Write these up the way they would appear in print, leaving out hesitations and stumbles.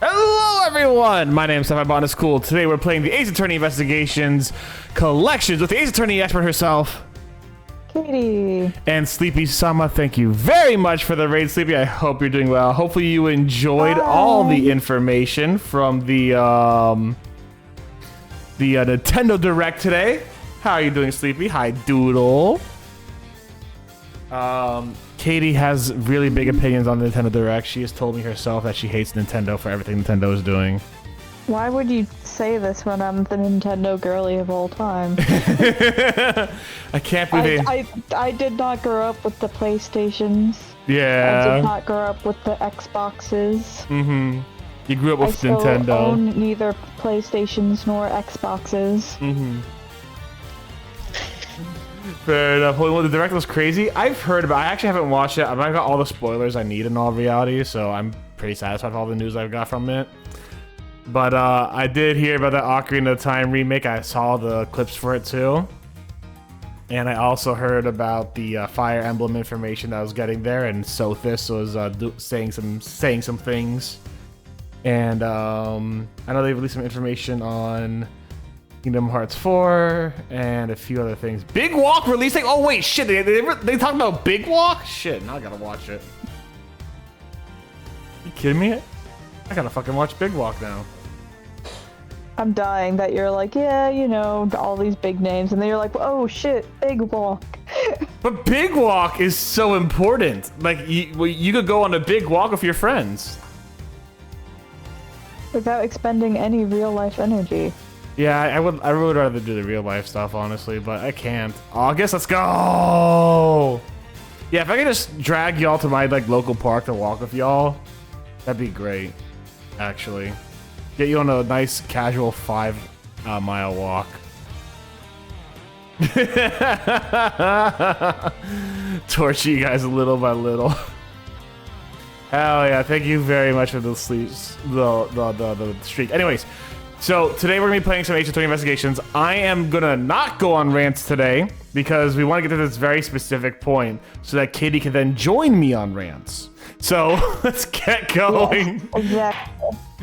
Hello everyone! My name is Botanist Cool. Today we're playing the Ace Attorney Investigations Collections with the Ace Attorney expert herself, Katie. And Sleepy Sama. Thank you very much for the raid, Sleepy. I hope you're doing well. Hopefully you enjoyed all the information from the Nintendo Direct today. How are you doing, Sleepy? Hi, Doodle. Katie has really big opinions on the Nintendo Direct. She has told me herself that she hates Nintendo for everything Nintendo is doing. Why would you say this when I'm the Nintendo girly of all time? I can't believe I did not grow up with the PlayStations. Yeah. I did not grow up with the Xboxes. Mm-hmm. You grew up with Nintendo. Nintendo. I still own neither PlayStations nor Xboxes. Mm-hmm. Fair enough. Well, the Direct was crazy. I've heard about it. I actually haven't watched it. I've got all the spoilers I need in all reality, so I'm pretty satisfied with all the news I've got from it. But I did hear about the Ocarina of Time remake. I saw the clips for it too. And I also heard about the Fire Emblem information that I was getting there, and Sothis was saying some things. And I know they released some information on Kingdom Hearts 4 and a few other things. Big Walk releasing? Oh wait, shit! They talked about Big Walk? Shit! Now I gotta watch it. You kidding me? I gotta fucking watch Big Walk now. I'm dying that you're like, yeah, you know, all these big names, and then you're like, oh shit, Big Walk. But Big Walk is so important. Like, you could go on a big walk with your friends. Without expending any real life energy. Yeah, I would rather do the real life stuff, honestly, but I can't. August, let's go! Yeah, if I could just drag y'all to my, like, local park to walk with y'all, that'd be great, actually. Get you on a nice, casual 5-mile walk. Torture you guys little by little. Hell yeah, thank you very much for the streak. Anyways, so today we're gonna be playing some H3 investigations. I am gonna not go on rants today because we want to get to this very specific point so that Katie can then join me on rants. So let's get going. Yeah,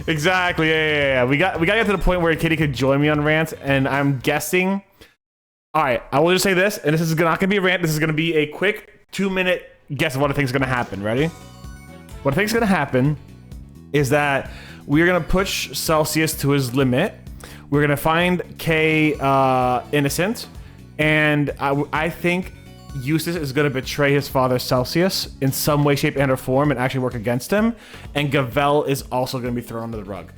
Exactly. Yeah. We got to get to the point where Katie could join me on rants, and I'm guessing. All right, I will just say this, and this is not gonna be a rant. This is gonna be a quick 2-minute guess of what I think is gonna happen. Ready? What I think is gonna happen is that we're gonna push Celsius to his limit. We're gonna find Kay innocent, and I think Eustace is gonna betray his father Celsius in some way, shape, and or form, and actually work against him. And Gavel is also gonna be thrown under the rug.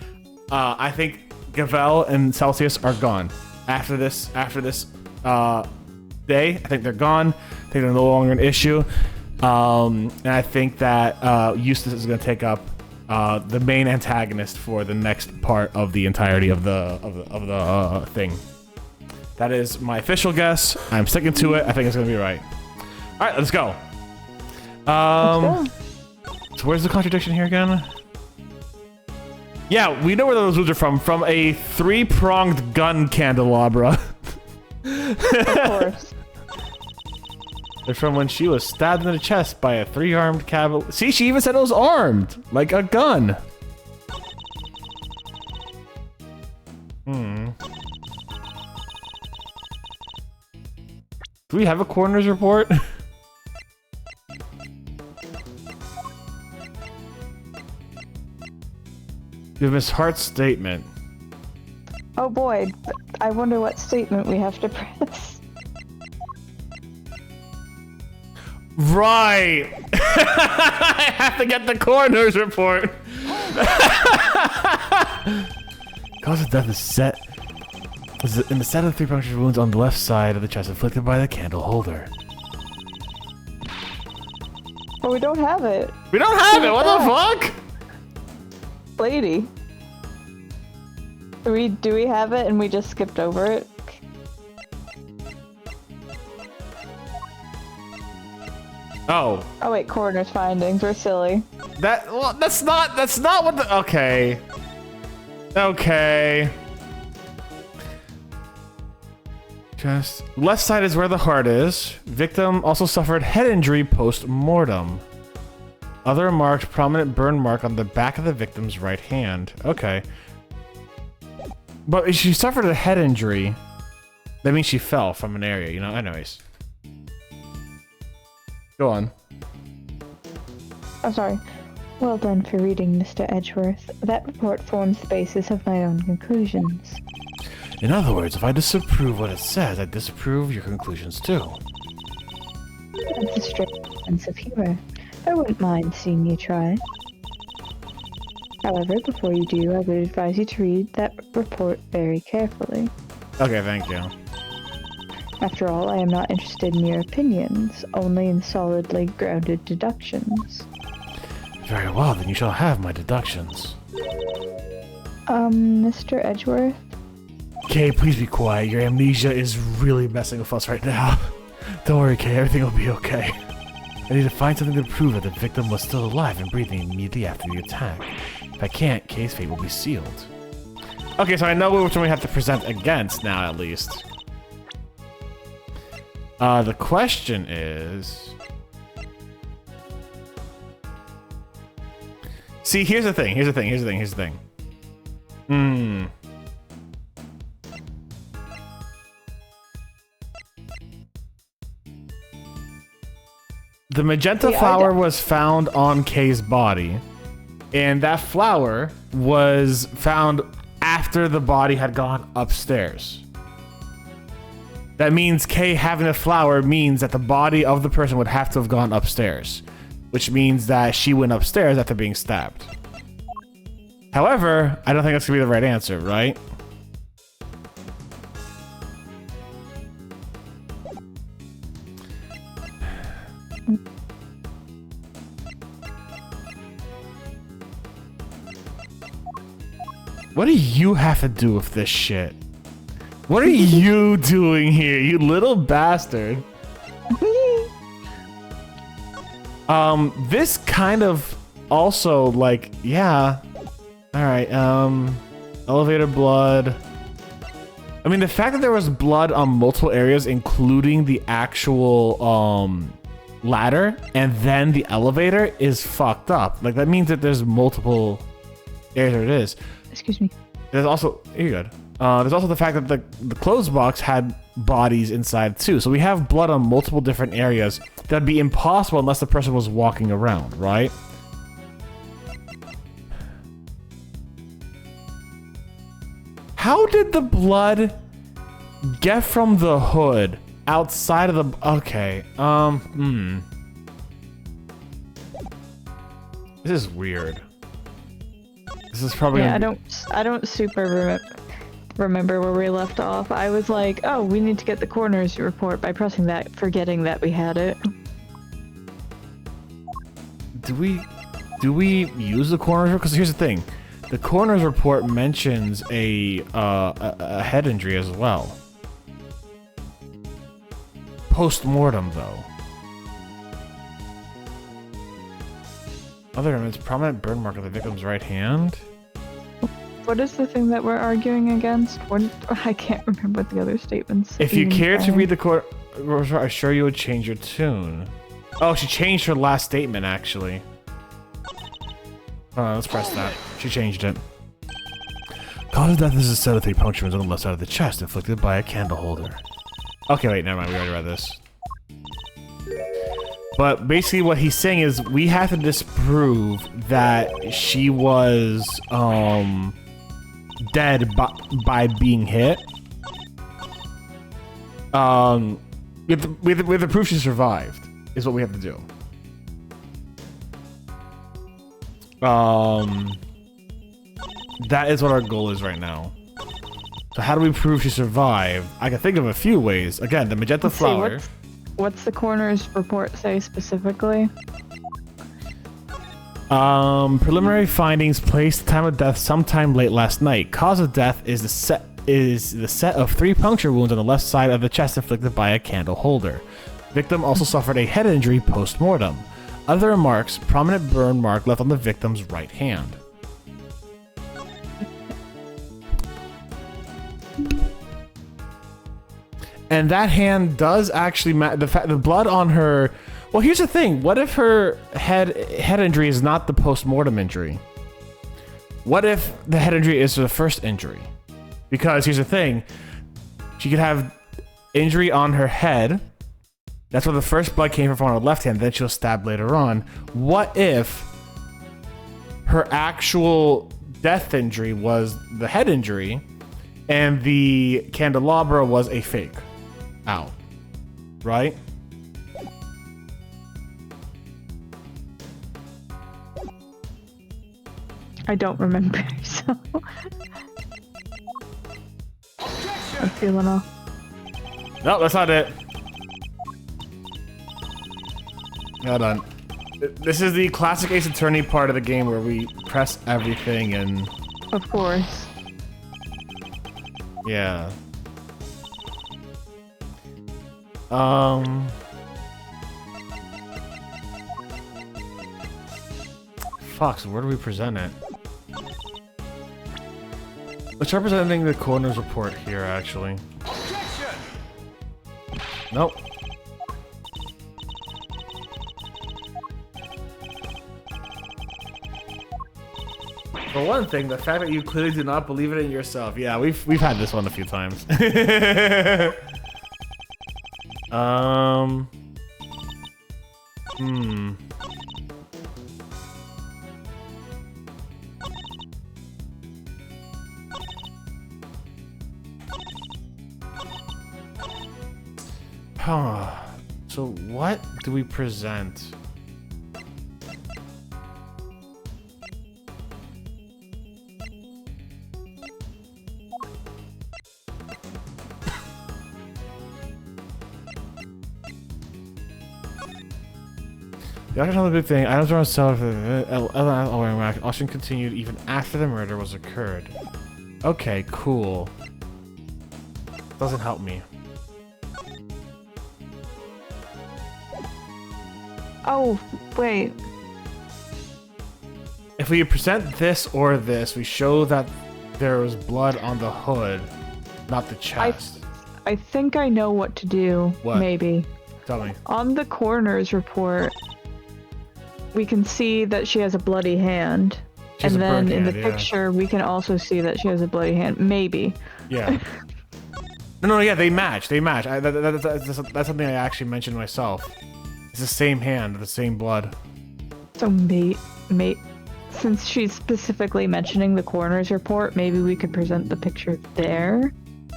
I think Gavel and Celsius are gone after this day. I think they're gone. I think they're no longer an issue. And I think that Eustace is going to take up the main antagonist for the next part of the entirety of the thing. That is my official guess. I'm sticking to it. I think it's going to be right. All right, let's go. So where's the contradiction here again? Yeah, we know where those wounds are from. From a 3-pronged gun candelabra. of course. They're from when she was stabbed in the chest by a 3-armed cavalier. See, she even said it was armed, like a gun. Do we have a coroner's report? You have Miss Hart's statement. Oh boy, I wonder what statement we have to press. Right! I have to get the coroner's report. Cause of death is set. In the set of the 3 puncture wounds on the left side of the chest inflicted by the candle holder. But we don't have it. We don't have it! What the fuck? Lady. Do we have it and we just skipped over it? Oh. Oh wait, coroner's findings. We're silly. That's not what the. Okay. Okay. Just left side is where the heart is. Victim also suffered head injury post-mortem. Other remarks, prominent burn mark on the back of the victim's right hand. Okay. But if she suffered a head injury, that means she fell from an area, you know? Anyways. Go on. I'm sorry. Well done for reading, Mr. Edgeworth. That report forms the basis of my own conclusions. In other words, if I disapprove what it says, I disapprove your conclusions too. That's a straight sense of humor. I wouldn't mind seeing you try. However, before you do, I would advise you to read that report very carefully. Okay, thank you. After all, I am not interested in your opinions, only in solidly grounded deductions. Very well, then you shall have my deductions. Mr. Edgeworth? Kay, please be quiet. Your amnesia is really messing with us right now. Don't worry, Kay, everything will be okay. I need to find something to prove that the victim was still alive and breathing immediately after the attack. If I can't, Kay's fate will be sealed. Okay, so I know which one we have to present against now, at least. The question is... See, here's the thing. The magenta flower was found on Kay's body, and that flower was found after the body had gone upstairs. That means Kay having a flower means that the body of the person would have to have gone upstairs, which means that she went upstairs after being stabbed. However, I don't think that's gonna be the right answer, right? What do you have to do with this shit? What are you doing here, you little bastard? This kind of also, like, yeah. Alright, elevator blood. I mean, the fact that there was blood on multiple areas, including the actual, ladder, and then the elevator is fucked up. Like, that means that there's multiple areas where it is. Excuse me. There's also, you're good. There's also the fact that the clothes box had bodies inside too. So we have blood on multiple different areas. That'd be impossible unless the person was walking around, right? How did the blood get from the hood outside of the... Okay, This is weird. This is probably... Yeah, I don't super remember where we left off. I was like, oh, we need to get the coroner's report by pressing that, forgetting that we had it. Do we use the coroner's report? Because here's the thing. The coroner's report mentions a head injury as well. Post-mortem, though. Other evidence, prominent burn mark on the victim's right hand. What is the thing that we're arguing against? I can't remember what the other statements. If you care to read the court, I'm sure you would change your tune. Oh, she changed her last statement, actually. Let's press that. She changed it. Cause of death is a set of 3 puncture wounds on the left side of the chest, inflicted by a candle holder. Okay, wait, never mind. We already read this. But basically what he's saying is we have to disprove that she was dead by being hit. We have to prove she survived is what we have to do. That is what our goal is right now. So how do we prove she survived? I can think of a few ways. Again, the magenta flower. What's the coroner's report say specifically? Preliminary findings placed time of death sometime late last night. Cause of death is the set of 3 puncture wounds on the left side of the chest inflicted by a candle holder. Victim also suffered a head injury post-mortem. Other remarks, prominent burn mark left on the victim's right hand. And that hand does actually the blood on her Well, here's the thing. What if her head injury is not the post-mortem injury? What if the head injury is the first injury? Because here's the thing. She could have injury on her head. That's where the first blood came from on her left hand. Then she'll stab later on. What if her actual death injury was the head injury and the candelabra was a fake out? Right? I don't remember, so I'm feeling off. No, that's not it. Hold on. This is the classic Ace Attorney part of the game where we press everything and... Of course. Yeah. Fuck, so where do we present it? Let's try presenting the coroner's report here, actually. Nope. For one thing, the fact that you clearly do not believe it in yourself. Yeah, we've had this one a few times. So what do we present? The other another big thing, items around sell for the auction continued even after the murder was occurred. Okay, cool. Doesn't help me. Oh, wait. If we present this or this, we show that there was blood on the hood, not the chest. I think I know what to do. What? Maybe. Tell me. On the coroner's report, we can see that she has a bloody hand. And then in the picture, we can also see that she has a bloody hand. Maybe. Yeah. No, yeah, they match. They match. That's something I actually mentioned myself. It's the same hand, the same blood. So, mate, since she's specifically mentioning the coroner's report, maybe we could present the picture there.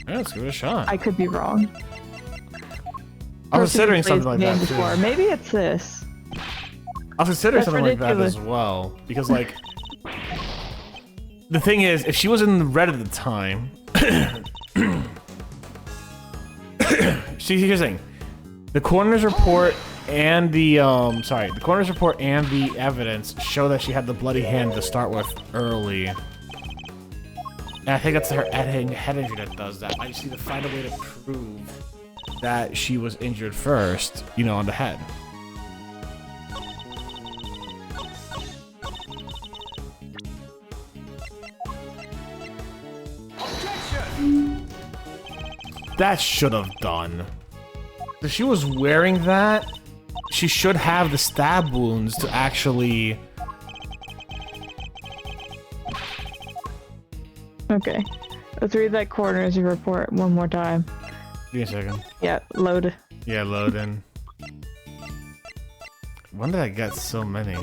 Yeah, let's give it a shot. I could be wrong. I was considering something like that too. Maybe it's this. I was considering something like that as well, because like, the thing is, if she was in the red at the time, here's the thing, the coroner's report and the the coroner's report and the evidence show that she had the bloody hand to start with early. And I think that's her head injury that does that. I just need to find a way to prove that she was injured first, you know, on the head. That should have done. If she was wearing that, she should have the stab wounds to actually... Okay. Let's read that coroner's report one more time. Give me a second. Yeah, load. Yeah, load in. When did I get so many?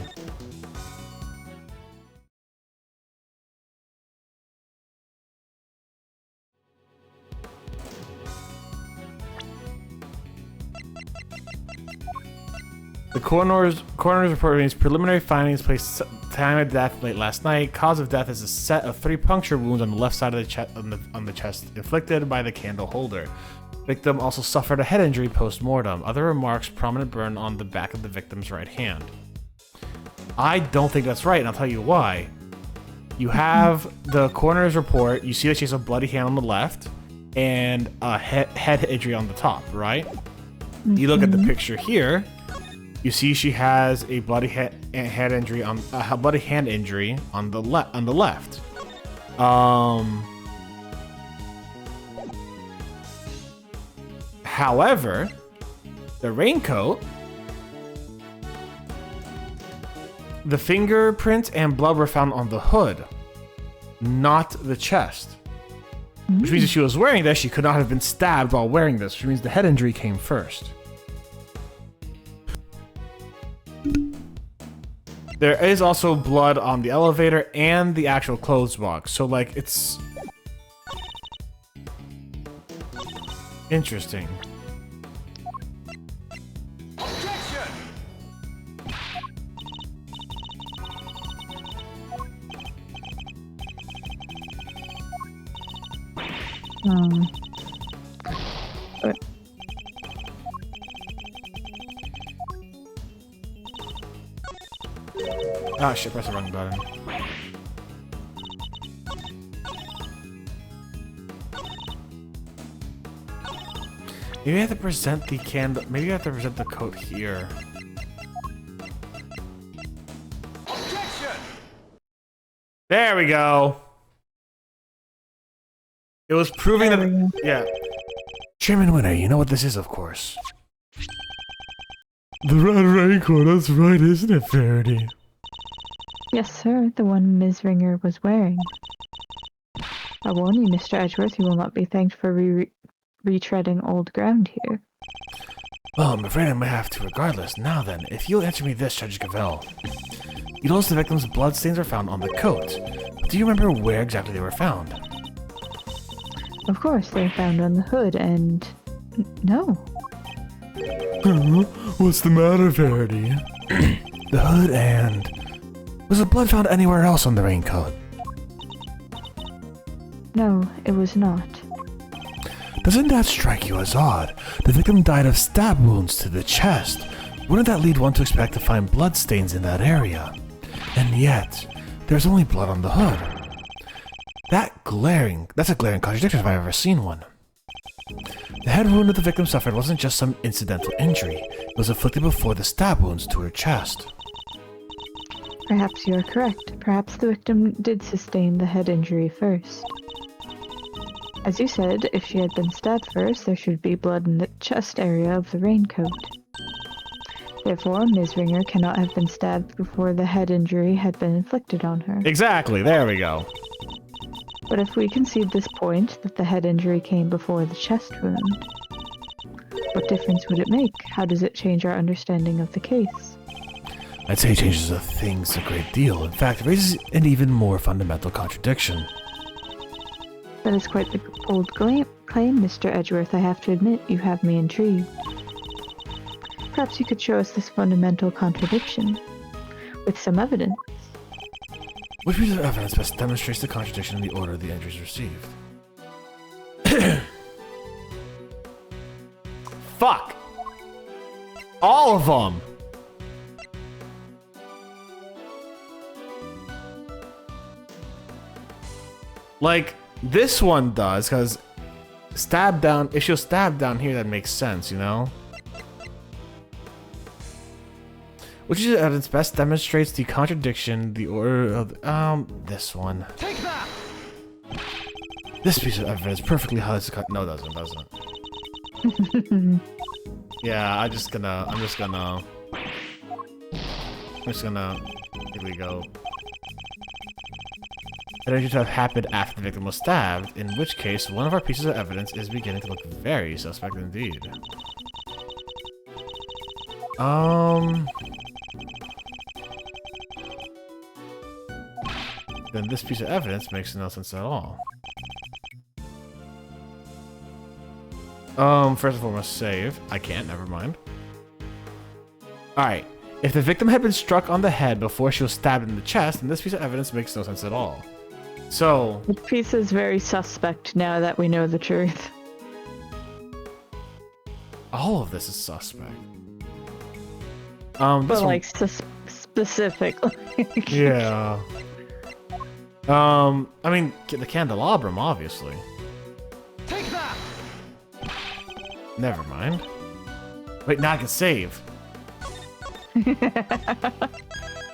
The coroner's report means preliminary findings placed time of death late last night. Cause of death is a set of 3 puncture wounds on the left side of the chest on the chest inflicted by the candle holder. Victim also suffered a head injury post-mortem. Other remarks: prominent burn on the back of the victim's right hand. I don't think that's right, and I'll tell you why. You have the coroner's report. You see that she has a bloody hand on the left and a head injury on the top, right? You look at the picture here. You see she has a bloody head injury on a bloody hand injury on the left. However, the raincoat the fingerprints and blood were found on the hood, not the chest. Which means if she was wearing this, she could not have been stabbed while wearing this, which means the head injury came first. There is also blood on the elevator and the actual clothes box, so like it's interesting. Ah, shit, press the wrong button. Maybe I have to present the candle. Maybe I have to present the coat here. There we go. It was proving that. Yeah. Chairman Winner, you know what this is, of course. The red raincoat, that's right, isn't it, Faraday? Yes, sir, the one Ms. Ringer was wearing. I warn you, Mr. Edgeworth, you will not be thanked for retreading old ground here. Well, I'm afraid I might have to regardless. Now then, if you'll answer me this, Judge Gavel. You notice the victim's bloodstains were found on the coat. Do you remember where exactly they were found? Of course, they were found on the hood, and... no. What's the matter, Verity? The hood and... Was the blood found anywhere else on the raincoat? No, it was not. Doesn't that strike you as odd? The victim died of stab wounds to the chest. Wouldn't that lead one to expect to find bloodstains in that area? And yet, there's only blood on the hood. That's a glaring contradiction if I've ever seen one. The head wound that the victim suffered wasn't just some incidental injury. It was inflicted before the stab wounds to her chest. Perhaps you are correct. Perhaps the victim did sustain the head injury first. As you said, if she had been stabbed first, there should be blood in the chest area of the raincoat. Therefore, Ms. Ringer cannot have been stabbed before the head injury had been inflicted on her. Exactly, there we go. But if we concede this point, that the head injury came before the chest wound, what difference would it make? How does it change our understanding of the case? I'd say it changes the things a great deal. In fact, it raises an even more fundamental contradiction. That is quite the bold claim, Mr. Edgeworth. I have to admit, you have me intrigued. Perhaps you could show us this fundamental contradiction with some evidence. Which piece of evidence best demonstrates the contradiction in the order the entries received? Fuck! All of them! Like, this one does, because stab down, if she'll stab down here, that makes sense, you know? Which is evidence best demonstrates the contradiction, the order of this one. Take that! This piece of evidence perfectly highlights the no, it doesn't. Yeah, I'm just gonna, here we go. It appears to have happened after the victim was stabbed, in which case one of our pieces of evidence is beginning to look very suspect indeed. Then this piece of evidence makes no sense at all. First and foremost, save. I can't, never mind. Alright, if the victim had been struck on the head before she was stabbed in the chest, then this piece of evidence makes no sense at all. So... This piece is very suspect now that we know the truth. all of this is suspect. But like specifically. Yeah. I mean, the candelabrum, obviously. Take that! Never mind. Wait, now I can save. I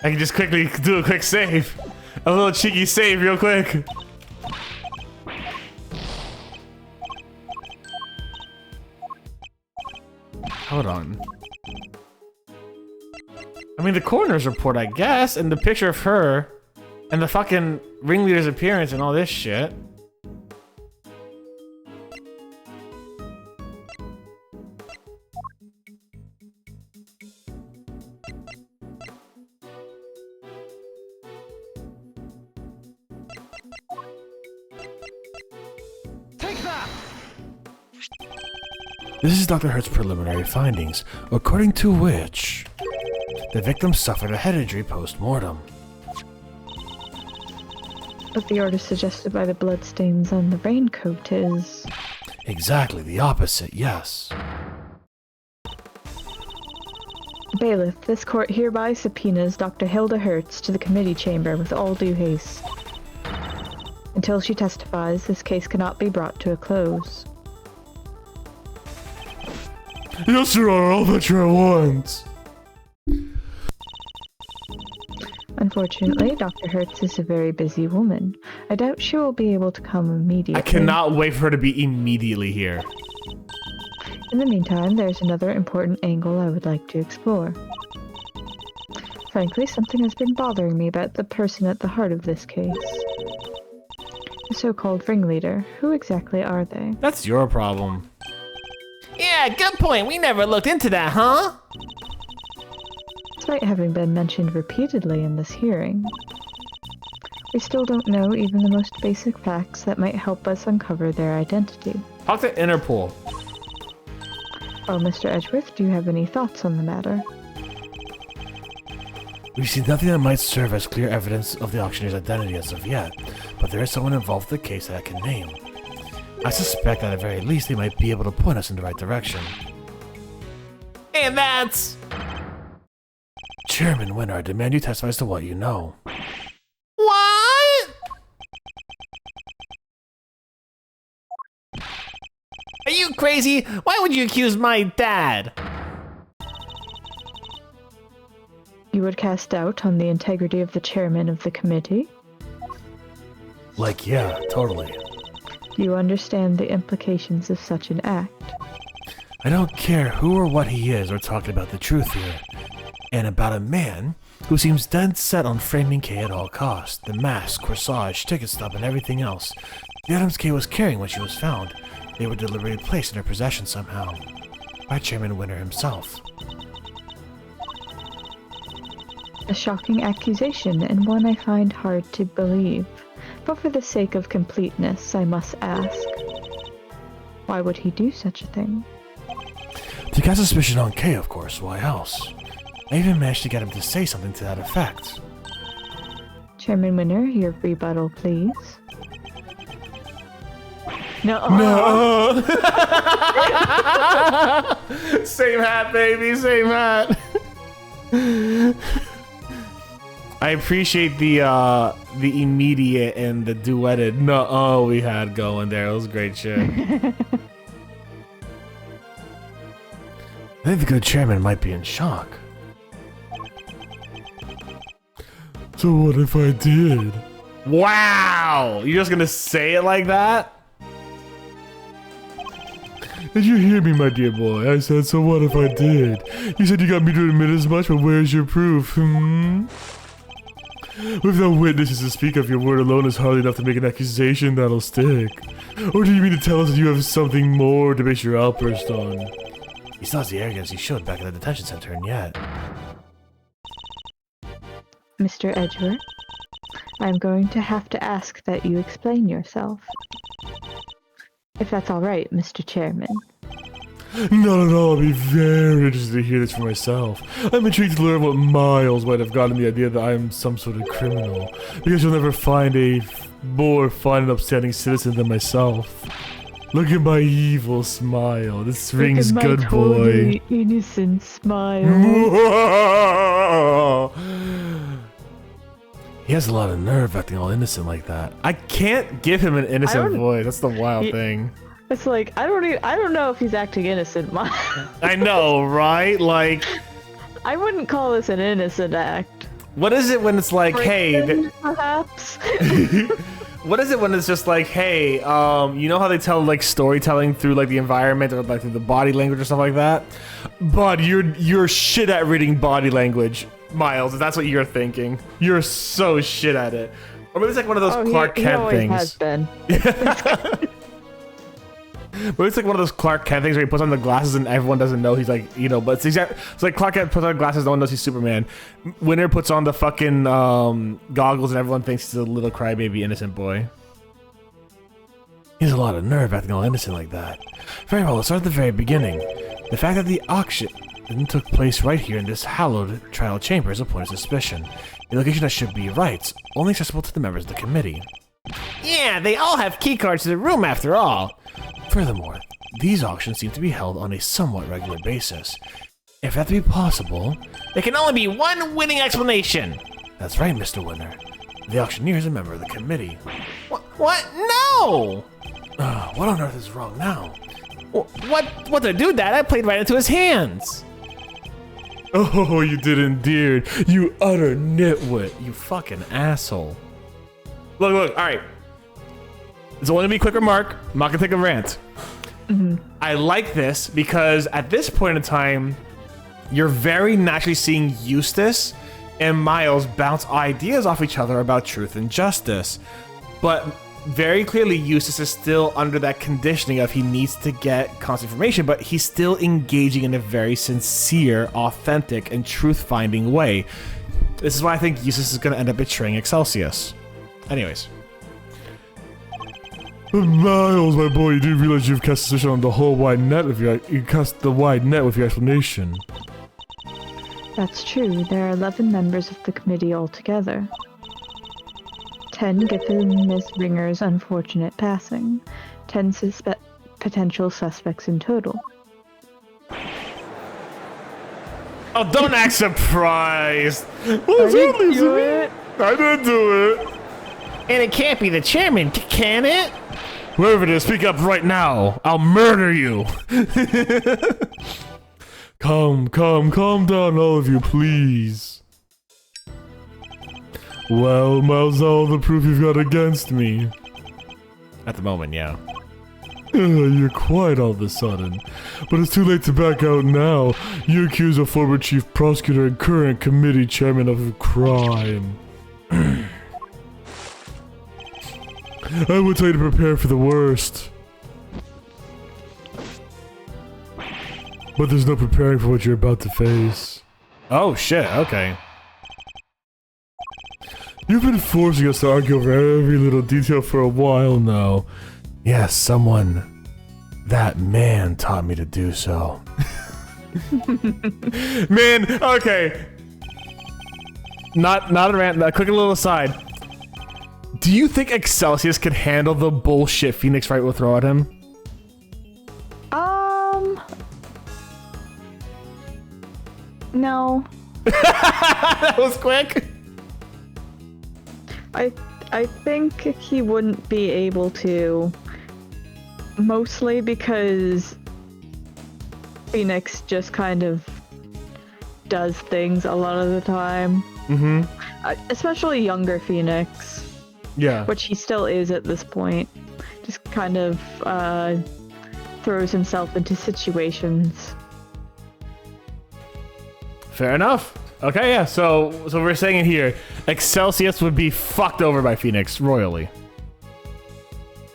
can just quickly do a quick save. A little cheeky save real quick. Hold on. I mean, the coroner's report, I guess, and the picture of her, and the fucking ringleader's appearance and all this shit. Take that! This is Dr. Hurt's preliminary findings, according to which the victim suffered a head injury post-mortem. But the order suggested by the bloodstains on the raincoat is... Exactly the opposite, yes. Bailiff, this court hereby subpoenas Dr. Hilda Hertz to the committee chamber with all due haste. Until she testifies, this case cannot be brought to a close. Yes, Your Honor, I'll bet you at once. Unfortunately, Dr. Hertz is a very busy woman. I doubt she will be able to come immediately. I cannot wait for her to be immediately here. In the meantime, there's another important angle I would like to explore. Frankly, something has been bothering me about the person at the heart of this case. The so-called ringleader. Who exactly are they? That's your problem. Yeah, good point. We never looked into that, huh? Despite having been mentioned repeatedly in this hearing, we still don't know even the most basic facts that might help us uncover their identity. Talk to Interpol. Oh, Mr. Edgeworth, do you have any thoughts on the matter? We've seen nothing that might serve as clear evidence of the auctioneer's identity as of yet, but there is someone involved with the case that I can name. I suspect that at the very least they might be able to point us in the right direction. And that's... Chairman Winner, I demand you testify as to what you know. What? Are you crazy? Why would you accuse my dad? You would cast doubt on the integrity of the chairman of the committee? Like, yeah, totally. You understand the implications of such an act. I don't care who or what he is, we're talking about the truth here. And about a man who seems dead set on framing Kay at all costs. The mask, corsage, ticket stub, and everything else. The items Kay was carrying when she was found. They were deliberately placed in her possession somehow. By Chairman Winner himself. A shocking accusation, and one I find hard to believe. But for the sake of completeness, I must ask, why would he do such a thing? To cast suspicion on Kay, of course, why else? I even managed to get him to say something to that effect. Chairman Winner, your rebuttal, please. No. No! Same hat, baby, same hat. I appreciate the immediate and the duetted no we had going there. It was great shit. I think the good chairman might be in shock. So what if I did? Wow! You're just gonna say it like that? Did you hear me, my dear boy? I said, so what if I did? You said you got me to admit as much, but where's your proof, With no witnesses to speak of, your word alone is hardly enough to make an accusation that'll stick. Or do you mean to tell us that you have something more to base your outburst on? He still has the arrogance he showed back at the detention center, and yet... Mr. Edgeworth, I'm going to have to ask that you explain yourself. If that's all right, Mr. Chairman. Not at all. I'll be very interested to hear this for myself. I'm intrigued to learn what Miles might have gotten the idea that I'm some sort of criminal, because you'll never find a more fine and upstanding citizen than myself. Look at my evil smile. This rings good, boy. Totally innocent smile. He has a lot of nerve acting all innocent like that. I can't give him an innocent voice. That's the wild thing. It's like I don't know if he's acting innocent. I know, right? Like, I wouldn't call this an innocent act. What is it when it's like, hey, perhaps? what is it when it's just like, hey, you know how they tell like storytelling through like the environment or like through the body language or stuff like that? But you're shit at reading body language. Miles, if that's what you're thinking. You're so shit at it. Or maybe it's like one of those Clark Kent always things. has been. But it's like one of those Clark Kent things where he puts on the glasses and everyone doesn't know he's like, you know, but it's like Clark Kent puts on glasses, no one knows he's Superman. Winter puts on the fucking goggles and everyone thinks he's a little crybaby innocent boy. He has a lot of nerve acting all innocent like that. Very well, let's start at the very beginning. The fact that the auction took place right here in this hallowed trial chamber is a point of suspicion. The location that should be right, only accessible to the members of the committee. Yeah, they all have keycards to the room after all. Furthermore, these auctions seem to be held on a somewhat regular basis. If that to be possible... There can only be one winning explanation. That's right, Mr. Winner. The auctioneer is a member of the committee. What? No! What on earth is wrong now? What the dude that? I played right into his hands. Oh, you did indeed. You utter nitwit. You fucking asshole. Look, alright. It's only gonna be a quick remark. I'm not gonna take a rant. I like this because at this point in time, you're very naturally seeing Eustace and Miles bounce ideas off each other about truth and justice. But very clearly, Eustace is still under that conditioning of he needs to get constant information, but he's still engaging in a very sincere, authentic, and truth-finding way. This is why I think Eustace is gonna end up betraying Excelsius. Anyways. Miles, my boy, you do realize you've cast suspicion on the whole wide net with you cast the wide net with your explanation. That's true. There are 11 members of the committee altogether. 10 given Miss Ringer's unfortunate passing. 10 potential suspects in total. Oh, don't act surprised! I didn't do it. I didn't do it! And it can't be the chairman, can it? Whoever it is, speak up right now! I'll murder you! Calm down, all of you, please. Well, Miles, all the proof you've got against me. At the moment, yeah. You're quiet all of a sudden. But it's too late to back out now. You accuse a former chief prosecutor and current committee chairman of a crime. I would tell you to prepare for the worst. But there's no preparing for what you're about to face. Oh shit, okay. You've been forcing us to argue over every little detail for a while now. Yes, that man taught me to do so. Man, okay. Not a rant, a quick little aside. Do you think Excelsius could handle the bullshit Phoenix Wright will throw at him? No. That was quick. I think he wouldn't be able to, mostly because Phoenix just kind of does things a lot of the time. Mm-hmm. Especially younger Phoenix. Yeah. Which he still is at this point. Just kind of throws himself into situations. Fair enough. Okay, yeah, so we're saying it here. Excelsius would be fucked over by Phoenix royally.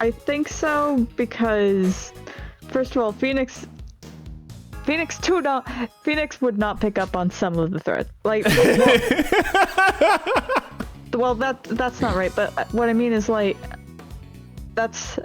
I think so, because first of all, Phoenix would not pick up on some of the threats. Like, well, that's not right. But what I mean is, like, that's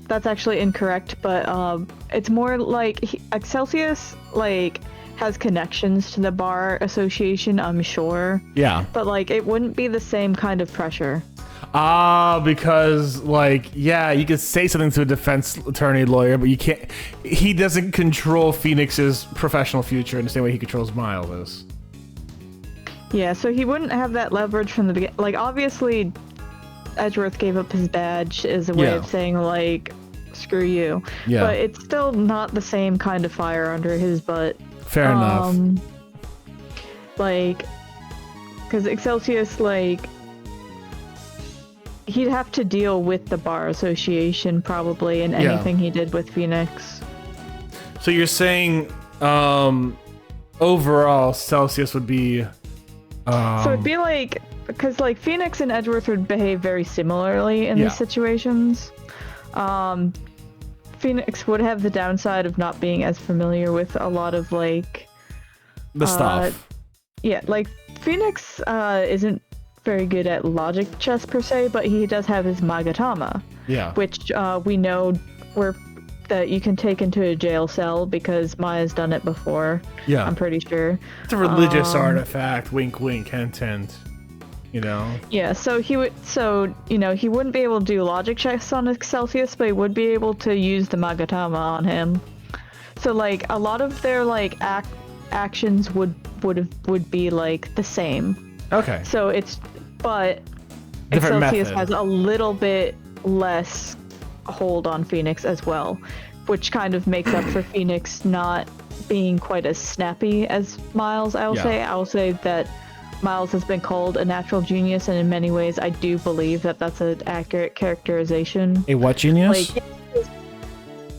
actually incorrect. But it's more like Excelsius, like, has connections to the bar association, I'm sure. Yeah. But like, it wouldn't be the same kind of pressure. Because like, yeah, you could say something to a defense attorney lawyer, but you can't. He doesn't control Phoenix's professional future in the same way he controls Miles'. Yeah, so he wouldn't have that leverage from the beginning. Like, obviously, Edgeworth gave up his badge as a way of saying, like, screw you. Yeah. But it's still not the same kind of fire under his butt. Fair enough. Like, because Excelsius, like, he'd have to deal with the bar association probably in anything he did with Phoenix. So you're saying, overall, Celsius would be So it'd be like, because like Phoenix and Edgeworth would behave very similarly in these situations. Phoenix would have the downside of not being as familiar with a lot of like the stuff. Yeah, like Phoenix isn't very good at logic chess per se, but he does have his Magatama. Yeah. Which we know that you can take into a jail cell because Maya's done it before. Yeah. I'm pretty sure. It's a religious artifact. Wink, wink, hint, hint. You know. Yeah. So he wouldn't be able to do logic checks on Excelsius, but he would be able to use the Magatama on him. So like a lot of their like actions would be like the same. Okay. So but different Excelsius method. has a little bit less hold on Phoenix as well, which kind of makes up for Phoenix not being quite as snappy as Miles. I will say that Miles has been called a natural genius, and in many ways I do believe that that's an accurate characterization. A what genius? Like,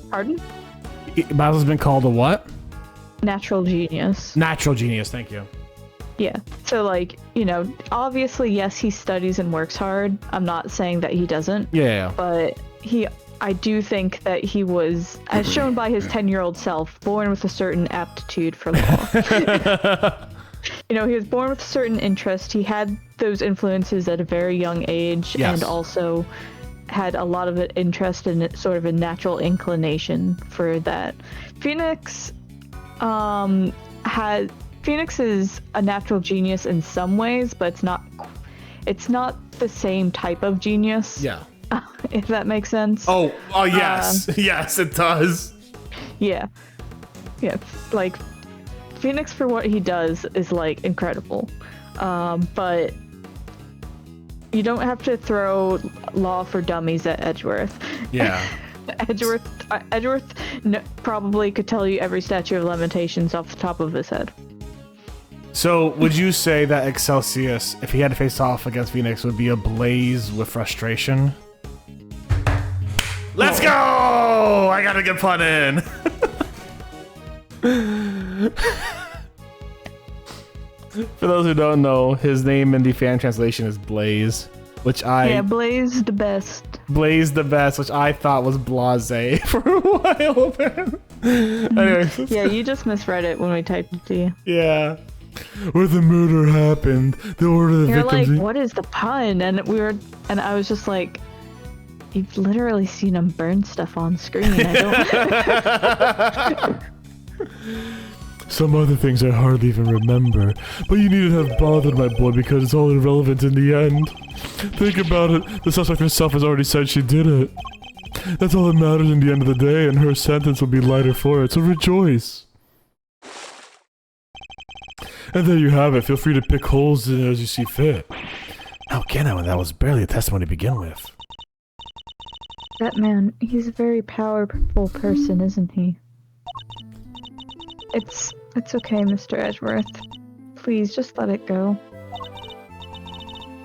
pardon? Miles has been called a what? Natural genius. Natural genius, thank you. Yeah. So like, obviously yes, he studies and works hard. I'm not saying that he doesn't. Yeah. But I do think that he was, as shown by his 10-year-old self, born with a certain aptitude for law. He was born with a certain interest. He had those influences at a very young age, and also had a lot of interest in sort of a natural inclination for that. Phoenix is a natural genius in some ways, but it's not the same type of genius. Yeah. If that makes sense. Oh yes. Yes, it does. Yeah. Yeah, like Phoenix for what he does is like incredible. But you don't have to throw law for dummies at Edgeworth. Yeah. Edgeworth probably could tell you every statute of limitations off the top of his head. So, would you say that Excelsius, if he had to face off against Phoenix, would be ablaze with frustration? Let's go! I got a good pun in. For those who don't know, his name in the fan translation is Blaze, which Blaze the best. Blaze the best, which I thought was blase for a while then. Anyways. Yeah, you just misread it when we typed it to you. Yeah. Where the murder happened, the order of the You're victims. like, what is the pun? And I was just like, you've literally seen him burn stuff on screen. I don't. Some other things I hardly even remember, but you needn't have bothered, my boy, because it's all irrelevant in the end. Think about it. The suspect herself has already said she did it. That's all that matters in the end of the day, and her sentence will be lighter for it, so rejoice. And there you have it. Feel free to pick holes in it as you see fit. How can I when that was barely a testimony to begin with? That man, he's a very powerful person, isn't he? It's okay, Mr. Edgeworth. Please, just let it go.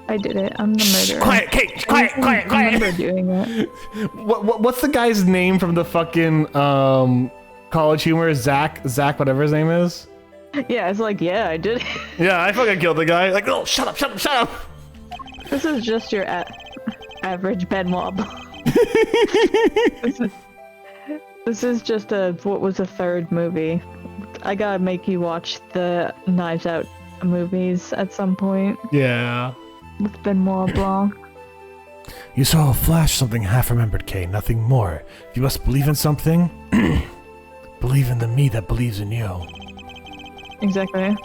I did it. I'm the murderer. Quiet, Kate! Quiet! I remember doing that. What's the guy's name from the fucking College Humor? Zach, whatever his name is. Yeah, it's like, yeah, I did it. Yeah, I fucking killed the guy. Like, oh, shut up! This is just your average Benoit Blanc. This is just what was a third movie. I gotta make you watch the Knives Out movies at some point. Yeah. With Benoit Blanc. You saw a flash, something half-remembered, Kay. Nothing more. If you must believe in something, believe in the me that believes in you. Exactly.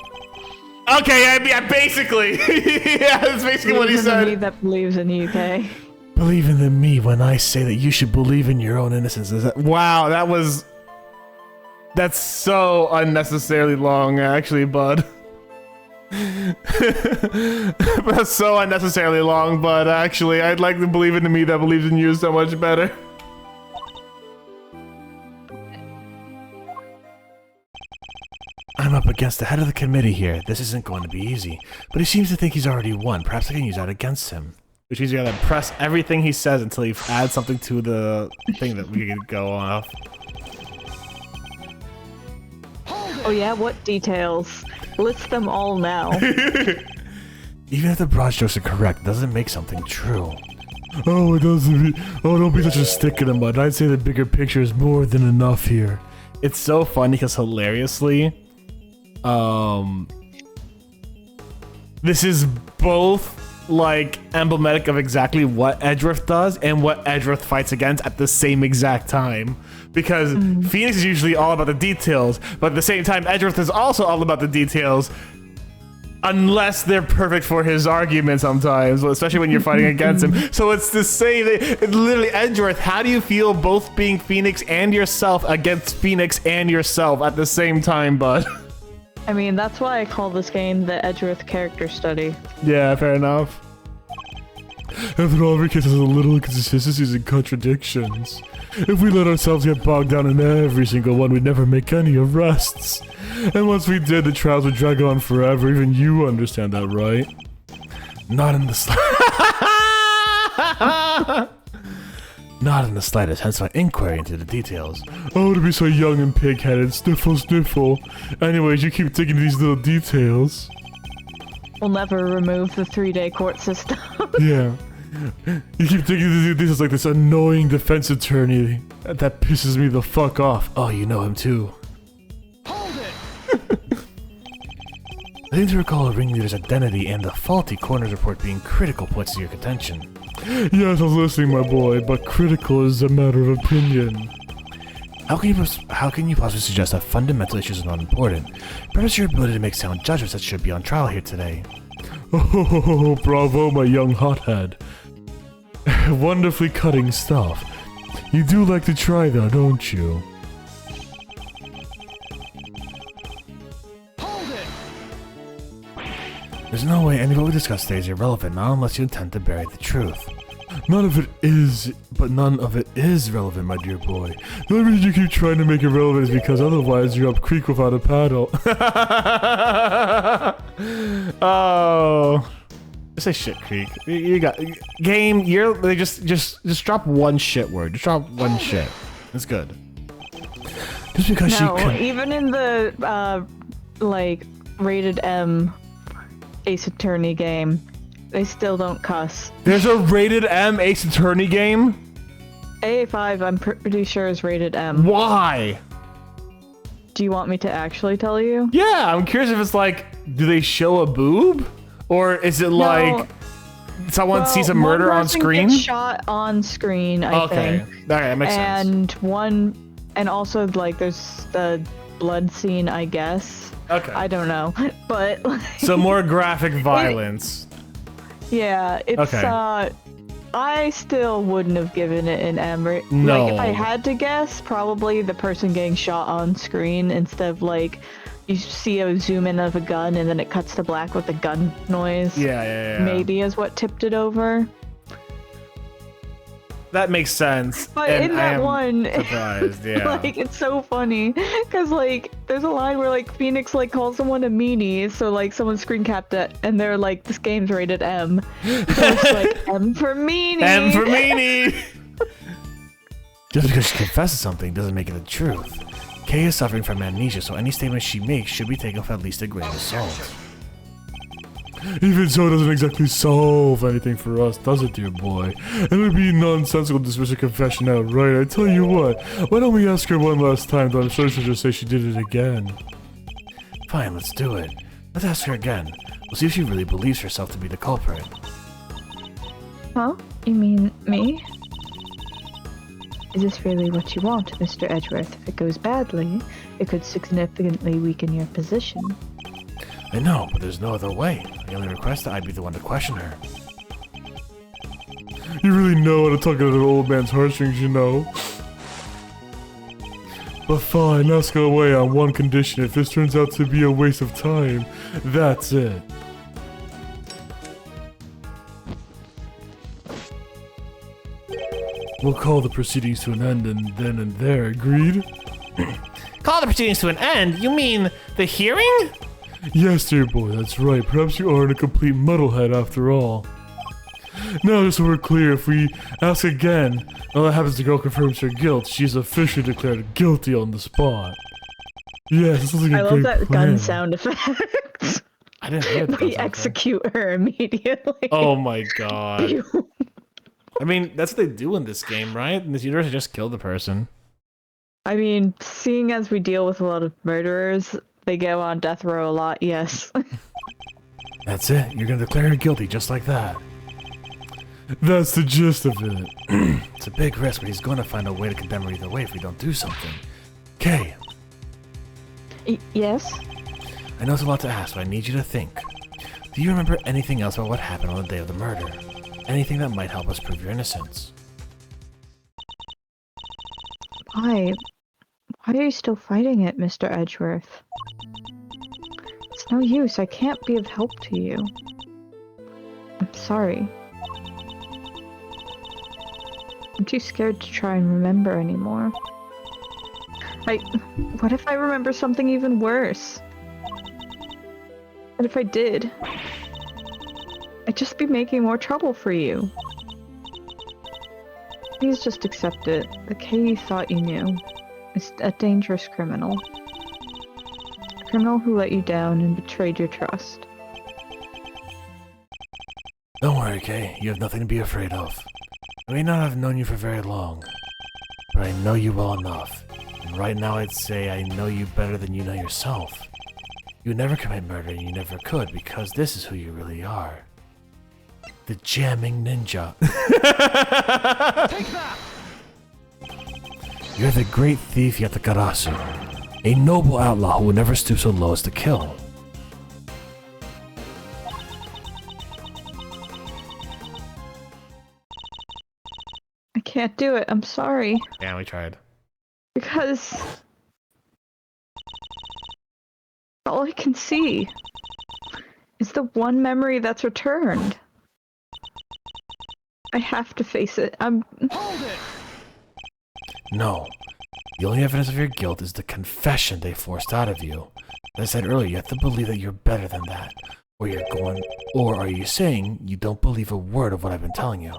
Okay, yeah, basically. Yeah, that's basically what he said. Believe in the me that believes in you, Kay. Believe in the me when I say that you should believe in your own innocence. Wow, that's so unnecessarily long, actually, bud. That's so unnecessarily long, but actually, I'd like to believe in the me that believes in you so much better. I'm up against the head of the committee here. This isn't going to be easy, but he seems to think he's already won. Perhaps I can use that against him. Which means you gotta press everything he says until he adds something to the thing that we can go off. Oh yeah, what details? List them all now. Even if the broad strokes are correct, it doesn't make something true. Oh, it doesn't. Oh, don't be such a stick in the mud. I'd say the bigger picture is more than enough here. It's so funny because hilariously, this is both like emblematic of exactly what Edgeworth does and what Edgeworth fights against at the same exact time. Because Phoenix is usually all about the details, but at the same time, Edgeworth is also all about the details. Unless they're perfect for his argument sometimes, especially when you're fighting against him. So it's the same thing. Literally, Edgeworth, how do you feel both being Phoenix and yourself against Phoenix and yourself at the same time, bud? I mean, that's why I call this game the Edgeworth character study. Yeah, fair enough. After all, every case has a little inconsistencies and contradictions. If we let ourselves get bogged down in every single one, we'd never make any arrests. And once we did, the trials would drag on forever. Even you understand that, right? Not in the Not in the slightest, hence my inquiry into the details. Oh, to be so young and pig-headed, sniffle, sniffle. Anyways, you keep digging these little details. We'll never remove the 3-day court system. Yeah. You keep digging these details like this annoying defense attorney. That pisses me the fuck off. Oh, you know him too. Hold it! I seem to recall a ringleader's identity and the faulty coroner's report being critical points to your contention. Yes, I was listening, my boy, but critical is a matter of opinion. How can you possibly suggest that fundamental issues are not important? Perhaps your ability to make sound judgments that should be on trial here today. Oh, bravo, my young hothead. Wonderfully cutting stuff. You do like to try, though, don't you? Hold it! There's no way any of what we discussed today is irrelevant, not unless you intend to bury the truth. None of it is, but none of it is relevant, my dear boy. The only reason you keep trying to make it relevant is because otherwise you're up creek without a paddle. Oh. Just say shit creek. You got game, they just drop one shit word. Just drop one shit. That's good. Just because she could. Even in the like rated M Ace Attorney game, they still don't cuss. There's a rated M Ace Attorney game? AA5, I'm pretty sure, is rated M. Why? Do you want me to actually tell you? Yeah, I'm curious if it's like, do they show a boob? Or is it like someone sees a murder on screen? Gets shot on screen, I think. Okay, that makes sense. And also like there's the blood scene, I guess. Okay. I don't know, but like, so more graphic violence. Yeah, it's okay. I still wouldn't have given it an M. No. Like if I had to guess, probably the person getting shot on screen instead of like you see a zoom in of a gun and then it cuts to black with the gun noise. Yeah. Maybe is what tipped it over. That makes sense. But in that one, surprised, yeah. like it's so funny because like there's a line where like Phoenix like calls someone a meanie, so like someone screen capped it and they're like, this game's rated M. So it's like M for meanie. M for meanie. Just because she confesses something doesn't make it the truth. Kay is suffering from amnesia, so any statement she makes should be taken with at least a grain of salt. Even so, it doesn't exactly solve anything for us, does it, dear boy? It would be nonsensical to dismiss her confession outright. I tell you what, why don't we ask her one last time, though I'm sure she'll just say she did it again. Fine, let's do it. Let's ask her again. We'll see if she really believes herself to be the culprit. Huh? You mean me? Is this really what you want, Mr. Edgeworth? If it goes badly, it could significantly weaken your position. I know, but there's no other way. I only request that I be the one to question her. You really know how to tug at an old man's heartstrings, you know. But fine, ask her away on one condition. If this turns out to be a waste of time, that's it. We'll call the proceedings to an end and then and there, agreed? Call the proceedings to an end? You mean the hearing? Yes, dear boy, that's right. Perhaps you aren't a complete muddlehead after all. Now, just so we're clear, if we ask again, and that happens, the girl confirms her guilt, she's officially declared guilty on the spot. Yes, this is like a I love great that plan. gun sound effect. I didn't hear that. We execute her immediately. Oh my god. I mean, that's what they do in this game, right? In this universe, they just kill the person. I mean, seeing as we deal with a lot of murderers, they go on death row a lot, yes. That's it. You're gonna declare her guilty just like that. That's the gist of it. It's a big risk, but he's going to find a way to condemn her either way if we don't do something. Kay. Yes? I know it's a lot to ask, but I need you to think. Do you remember anything else about what happened on the day of the murder? Anything that might help us prove your innocence? Why? Why are you still fighting it, Mr. Edgeworth? It's no use. I can't be of help to you. I'm sorry. I'm too scared to try and remember anymore. What if I remember something even worse? And if I did, I'd just be making more trouble for you. Please just accept it. The Kay you thought you knew is a dangerous criminal. A criminal who let you down and betrayed your trust. Don't worry, Kay. You have nothing to be afraid of. I may not have known you for very long, but I know you well enough. And right now I'd say I know you better than you know yourself. You would never commit murder, and you never could, because this is who you really are. The jamming ninja. Take that! You're the great thief Yatakarasu, a noble outlaw who would never stoop so low as to kill. I can't do it. I'm sorry. Yeah, we tried. Because all I can see is the one memory that's returned. I have to face it. Hold it! No. The only evidence of your guilt is the confession they forced out of you. As I said earlier, you have to believe that you're better than that. Or are you saying you don't believe a word of what I've been telling you?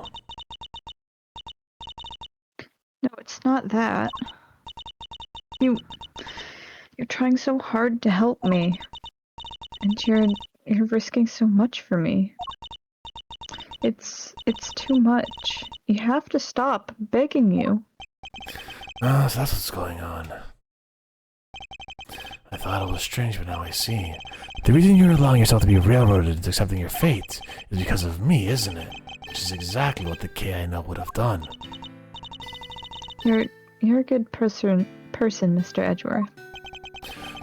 No, it's not that. You're trying so hard to help me. And you're risking so much for me. It's too much. You have to stop. I'm begging you. Ah, so that's what's going on. I thought it was strange, but now I see. The reason you're allowing yourself to be railroaded into accepting your fate is because of me, isn't it? Which is exactly what the K I know would have done. You're a good person, Mr. Edgeworth.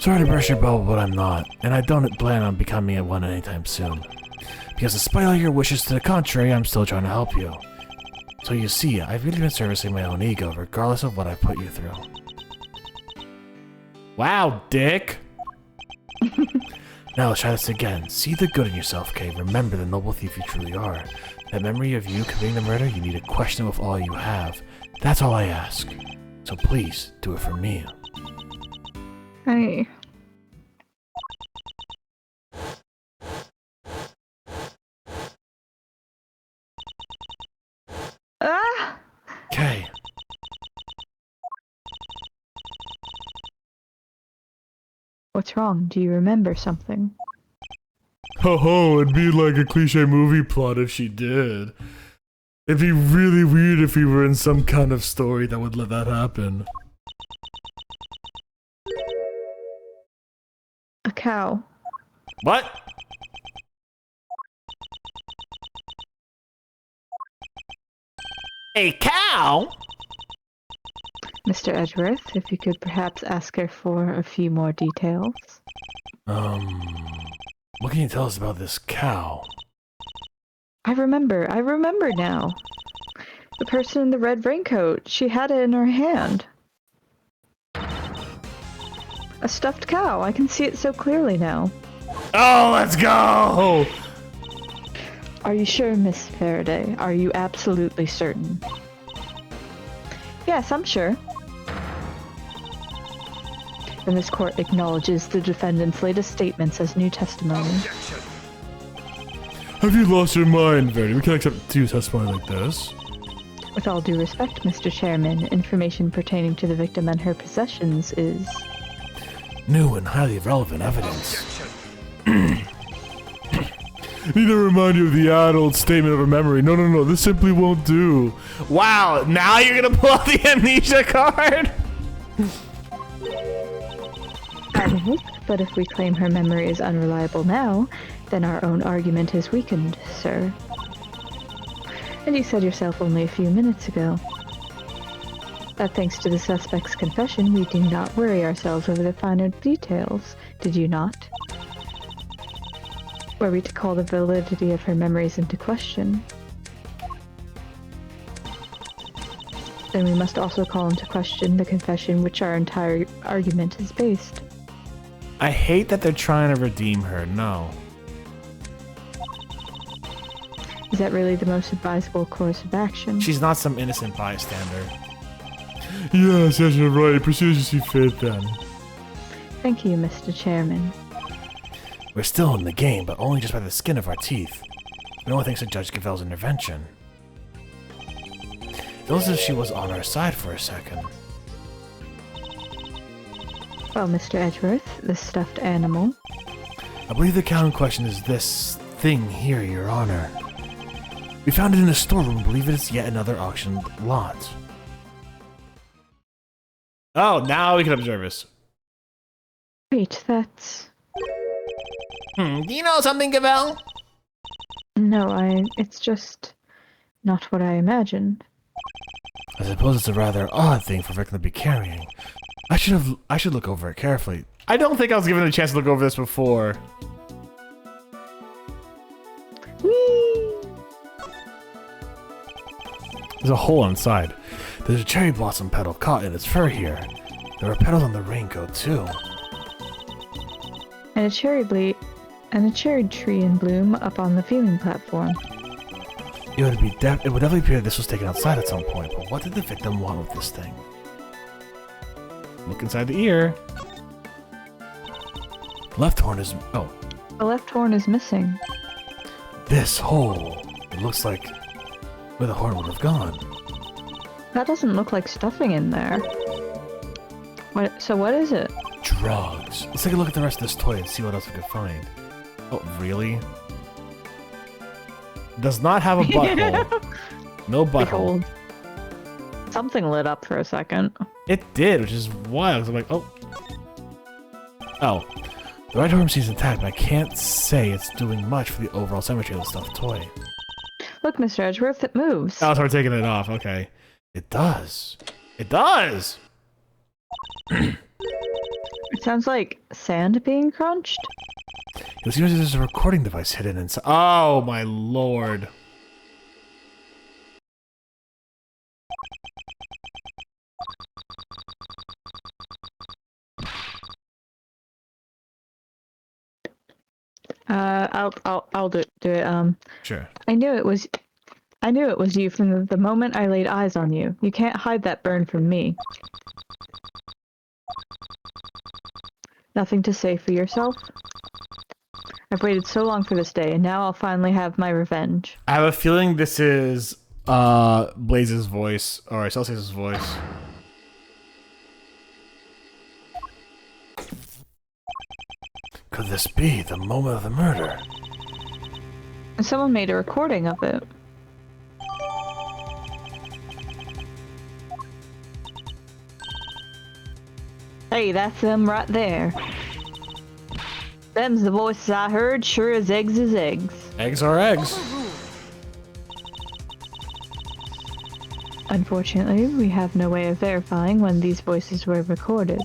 Sorry to burst your bubble, but I'm not, and I don't plan on becoming one anytime soon. Because despite all your wishes to the contrary, I'm still trying to help you. So you see, I've really been servicing my own ego, regardless of what I put you through. Wow, dick! Now let's try this again. See the good in yourself, Kay. Remember the noble thief you truly are. That memory of you committing the murder, you need to question it with all you have. That's all I ask. So please, do it for me. Hey. Ah! Kay. What's wrong? Do you remember something? Ho ho, it'd be like a cliche movie plot if she did. It'd be really weird if we were in some kind of story that would let that happen. A cow. What? A cow? Mr. Edgeworth, if you could perhaps ask her for a few more details. What can you tell us about this cow? I remember now. The person in the red raincoat, she had it in her hand. A stuffed cow, I can see it so clearly now. Oh, let's go! Are you sure, Miss Faraday? Are you absolutely certain? Yes, I'm sure. Then this court acknowledges the defendant's latest statements as new testimony. Objection! Have you lost your mind, Verdi? We can't accept two testimony like this. With all due respect, Mr. Chairman, information pertaining to the victim and her possessions is... New and highly relevant evidence. Objection! Need to remind you of the adult statement of a memory. No, no, no, this simply won't do. Wow, now you're gonna pull out the amnesia card? But if we claim her memory is unreliable now, then our own argument is weakened, sir. And you said yourself only a few minutes ago that thanks to the suspect's confession, we do not worry ourselves over the finer details, did you not? Were we to call the validity of her memories into question, then we must also call into question the confession which our entire argument is based. I hate that they're trying to redeem her, no. Is that really the most advisable course of action? She's not some innocent bystander. Yes, yes, you're right. Proceed as you see fit then. Thank you, Mr. Chairman. We're still in the game, but only just by the skin of our teeth. We only thanks to Judge Gavel's intervention. It was as if she was on our side for a second. Well, Mr. Edgeworth, the stuffed animal. I believe the cow in question is this thing here, Your Honor. We found it in a storeroom and believe it is yet another auctioned lot. Oh, now we can observe this. Wait, that's... Do you know something, Gavel? No, it's just not what I imagined. I suppose it's a rather odd thing for a victim to be carrying. I should look over it carefully. I don't think I was given a chance to look over this before. Whee! There's a hole inside. There's a cherry blossom petal caught in its fur here. There are petals on the raincoat too. And a cherry tree in bloom up on the viewing platform. It would definitely appear this was taken outside at some point, but what did the victim want with this thing? Look inside the ear. Left horn is... oh. The left horn is missing. This hole. It looks like where the horn would have gone. That doesn't look like stuffing in there. So what is it? Drugs. Let's take a look at the rest of this toy and see what else we can find. Oh, really? Does not have a butthole. No butthole. Behold. Something lit up for a second. It did, which is wild. I'm like, oh. Oh. The right arm seems intact, but I can't say it's doing much for the overall symmetry of the stuffed toy. Look, Mr. Edgeworth, it moves. Oh, so we're taking it off. Okay. It does. It does! It sounds like sand being crunched. You'll see there's a recording device hidden inside. Oh, my lord. I'll do it. Sure. I knew it was you from the moment I laid eyes on you. You can't hide that burn from me. Nothing to say for yourself? I've waited so long for this day, and now I'll finally have my revenge. I have a feeling this is Blaze's voice, or Celsius's voice. Could this be the moment of the murder? And someone made a recording of it. Hey, that's them right there. Them's the voices I heard, sure as eggs is eggs. Eggs are eggs. Unfortunately, we have no way of verifying when these voices were recorded.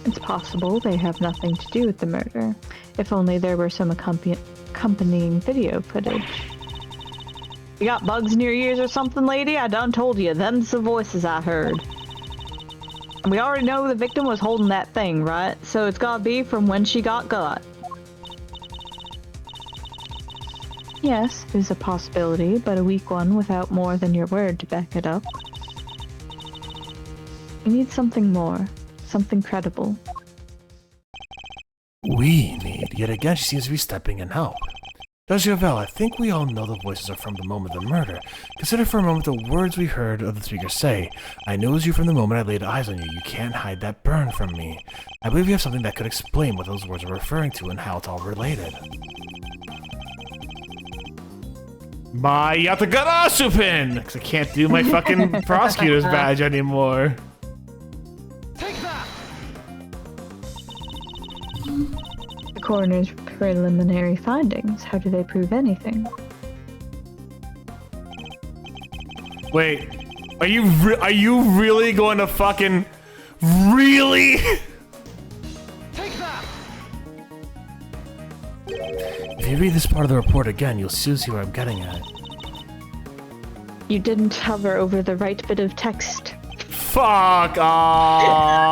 It's possible they have nothing to do with the murder, if only there were some accompanying video footage. You got bugs in your ears or something, lady? I done told you, them's the voices I heard. And we already know the victim was holding that thing, right? So it's gotta be from when she got. Yes, there's a possibility, but a weak one without more than your word to back it up. We need something more. Something credible. We need. Yet again, she seems to be stepping in help. Judge Yavel, I think we all know the voices are from the moment of the murder. Consider for a moment the words we heard of the speaker say. I knew it was you from the moment I laid eyes on you. You can't hide that burn from me. I believe you have something that could explain what those words are referring to and how it's all related. My Yatagarasupin! Because I can't do my fucking prosecutor's badge anymore. Take that! The coroner's preliminary findings. How do they prove anything? Wait, are you really going to fucking really? Take that! If you read this part of the report again, you'll soon see where I'm getting at. You didn't hover over the right bit of text. Fuck off!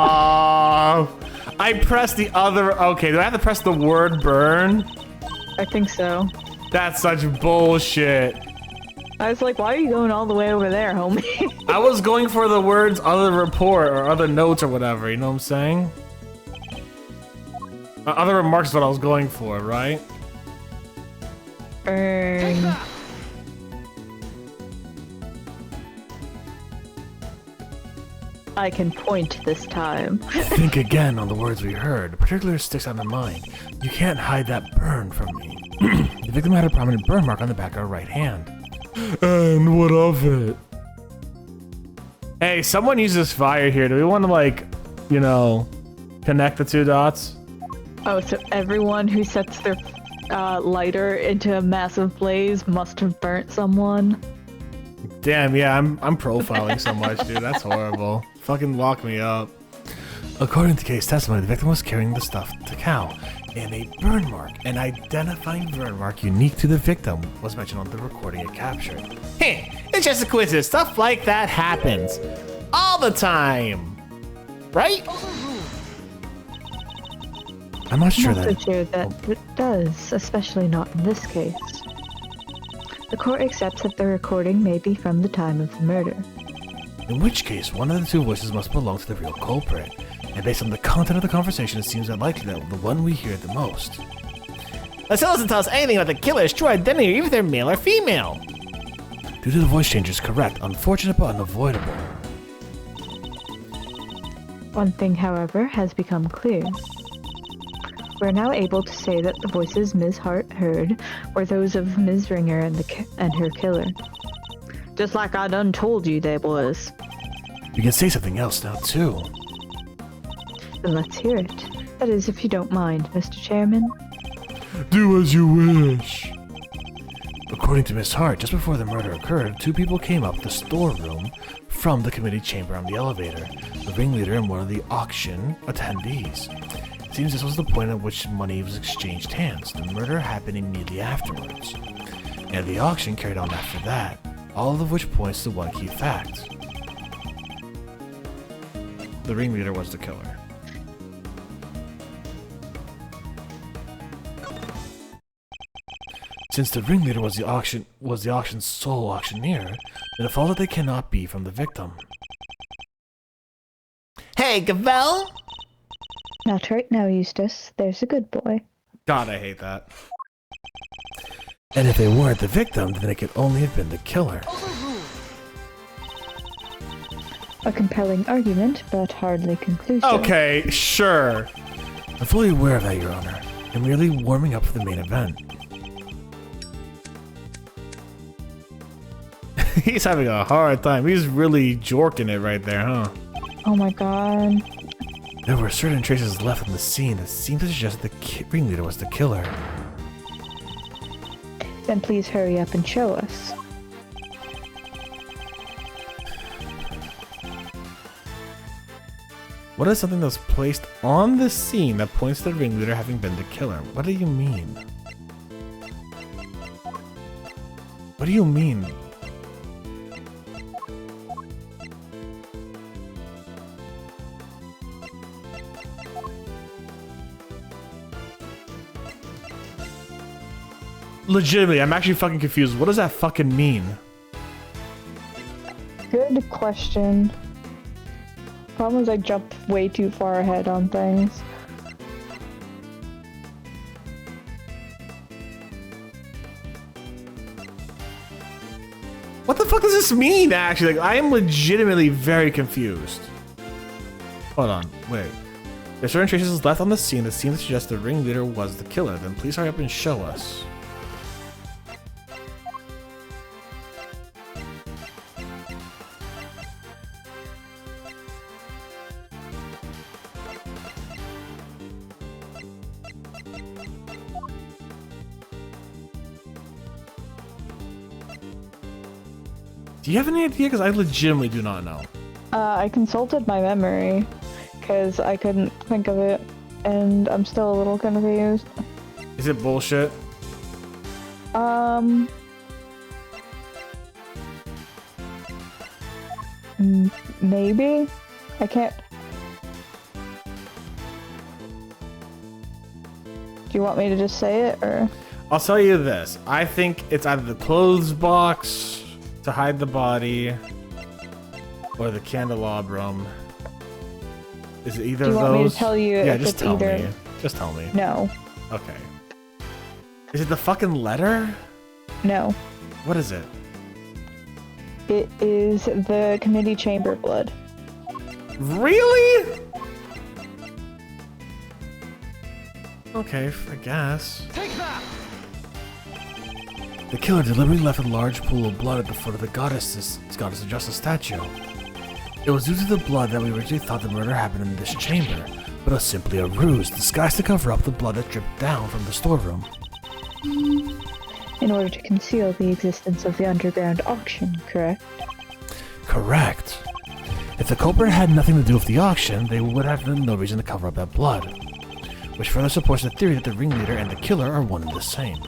I pressed the other. Okay, do I have to press the word burn? I think so. That's such bullshit. I was like, why are you going all the way over there, homie? I was going for the words other report or other notes or whatever, you know what I'm saying? Other remarks is what I was going for, right? Take Burn. that! I can point this time. Think again on the words we heard. A particular sticks out in mind. You can't hide that burn from me. The victim had a prominent burn mark on the back of her right hand. And what of it? Hey, someone uses fire here. Do we want to, like, you know, connect the two dots? Oh, so everyone who sets their lighter into a massive blaze must have burnt someone? Damn, yeah, I'm profiling so much, dude. That's horrible. Fucking lock me up. According to case testimony, the victim was carrying the stuffed cow, and a burn mark, an identifying burn mark unique to the victim, was mentioned on the recording it captured. Hey, it's just a coincidence. Stuff like that happens all the time, right? I'm not sure I'm not that. so sure that it does, especially not in this case. The court accepts that the recording may be from the time of the murder. In which case, one of the two voices must belong to the real culprit. And based on the content of the conversation, it seems unlikely that the one we hear the most. Let's doesn't tell us anything about the killer's true identity, or even if they're male or female. Due to the voice changes, correct, unfortunate but unavoidable. One thing, however, has become clear. We're now able to say that the voices Ms. Hart heard were those of Ms. Ringer and her killer. Just like I done told you they was. We can say something else now, too. Then let's hear it. That is, if you don't mind, Mr. Chairman. Do as you wish. According to Miss Hart, just before the murder occurred, two people came up the storeroom from the committee chamber on the elevator, the ringleader and one of the auction attendees. It seems this was the point at which money was exchanged hands. The murder happened immediately afterwards, and the auction carried on after that, all of which points to one key fact. The ringleader was the killer. Since the ringleader was the auction's sole auctioneer, then it follows that they cannot be from the victim. Hey, Gavel? Not right now, Eustace. There's a good boy. God, I hate that. And if they weren't the victim, then it could only have been the killer. A compelling argument, but hardly conclusive. Okay, sure. I'm fully aware of that, Your Honor. I'm merely warming up for the main event. He's having a hard time. He's really jorking it right there, huh? Oh my god. There were certain traces left on the scene that seemed to suggest that the ringleader was the killer. Then please hurry up and show us. What is something that's placed on the scene that points to the ringleader having been the killer? What do you mean? What do you mean? Legitimately, I'm actually fucking confused. What does that fucking mean? Good question. Problem is I jumped way too far ahead on things. this mean, actually? Like, I am legitimately very confused. Hold on, wait. There's certain traces left on the scene that seem to suggest the ringleader was the killer. Then please hurry up and show us. Do you have any idea? Because I legitimately do not know. I consulted my memory because I couldn't think of it, and I'm still a little confused. Is it bullshit? Maybe? I can't... Do you want me to just say it, or...? I'll tell you this. I think it's either the clothes box to hide the body or the candelabrum. Is it either of those? Do you want me to tell you yeah, if just it's tell either... me. Just tell me. No. Okay. Is it the fucking letter? No. What is it? It is the committee chamber blood. Really? Okay, I guess. Take that! The killer deliberately left a large pool of blood at the foot of the goddess of justice statue. It was due to the blood that we originally thought the murder happened in this chamber, but it was simply a ruse disguised to cover up the blood that dripped down from the storeroom. In order to conceal the existence of the underground auction, correct? Correct. If the culprit had nothing to do with the auction, they would have no reason to cover up that blood, which further supports the theory that the ringleader and the killer are one and the same.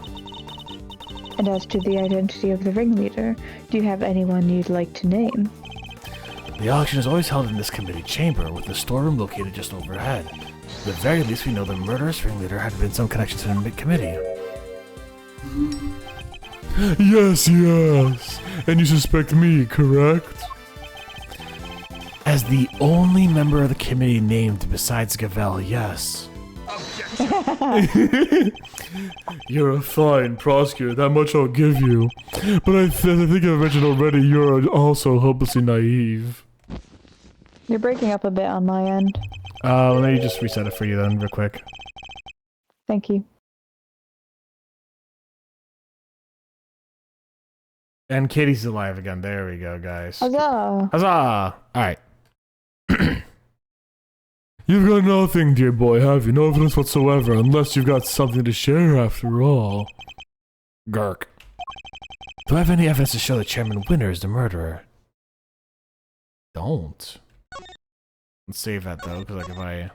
And as to the identity of the ringleader, do you have anyone you'd like to name? The auction is always held in this committee chamber, with the storeroom located just overhead. At the very least, we know the murderous ringleader had been some connection to the committee. Yes, yes. And you suspect me, correct? As the only member of the committee named besides Gavel, yes. You're a fine prosecutor, that much I'll give you. But I think I've mentioned already, you're also hopelessly naive. You're breaking up a bit on my end. Let me just reset it for you then, real quick. Thank you. And Katie's alive again. There we go, guys. Huzzah! Huzzah! Alright. You've got nothing, dear boy, have you? No evidence whatsoever, unless you've got something to share after all. Gurk. Do I have any evidence to show that Chairman Winter is the murderer? Don't. Let's save that though, because like if I...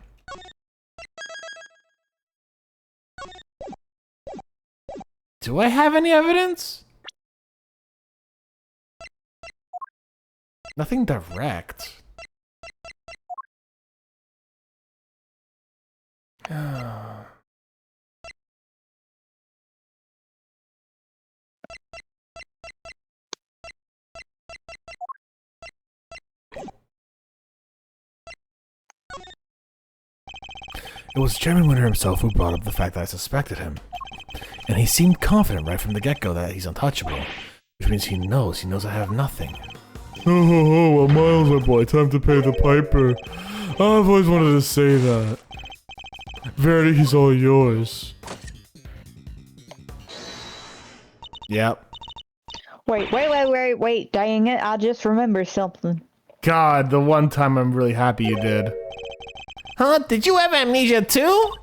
Do I have any evidence? Nothing direct. It was Chairman Winter himself who brought up the fact that I suspected him. And he seemed confident right from the get-go that he's untouchable. Which means he knows I have nothing. Oh, ho, ho, well, Miles, my boy, time to pay the piper. I've always wanted to say that. Verity, he's all yours. Yep. Wait, dang it, I just remembered something. God, the one time I'm really happy you did. Huh? Did you have amnesia too?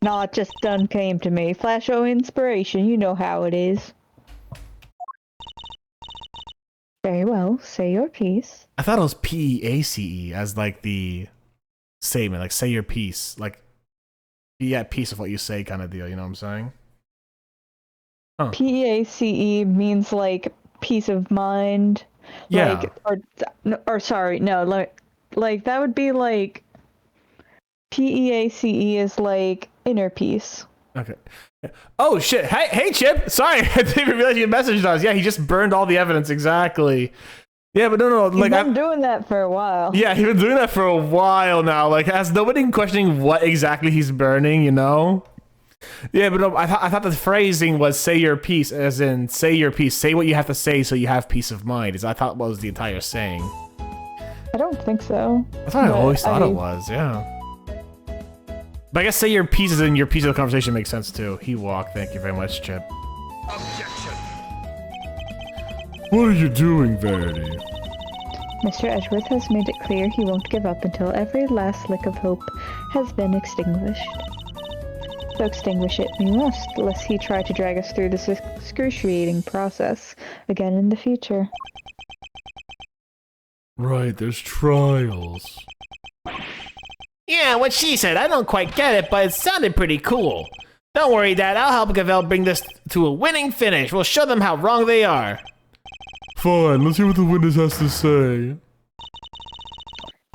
Nah, it just done came to me. Flash of inspiration, you know how it is. Very well, say your piece. I thought it was P-E-A-C-E as like the statement, like say your piece, like be at peace with what you say kind of deal, you know what I'm saying? Huh. P-E-A-C-E means like peace of mind. Yeah. Or sorry, no, like that would be like P-E-A-C-E is like inner peace. Okay. Oh shit! Hey Chip! Sorry, I didn't even realize you messaged us. Yeah, he just burned all the evidence exactly. Yeah, but no, like I've been doing that for a while. Yeah, he's been doing that for a while now. Like, has nobody questioning what exactly he's burning? You know? Yeah, but no, I thought the phrasing was "say your piece," as in say your piece, say what you have to say, so you have peace of mind. Is I thought was the entire saying. I don't think so. That's what I always thought it was. Yeah. But I guess say your piece is in your piece of the conversation makes sense too. He walked. Thank you very much, Chip. Objection. What are you doing, Verity? Mr. Edgeworth has made it clear he won't give up until every last lick of hope has been extinguished. So extinguish it we must, lest he try to drag us through this excruciating process again in the future. Right, there's trials. Yeah, what she said. I don't quite get it, but it sounded pretty cool. Don't worry, Dad. I'll help Gavel bring this to a winning finish. We'll show them how wrong they are. Fine, let's hear what the witness has to say.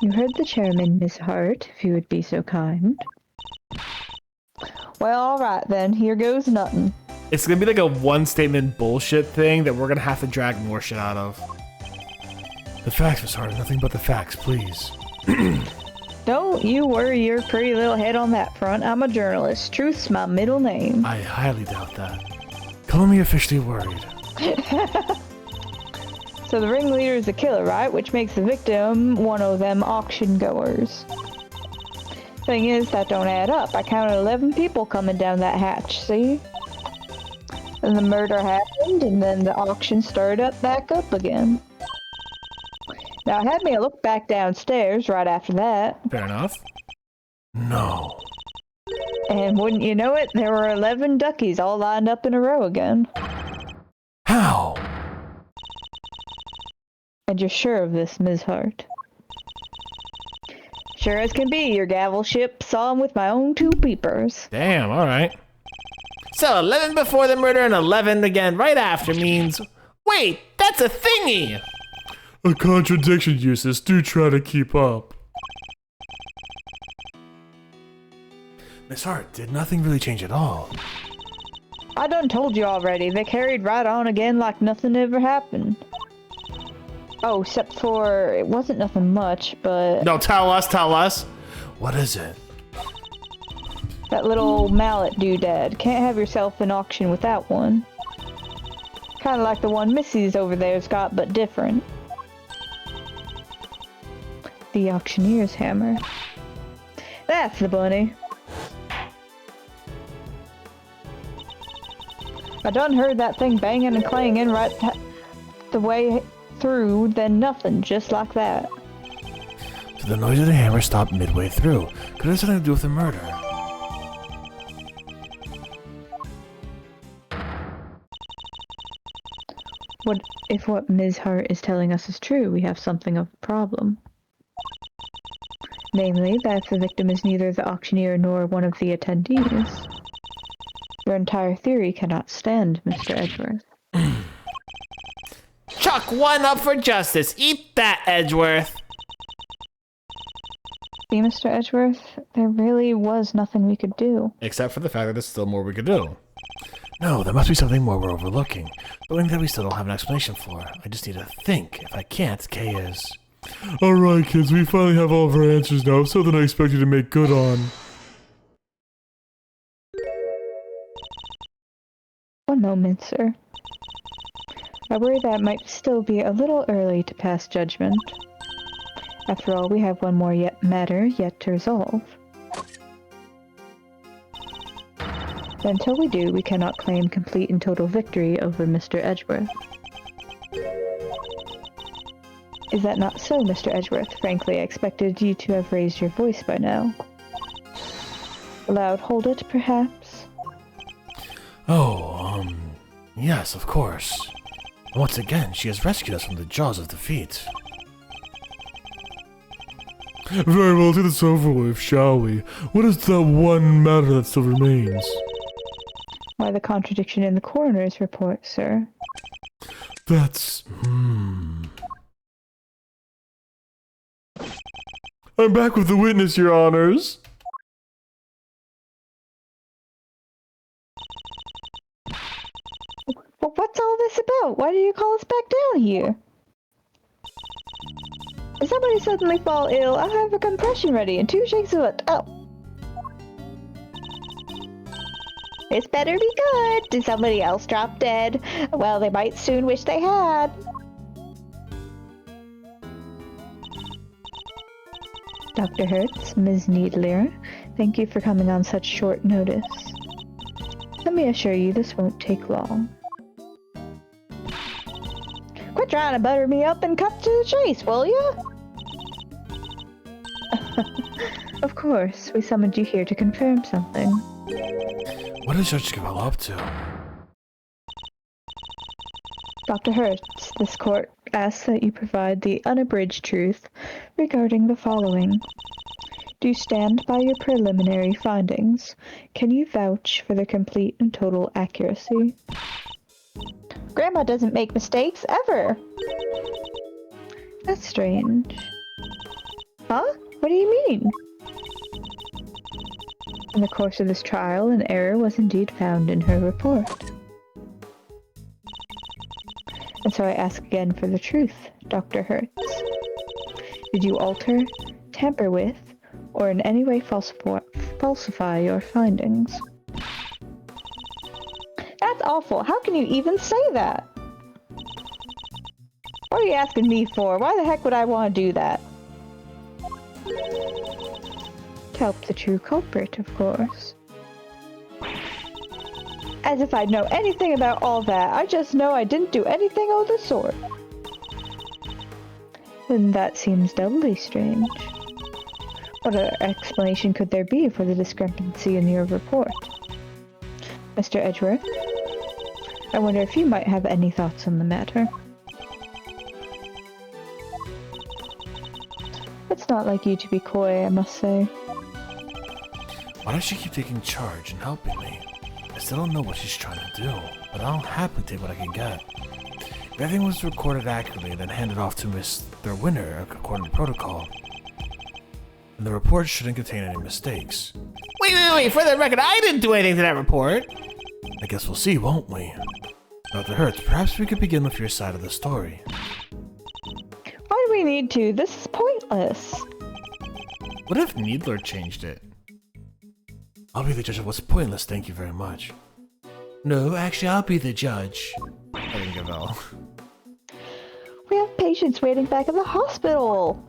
You heard the chairman, Miss Hart, if you would be so kind. Well, alright then, here goes nothing. It's gonna be like a one-statement bullshit thing that we're gonna have to drag more shit out of. The facts, Miss Hart, nothing but the facts, please. Don't you worry your pretty little head on that front. I'm a journalist. Truth's my middle name. I highly doubt that. Call me officially worried. So the ringleader is a killer, right? Which makes the victim one of them auction goers. Thing is, that don't add up. I counted 11 people coming down that hatch, see? And the murder happened, and then the auction started back up again. Now, it had me look back downstairs right after that. Fair enough. No. And wouldn't you know it, there were 11 duckies all lined up in a row again. How? And you're sure of this, Ms. Hart? Sure as can be, your gavel ship saw him with my own two peepers. Damn, alright. So 11 before the murder and 11 again right after means... Wait, that's a thingy! A contradiction, Eustace. Do try to keep up. Miss Hart, did nothing really change at all? I done told you already, they carried right on again like nothing ever happened. Oh, except for, it wasn't nothing much, but... No, tell us. What is it? That little mallet doodad. Can't have yourself an auction without one. Kinda like the one Missy's over there's got, but different. The auctioneer's hammer. That's the bunny. I done heard that thing banging and clanging right the way through, then nothing, just like that. So the noise of the hammer stopped midway through. Could it have something to do with the murder? What if what Ms. Hart is telling us is true? We have something of a problem. Namely, that the victim is neither the auctioneer nor one of the attendees. Your entire theory cannot stand, Mr. Edgeworth. Chuck one up for justice. Eat that, Edgeworth. See, Mr. Edgeworth, there really was nothing we could do. Except for the fact that there's still more we could do. No, there must be something more we're overlooking. Something that we still don't have an explanation for. I just need to think. If I can't, Kay is. Alright, kids, we finally have all of our answers now, something I expect you to make good on. One moment, sir. I worry that it might still be a little early to pass judgment. After all, we have one more matter yet to resolve. But until we do, we cannot claim complete and total victory over Mr. Edgeworth. Is that not so, Mr. Edgeworth? Frankly, I expected you to have raised your voice by now. Loud hold it, perhaps? Oh, yes, of course. Once again, she has rescued us from the jaws of defeat. Very well, let's get this over with, shall we? What is the one matter that still remains? Why, the contradiction in the coroner's report, sir. That's... I'm back with the witness, your honors. Well, what's all this about? Why did you call us back down here? If somebody suddenly fall ill, I'll have a compression ready in 2 shakes of it. Oh. This better be good. Did somebody else drop dead? Well, they might soon wish they had. Dr. Hertz, Ms. Needler, thank you for coming on such short notice. Let me assure you this won't take long. Quit trying to butter me up and cut to the chase, will ya? Of course, we summoned you here to confirm something. What is Judge Cabell up to? Dr. Hertz, this court asks that you provide the unabridged truth regarding the following. Do you stand by your preliminary findings? Can you vouch for their complete and total accuracy? Grandma doesn't make mistakes, ever! That's strange. Huh? What do you mean? In the course of this trial, an error was indeed found in her report. And so I ask again for the truth, Dr. Hertz. Did you alter, tamper with, or in any way falsify your findings? That's awful. How can you even say that? What are you asking me for? Why the heck would I want to do that? To help the true culprit, of course. As if I'd know anything about all that. I just know I didn't do anything of the sort. Then that seems doubly strange. What other explanation could there be for the discrepancy in your report? Mr. Edgeworth, I wonder if you might have any thoughts on the matter. It's not like you to be coy, I must say. Why does she keep taking charge and helping me? I still don't know what she's trying to do, but I'll happily take what I can get. If everything was recorded accurately and then handed off to Mr. Winner according to protocol, then the report shouldn't contain any mistakes. Wait, for the record, I didn't do anything to that report. I guess we'll see, won't we? Dr. Hertz, perhaps we could begin with your side of the story. Why do we need to? This is pointless. What if Needler changed it? I'll be the judge of what's pointless, thank you very much. No, actually, I'll be the judge. I didn't give out. We have patients waiting back at the hospital.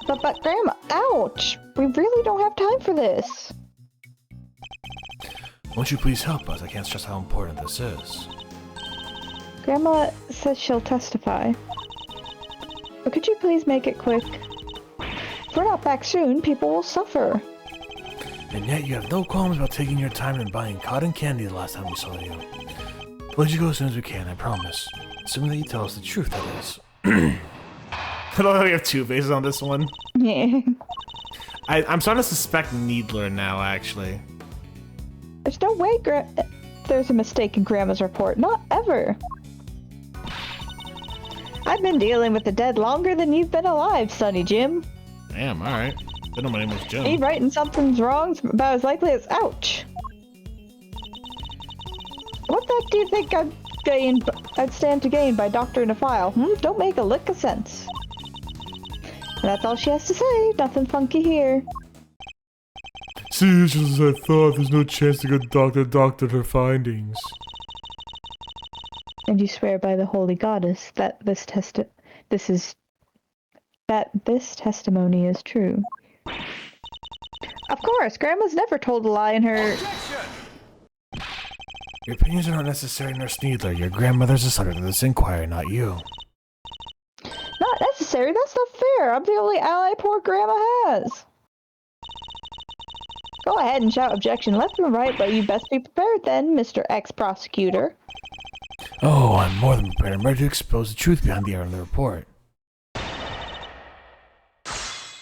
But Grandma, ouch! We really don't have time for this. Won't you please help us? I can't stress how important this is. Grandma says she'll testify. But could you please make it quick? If we're not back soon, people will suffer. And yet you have no qualms about taking your time and buying cotton candy the last time we saw you. We'll let you go as soon as we can, I promise. Assuming that you tell us the truth, that is. I love how we have two faces on this one. Yeah. I'm starting to suspect Needler now, actually. There's no way there's a mistake in Grandma's report. Not ever. I've been dealing with the dead longer than you've been alive, Sonny Jim. Damn, alright. Didn't know my name was Jim. Me writing something's wrong's about as likely as ouch. What the heck do you think I'd stand to gain by doctoring a file? Don't make a lick of sense. And that's all she has to say. Nothing funky here. See, it's just as I thought. There's no chance the good doctor doctored her findings. And you swear by the holy goddess that this testimony is true. Of course, Grandma's never told a lie in her. Your opinions are not necessary, Nurse Needler. Your grandmother's the subject of this inquiry, not you. Not necessary? That's not fair. I'm the only ally poor Grandma has. Go ahead and shout objection left and right, but you best be prepared then, Mr. Ex-Prosecutor. Oh, I'm more than prepared. I'm ready to expose the truth behind the error in the report.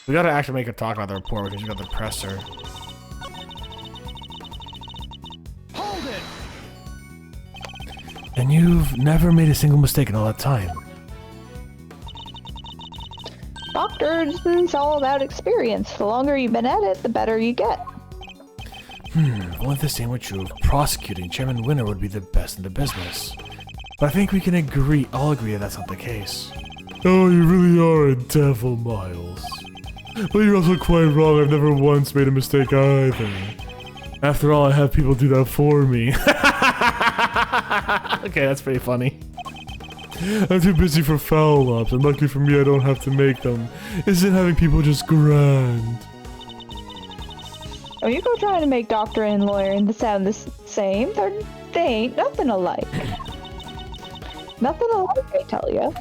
We gotta actually make her talk about the report because we got the presser. Hold it! And you've never made a single mistake in all that time. Doctor's all about experience. The longer you've been at it, the better you get. If only the same were true of prosecuting, Chairman Winner would be the best in the business. But I think we can all agree that that's not the case. Oh, you really are a devil, Miles. But you're also quite wrong. I've never once made a mistake either. After all, I have people do that for me. Okay, that's pretty funny. I'm too busy for foul ops, and luckily for me, I don't have to make them. Isn't having people just grand? Oh, you go trying to make doctor and lawyer and sound the same. They ain't nothing alike. Nothing alike, I tell you.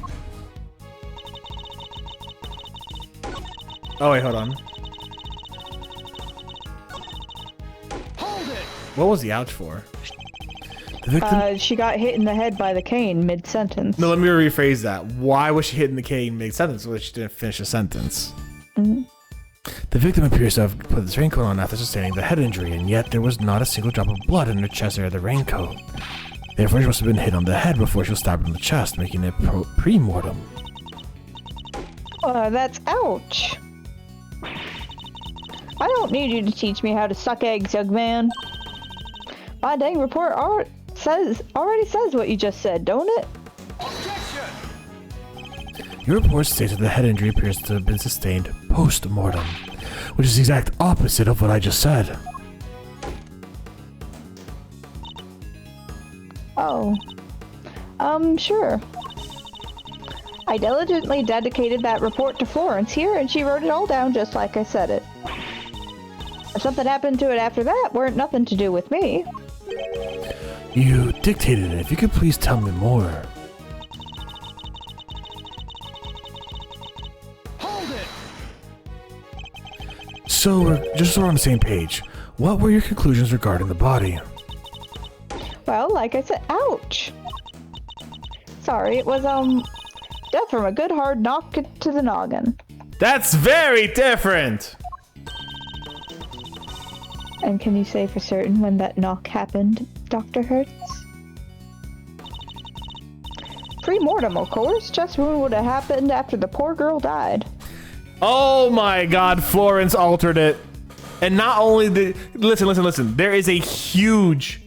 Oh wait, hold on. Hold it! What was the ouch for? The victim. She got hit in the head by the cane mid-sentence. No, let me rephrase that. Why was she hitting the cane mid-sentence? Well, she didn't finish the sentence. Mm-hmm. The victim appears to have put this raincoat on after sustaining the head injury, and yet there was not a single drop of blood in her chest area of the raincoat. Therefore, she must have been hit on the head before she was stabbed in the chest, making it pre-mortem. That's ouch. I don't need you to teach me how to suck eggs, young man. My dang report already says what you just said, don't it? Objection! Your report states that the head injury appears to have been sustained post-mortem, which is the exact opposite of what I just said. Oh. Sure. I diligently dedicated that report to Florence here, and she wrote it all down just like I said it. If something happened to it after that, weren't nothing to do with me. You dictated it. If you could please tell me more. Hold it! So, just so we're on the same page, what were your conclusions regarding the body? Well, like I said, ouch! Sorry, it was, death from a good hard knock to the noggin. That's very different! And can you say for certain when that knock happened, Dr. Hertz? Pre-mortem, of course. Chest wound would have happened after the poor girl died. Oh my god, Florence altered it. And not only the... Listen. There is a huge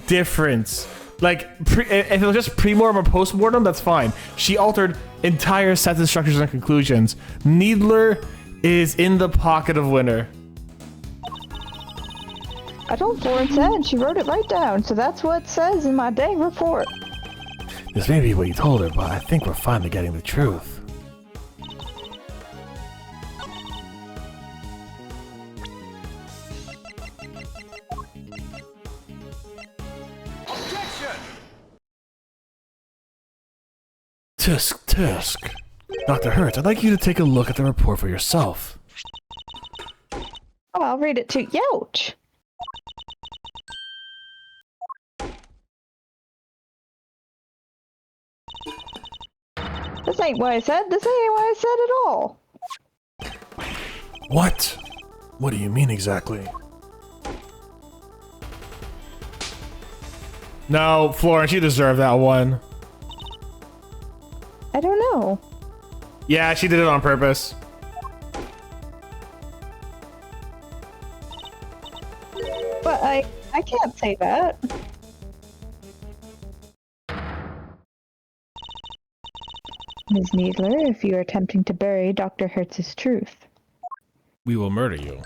difference. Like, if it was just pre-mortem or post-mortem, that's fine. She altered entire sentence structures and conclusions. Needler is in the pocket of winner. I told Florence that, and she wrote it right down, so that's what it says in my dang report. This may be what you told her, but I think we're finally getting the truth. Objection! Tisk. Dr. Hertz, I'd like you to take a look at the report for yourself. Oh, I'll read it to you. Ouch! This ain't what I said. This ain't what I said at all. What? What do you mean exactly? No, Florence, you deserve that one. I don't know. Yeah, she did it on purpose. But I can't say that. Ms. Needler, if you are attempting to bury Dr. Hertz's truth, We will murder you.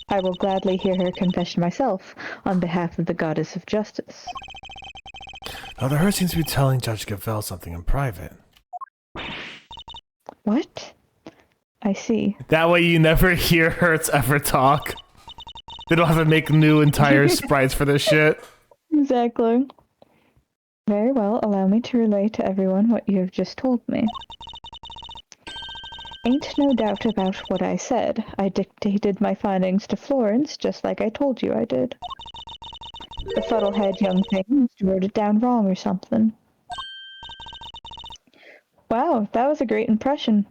I will gladly hear her confession myself on behalf of the goddess of justice. Dr. Hertz seems to be telling Judge Gavelle something in private. What? I see. That way you never hear Hertz ever talk. They don't have to make new entire sprites for this shit. Exactly. Very well, allow me to relay to everyone what you have just told me. Ain't no doubt about what I said. I dictated my findings to Florence, just like I told you I did. The fuddlehead young thing must have wrote it down wrong or something. Wow, that was a great impression.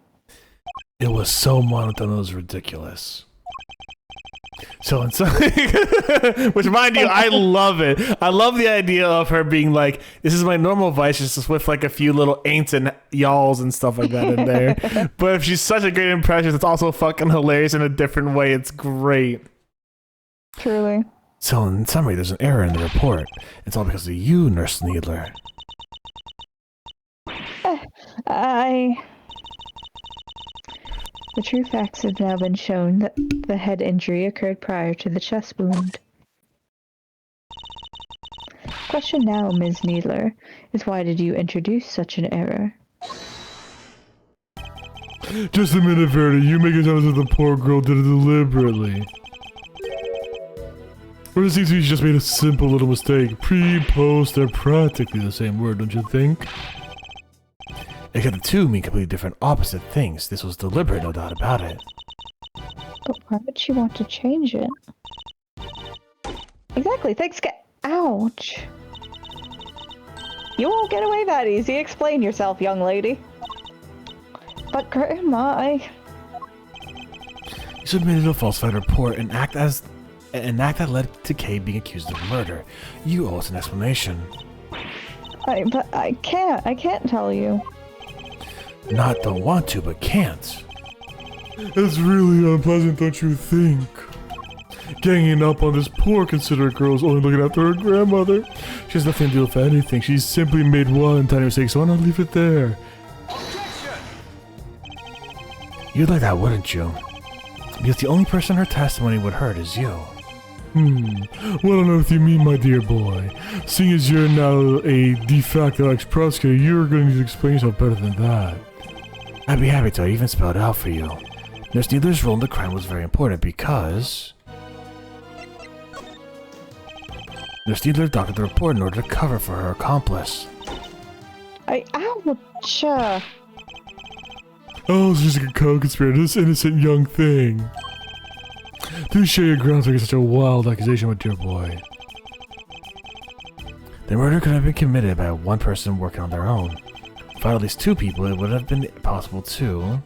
It was so monotone, it was ridiculous. So, which mind you, I love it. I love the idea of her being like, this is my normal voice, just with like a few little ain'ts and y'alls and stuff like that in there. But if she's such a great impression, it's also fucking hilarious in a different way. It's great. Truly. So in summary, there's an error in the report. It's all because of you, Nurse Needler. The true facts have now been shown that the head injury occurred prior to the chest wound. Question now, Ms. Needler, is why did you introduce such an error? Just a minute, Verity. You make it sound as if the poor girl did it deliberately. Or it seems to me she just made a simple little mistake. Pre, post, they're practically the same word, don't you think? Except the two mean completely different, opposite things. This was deliberate, no doubt about it. But why would she want to change it? Exactly, thanks, ouch! You won't get away that easy. Explain yourself, young lady. But Grandma, You submitted a falsified report, an act that led to Kay being accused of murder. You owe us an explanation. But I can't tell you. Not don't want to, but can't. It's really unpleasant, don't you think? Ganging up on this poor, considerate girl who's only looking after her grandmother. She has nothing to do with anything. She's simply made one tiny mistake, so why not leave it there? Objection! You'd like that, wouldn't you? Because the only person her testimony would hurt is you. What on earth do you mean, my dear boy? Seeing as you're now a de facto ex-prosecutor, you're going to need to explain yourself better than that. I'd be happy to. I even spelled it out for you. Nurse Needler's role in the crime was very important because Nurse Needler doctored the report in order to cover for her accomplice. Ouch! Oh, she's a co-conspirator, this innocent young thing. Do share your grounds against such a wild accusation, my dear boy. The murder could have been committed by one person working on their own. If I had at least two people, it would have been possible to...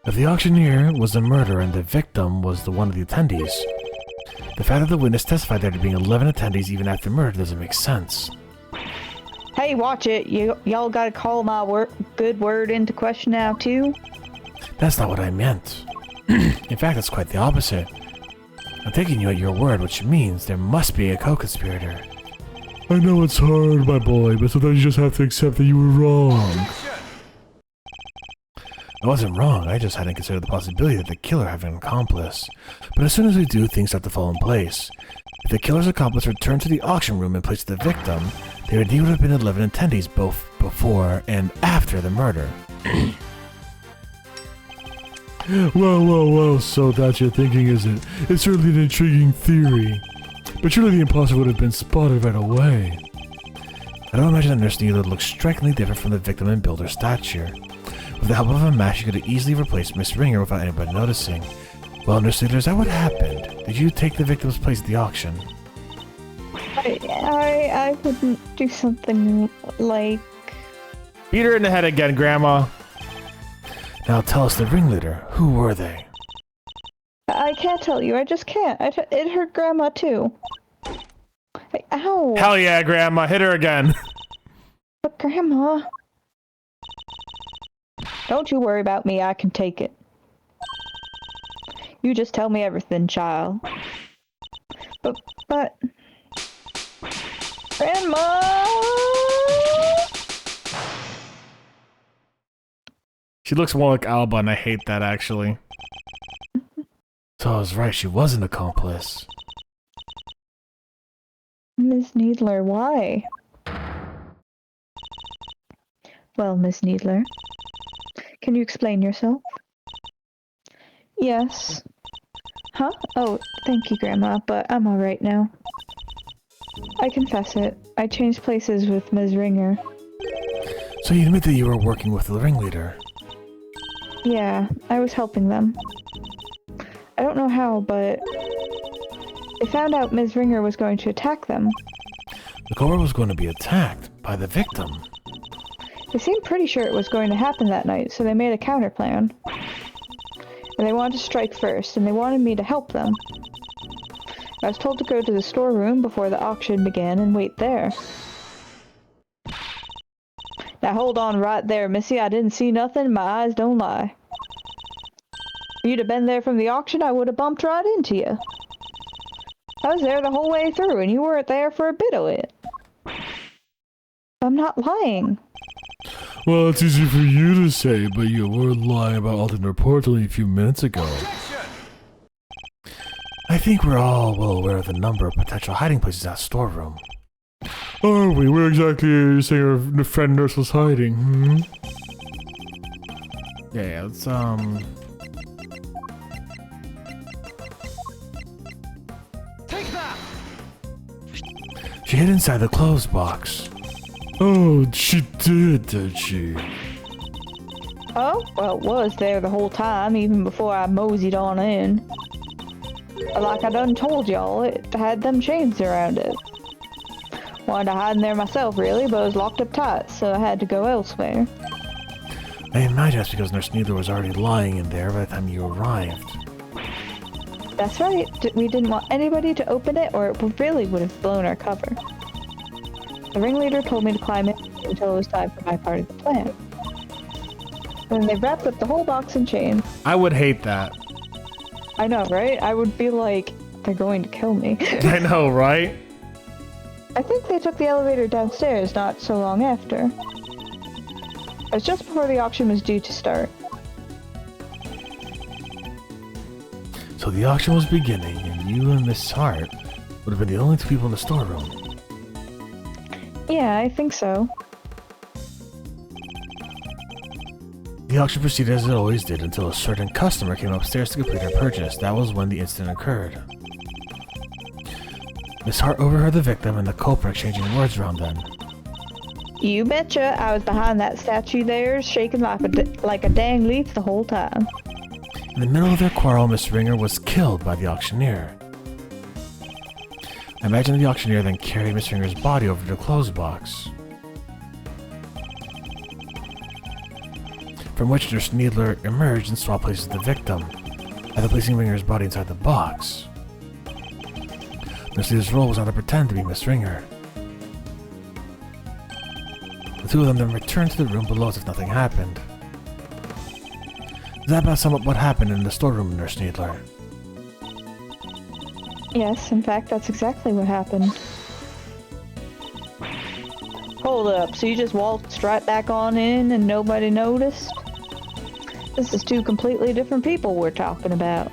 If the auctioneer was the murderer and the victim was one of the attendees, the fact that the witness testified there to being 11 attendees even after murder doesn't make sense. Hey, watch it. Y'all gotta call my good word into question now, too? That's not what I meant. In fact, it's quite the opposite. I'm taking you at your word, which means there must be a co-conspirator. I know it's hard, my boy, but sometimes you just have to accept that you were wrong. Objection! I wasn't wrong, I just hadn't considered the possibility that the killer had an accomplice. But as soon as we do, things start to fall in place. If the killer's accomplice returned to the auction room in place of the victim, there indeed would have been 11 attendees both before and after the murder. Whoa, so that's your thinking, is it? It's certainly an intriguing theory. But surely the imposter would have been spotted right away. I don't imagine that Nurse Needler looks strikingly different from the victim in build or stature. With the help of a match, she could have easily replaced Miss Ringer without anybody noticing. Well, Nurse Needler, is that what happened? Did you take the victim's place at the auction? I wouldn't do something like... Beat her in the head again, Grandma. Now tell us the ringleader. Who were they? I can't tell you. I just can't. It hurt Grandma, too. Ow! Hell yeah, Grandma. Hit her again. But Grandma... Don't you worry about me. I can take it. You just tell me everything, child. But... Grandma! She looks more like Alba, and I hate that, actually. So I was right, she was an accomplice. Miss Needler, why? Well, Miss Needler, can you explain yourself? Yes. Huh? Oh, thank you, Grandma, but I'm alright now. I confess it. I changed places with Ms. Ringer. So you admit that you were working with the ringleader? Yeah, I was helping them. I don't know how, but... They found out Ms. Ringer was going to attack them. The Cobra was going to be attacked by the victim. They seemed pretty sure it was going to happen that night, so they made a counterplan. And they wanted to strike first, and they wanted me to help them. I was told to go to the storeroom before the auction began and wait there. Now hold on right there, Missy. I didn't see nothing. My eyes don't lie. If you'd have been there from the auction, I would have bumped right into you. I was there the whole way through, and you weren't there for a bit of it. I'm not lying. Well, it's easy for you to say, but you were lying about alternate reports only a few minutes ago. Objection! I think we're all well aware of the number of potential hiding places in that storeroom. Are we? Where exactly are you saying our friend nurse was hiding? Hmm? Yeah, let's Take that! She hid inside the clothes box. Oh, she did she? Oh, well, it was there the whole time, even before I moseyed on in. Like I done told y'all, it had them chains around it. Wanted to hide in there myself, really, but it was locked up tight, so I had to go elsewhere. I imagine that's because Nurse Needler was already lying in there by the time you arrived. That's right, we didn't want anybody to open it, or it really would have blown our cover. The ringleader told me to climb in until it was time for my part of the plan. When they wrapped up the whole box in chains. I would hate that. I know, right? I would be like, they're going to kill me. I know, right? I think they took the elevator downstairs not so long after. It was just before the auction was due to start. So the auction was beginning, and you and Miss Hart would have been the only two people in the storeroom. Yeah, I think so. The auction proceeded as it always did until a certain customer came upstairs to complete her purchase. That was when the incident occurred. Miss Hart overheard the victim and the culprit exchanging words around them. You betcha, I was behind that statue there, shaking like a dang leaf the whole time. In the middle of their quarrel, Miss Ringer was killed by the auctioneer. I imagine the auctioneer then carried Miss Ringer's body over to the clothes box, from which Nurse Needler emerged and swapped places with the victim, after placing Ringer's body inside the box. Nurse Needler's role was not to pretend to be Miss Ringer. The two of them then returned to the room below as if nothing happened. Is that about sum up what happened in the storeroom, Nurse Needler? Yes, in fact, that's exactly what happened. Hold up, so you just waltzed right back on in and nobody noticed? This is two completely different people we're talking about.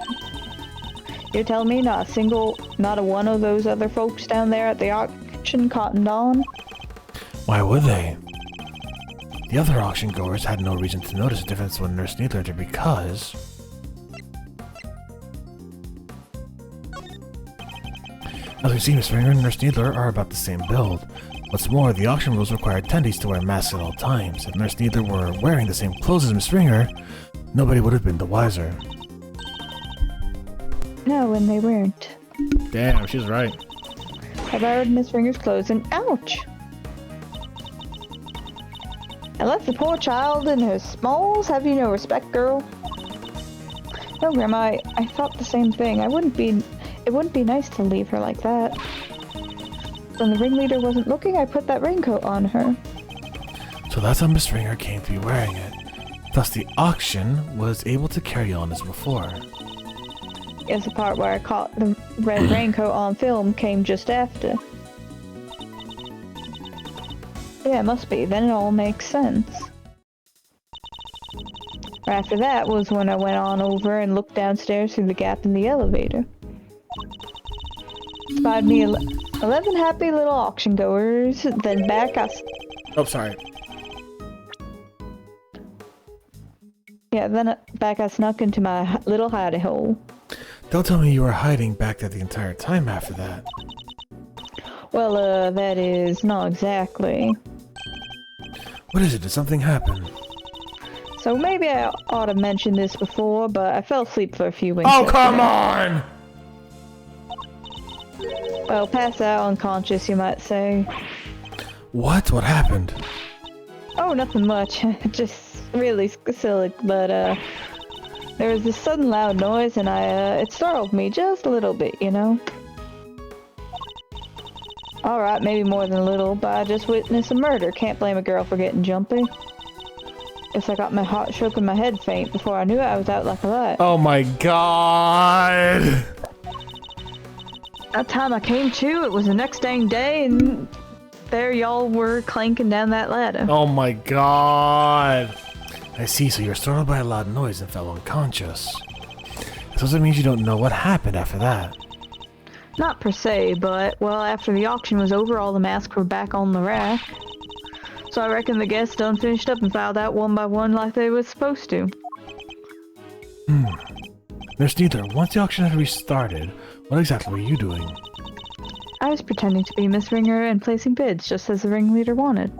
You're telling me not a one of those other folks down there at the auction cottoned on? Why would they? The other auction goers had no reason to notice a difference when Nurse Needler entered because... As we see, Miss Ringer and Nurse Needler are about the same build. What's more, the auction rules require attendees to wear masks at all times. If Nurse Needler were wearing the same clothes as Miss Ringer, nobody would have been the wiser. No, and they weren't. Damn, she's right. I borrowed Miss Ringer's clothes and ouch! I left the poor child in her smalls. Have you no respect, girl? No, Grandma, I thought the same thing. It wouldn't be nice to leave her like that. When the ringleader wasn't looking, I put that raincoat on her. So that's how Miss Ringer came to be wearing it. Thus the auction was able to carry on as before. Yes, the part where I caught the red raincoat on film came just after. Yeah, it must be. Then it all makes sense. Right after that was when I went on over and looked downstairs through the gap in the elevator. Spied me 11 happy little auction goers, then back Oh, sorry. back I snuck into my little hidey hole. Don't tell me you were hiding back there the entire time after that. Well, that is not exactly. What is it? Did something happen? So maybe I ought to mention this before, but I fell asleep for a few winks. Oh, come yesterday. on! Well, passed out unconscious, you might say. What? What happened? Oh, nothing much. Just really silly, but there was this sudden loud noise, and it startled me just a little bit, you know? Alright, maybe more than a little, but I just witnessed a murder. Can't blame a girl for getting jumpy. Guess I got my heart shook and my head faint. Before I knew it, I was out like a light. Oh my god! That time I came to, it was the next dang day, and there y'all were clanking down that ladder. Oh my god. I see, so you're startled by a loud noise and fell unconscious. So that means you don't know what happened after that. Not per se, but, well, after the auction was over, all the masks were back on the rack. So I reckon the guests done finished up and filed out one by one like they was supposed to. Nurse Needler, once the auction had restarted, what exactly were you doing? I was pretending to be Miss Ringer and placing bids, just as the ringleader wanted.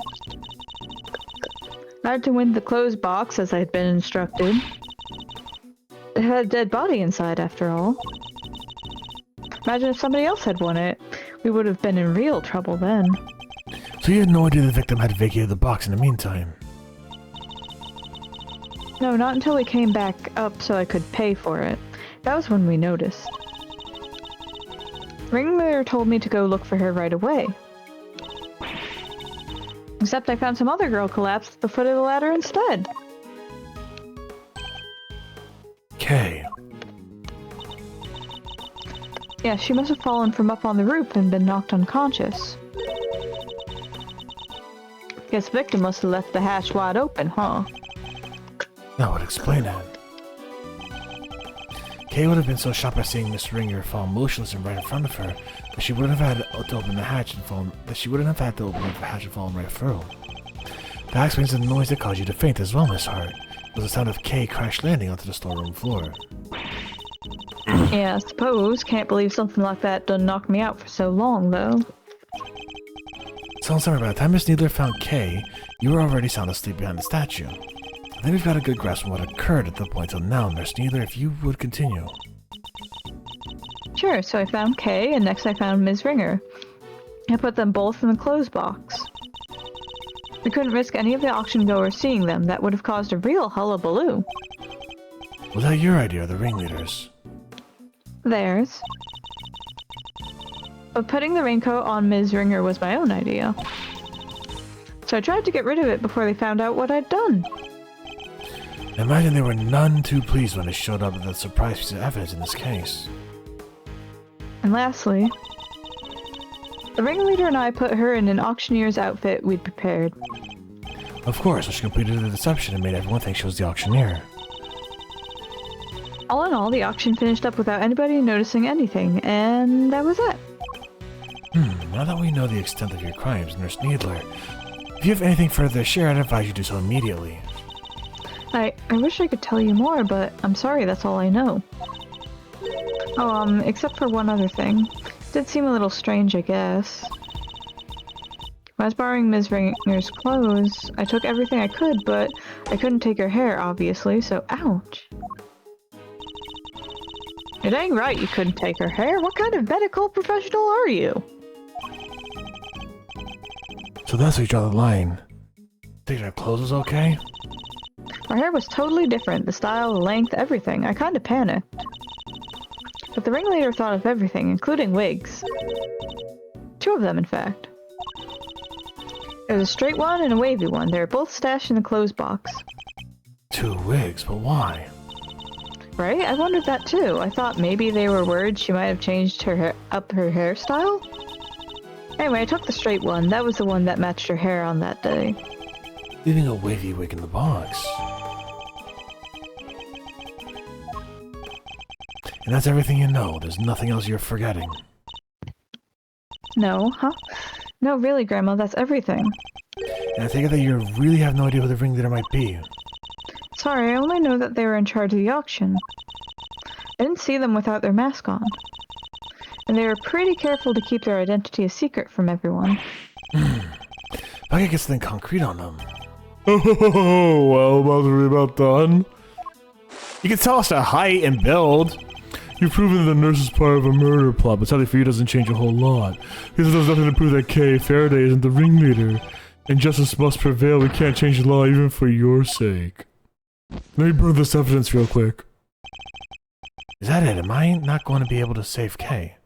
I had to win the clothes box, as I had been instructed. It had a dead body inside, after all. Imagine if somebody else had won it. We would have been in real trouble then. So you had no idea the victim had vacated the box in the meantime? No, not until we came back up so I could pay for it. That was when we noticed. Ringleader told me to go look for her right away. Except I found some other girl collapsed at the foot of the ladder instead. Kay. Yeah, she must have fallen from up on the roof and been knocked unconscious. Guess the victim must have left the hatch wide open, huh? That would explain it. Kay would have been so shocked by seeing Miss Ringer fall motionless and right in front of her that she wouldn't have had to open the hatch and fall. And fall right through. That explains the noise that caused you to faint as well, Miss Hart. It was the sound of Kay crash landing onto the storeroom floor. Yeah, I suppose. Can't believe something like that done knock me out for so long, though. So, by the time Miss Needler found Kay, you were already sound asleep behind the statue. I think we've got a good grasp on what occurred at the point till now, Nurse Needler, if you would continue. Sure, so I found Kay, and next I found Ms. Ringer. I put them both in the clothes box. We couldn't risk any of the auction goers seeing them. That would have caused a real hullabaloo. Was that your idea or the ringleader's? Theirs. But putting the raincoat on Ms. Ringer was my own idea. So I tried to get rid of it before they found out what I'd done. I imagine they were none too pleased when it showed up with a surprise piece of evidence in this case. And lastly, the ringleader and I put her in an auctioneer's outfit we'd prepared. Of course, which completed the deception and made everyone think she was the auctioneer. All in all, the auction finished up without anybody noticing anything, and that was it. Now that we know the extent of your crimes, Nurse Needler, if you have anything further to share, I'd advise you do so immediately. I wish I could tell you more, but I'm sorry, that's all I know. Oh, except for one other thing. It did seem a little strange, I guess. When I was borrowing Ms. Ringer's clothes, I took everything I could, but I couldn't take her hair, obviously, so ouch. You're dang right you couldn't take her hair. What kind of medical professional are you? So that's where you draw the line. Taking her clothes was okay? Her hair was totally different. The style, the length, everything. I kinda panicked. But the ringleader thought of everything, including wigs. 2 of them, in fact. There was a straight one and a wavy one. They were both stashed in the clothes box. 2 wigs, but why? Right? I wondered that too. I thought maybe they were worried she might have changed her hairstyle. Anyway, I took the straight one. That was the one that matched her hair on that day. Leaving a wavy wig in the box. And that's everything you know. There's nothing else you're forgetting. No, huh? No, really, Grandma, that's everything. And I take it that you really have no idea who the ringleader might be. Sorry, I only know that they were in charge of the auction. I didn't see them without their mask on. And they were pretty careful to keep their identity a secret from everyone. If I could get something concrete on them. Oh, well, about done. You can tell us their height and build. You've proven that the nurse is part of a murder plot, but sadly for you, it doesn't change a whole lot. Because it does nothing to prove that Kay Faraday isn't the ringleader. And justice must prevail. We can't change the law even for your sake. Let me burn this evidence real quick. Is that it? Am I not going to be able to save Kay?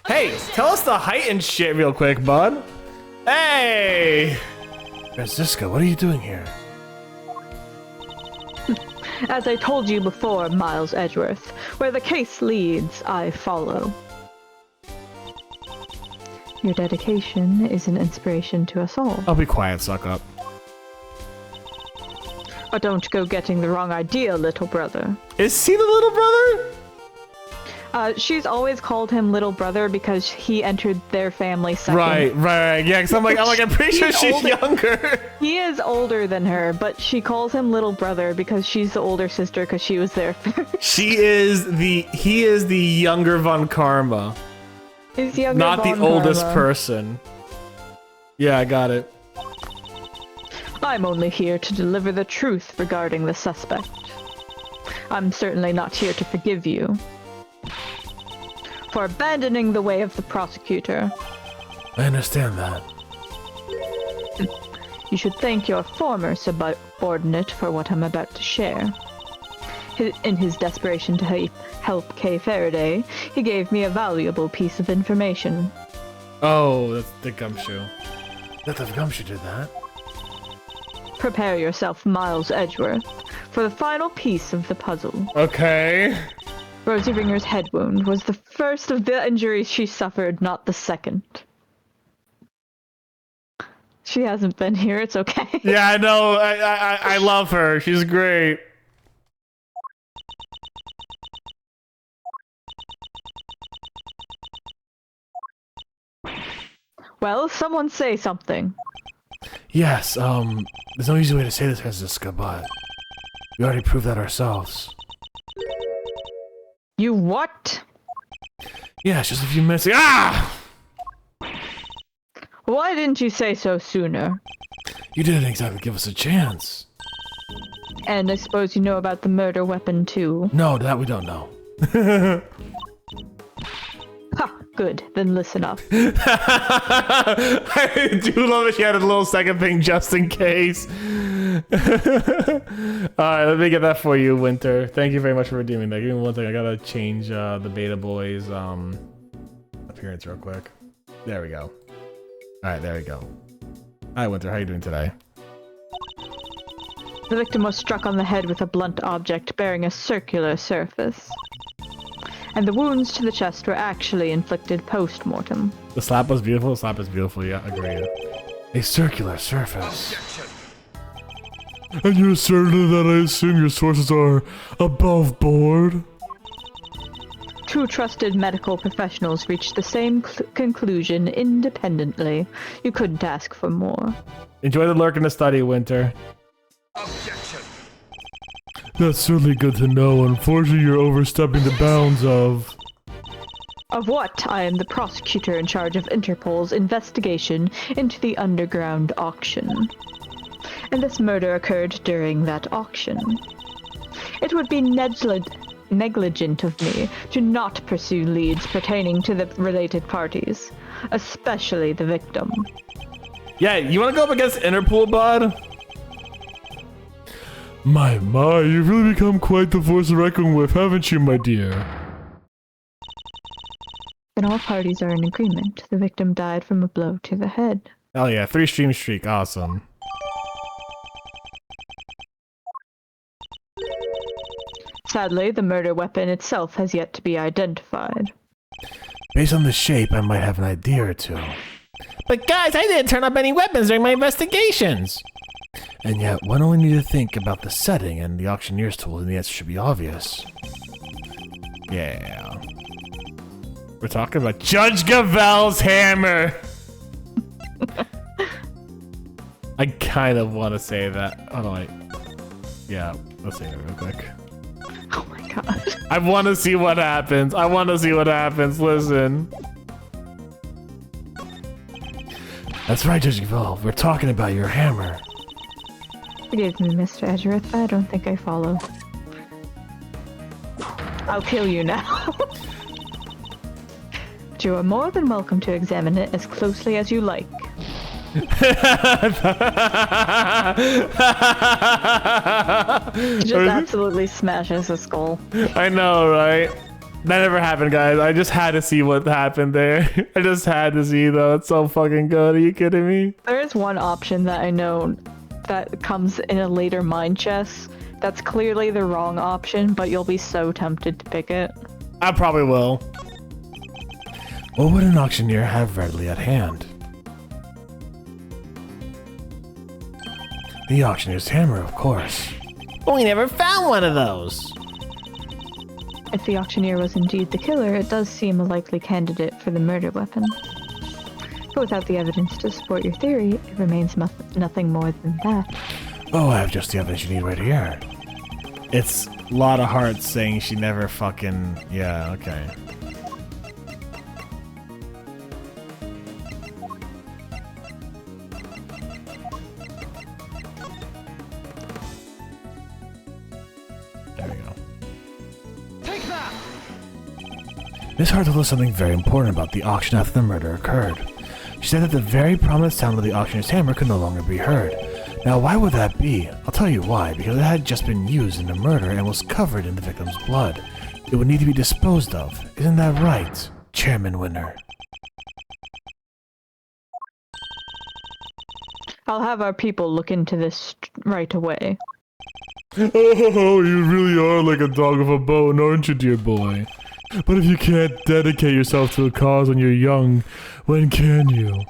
Hey, tell us the height and shit real quick, bud. Hey! Francisca, what are you doing here? As I told you before, Miles Edgeworth, where the case leads, I follow. Your dedication is an inspiration to us all. I'll be quiet, suck up. But don't go getting the wrong idea, little brother. Is he the little brother? She's always called him little brother because he entered their family second. Right. Yeah, because I'm pretty sure she's younger. He is older than her, but she calls him little brother because she's the older sister because she was there first. He is the younger Von Karma. He's younger Not the Von oldest Karma. person. Yeah, I got it. I'm only here to deliver the truth regarding the suspect. I'm certainly not here to forgive you for abandoning the way of the prosecutor. I understand that. You should thank your former subordinate for what I'm about to share. In his desperation to help Kay Faraday, he gave me a valuable piece of information. Oh, that's the gumshoe. That the gumshoe did that. Prepare yourself, Miles Edgeworth, for the final piece of the puzzle. Okay. Rosie Ringer's head wound was the first of the injuries she suffered, not the second. She hasn't been here, it's okay. Yeah, I know. I love her. She's great. Well, someone say something. Yes, there's no easy way to say this, Franziska, but we already proved that ourselves. You what? Yeah, it's just a few minutes ago. Ah! Why didn't you say so sooner? You didn't exactly give us a chance. And I suppose you know about the murder weapon too. No, that we don't know. Ha! Good, then listen up. I do love that she had a little second thing just in case. Alright, let me get that for you, Winter. Thank you very much for redeeming that. Give me one thing. I gotta change the Beta Boys appearance real quick. There we go. Alright, there we go. Hi, Winter. How you doing today? The victim was struck on the head with a blunt object bearing a circular surface. And the wounds to the chest were actually inflicted post-mortem. The slap was beautiful. The slap is beautiful. Yeah, agreed. A circular surface. And you're certain that I assume your sources are above board? Two trusted medical professionals reached the same conclusion independently. You couldn't ask for more. Enjoy the lurk in the study, Winter. That's certainly good to know. Unfortunately, you're overstepping the bounds of... Of what? I am the prosecutor in charge of Interpol's investigation into the underground auction. And this murder occurred during that auction. It would be negligent of me to not pursue leads pertaining to the related parties, especially the victim. Yeah, you want to go up against Interpol, bud? My, you've really become quite the force to reckon with, haven't you, my dear? Then all parties are in agreement. The victim died from a blow to the head. Hell yeah, 3 stream streak. Awesome. Sadly, the murder weapon itself has yet to be identified. Based on the shape, I might have an idea or two. But guys, I didn't turn up any weapons during my investigations. And yet, one only need to think about the setting and the auctioneer's tool, and the answer should be obvious. Yeah. We're talking about Judge Gavel's hammer. I kind of want to say that. Hold on, wait. Yeah, let's say that real quick. Oh my god. I want to see what happens. I want to see what happens. Listen. That's right, Judge Gavel. We're talking about your hammer. Forgive me, Mr. Edgeworth, I don't think I follow. I'll kill you now. But you are more than welcome to examine it as closely as you like. Just absolutely smashes the skull. I know, right? That never happened, guys. I just had to see what happened there. I just had to see, though. It's so fucking good. Are you kidding me? There is one option that I know that comes in a later mind chess. That's clearly the wrong option, but you'll be so tempted to pick it. I probably will. What would an auctioneer have readily at hand? The auctioneer's hammer, of course. But we never found one of those. If the auctioneer was indeed the killer, it does seem a likely candidate for the murder weapon. But without the evidence to support your theory, it remains nothing more than that. Oh, I have just the evidence you need right here. It's a lot of hearts saying she never fucking... Yeah, okay. There we go. Take that! Miss Hart told us something very important about the auction after the murder occurred. She said that the very prominent sound of the auctioneer's hammer could no longer be heard. Now, why would that be? I'll tell you why. Because it had just been used in the murder and was covered in the victim's blood. It would need to be disposed of. Isn't that right, Chairman Winner? I'll have our people look into this right away. Oh, you really are like a dog with a bone, aren't you, dear boy? But if you can't dedicate yourself to a cause when you're young, when can you?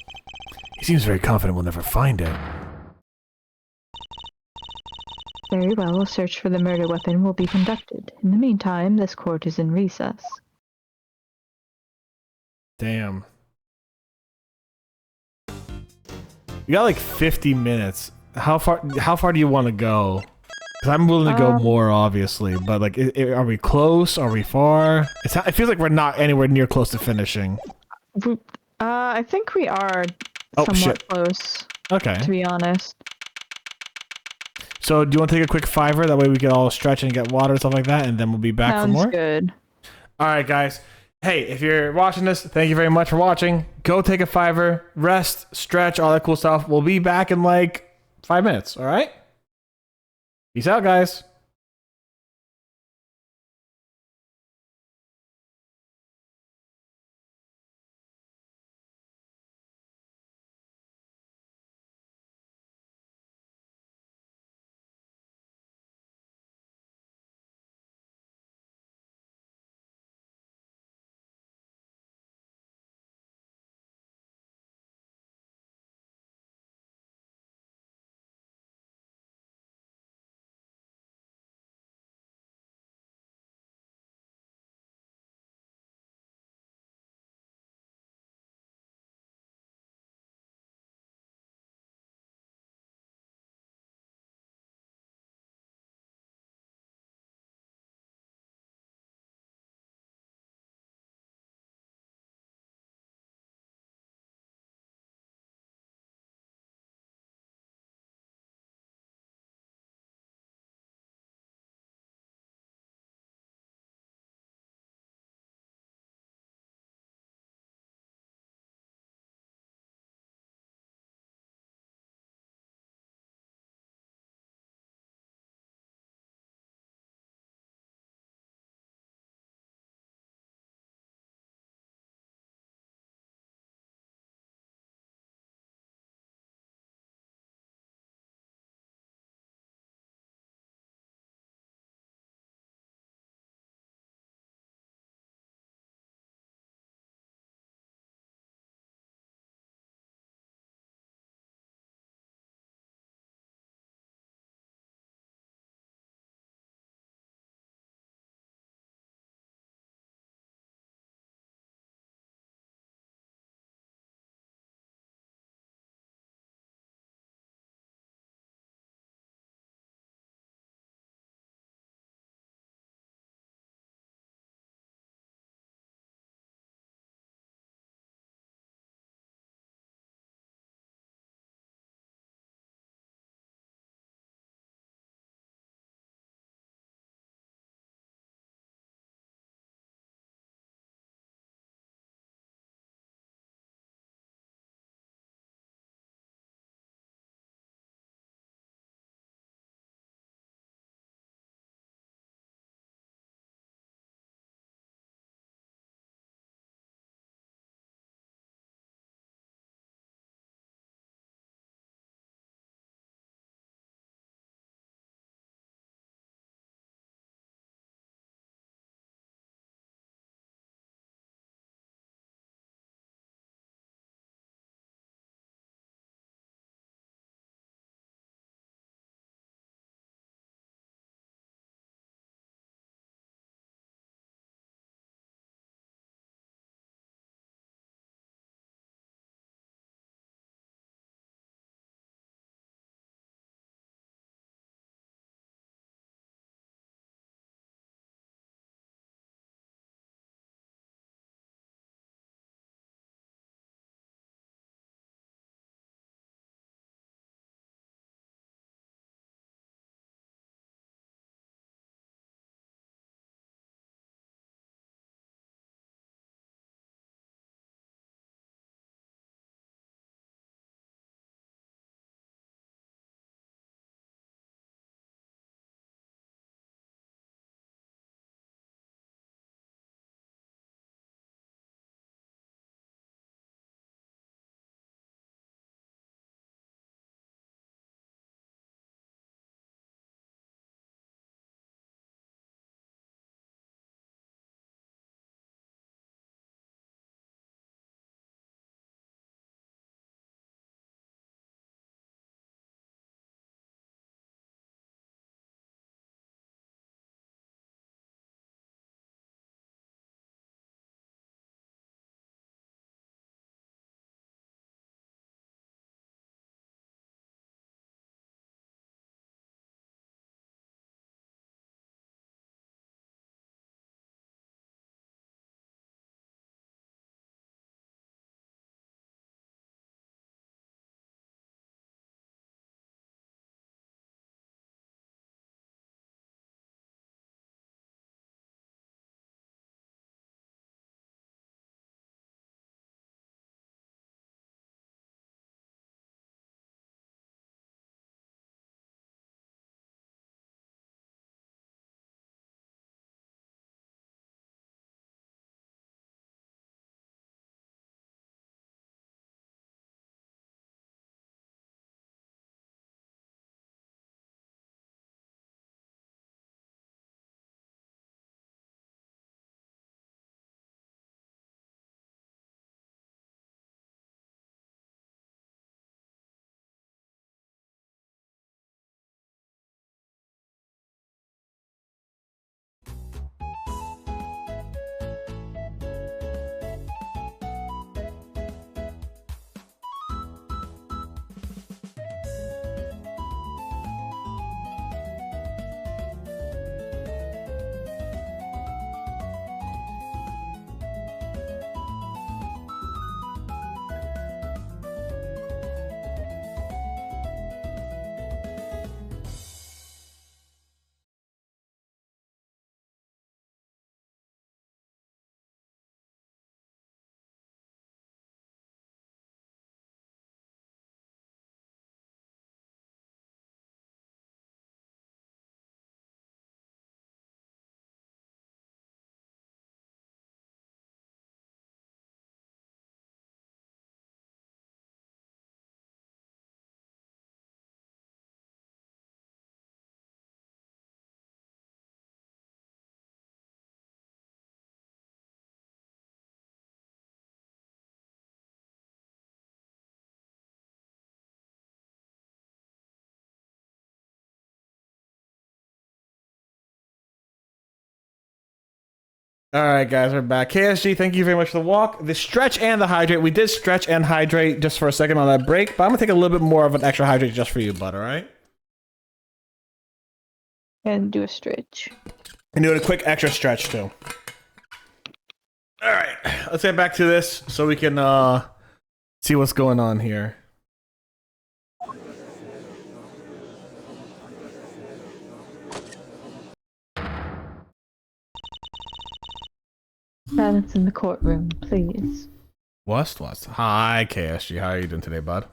He seems very confident we'll never find it. Very well, a search for the murder weapon will be conducted. In the meantime, this court is in recess. Damn. We got like 50 minutes. How far do you want to go? Because I'm willing to go more, obviously. But like, are we close? Are we far? It feels like we're not anywhere near close to finishing. I think we are somewhat close, Okay. to be honest. So do you want to take a quick fiver? That way we can all stretch and get water and stuff like that, and then we'll be back for more? Sounds good. All right, guys. Hey, if you're watching this, thank you very much for watching. Go take a fiver, rest, stretch, all that cool stuff. We'll be back in like 5 minutes, all right? Peace out, guys. All right, guys, we're back. KSG, thank you very much for the walk, the stretch, and the hydrate. We did stretch and hydrate just for a second on that break, but I'm gonna take a little bit more of an extra hydrate just for you, bud. All right. And do a stretch. And doing a quick extra stretch too. All right, let's get back to this so we can see what's going on here. Silence in the courtroom, please. What's? Hi, KSG. How are you doing today, bud?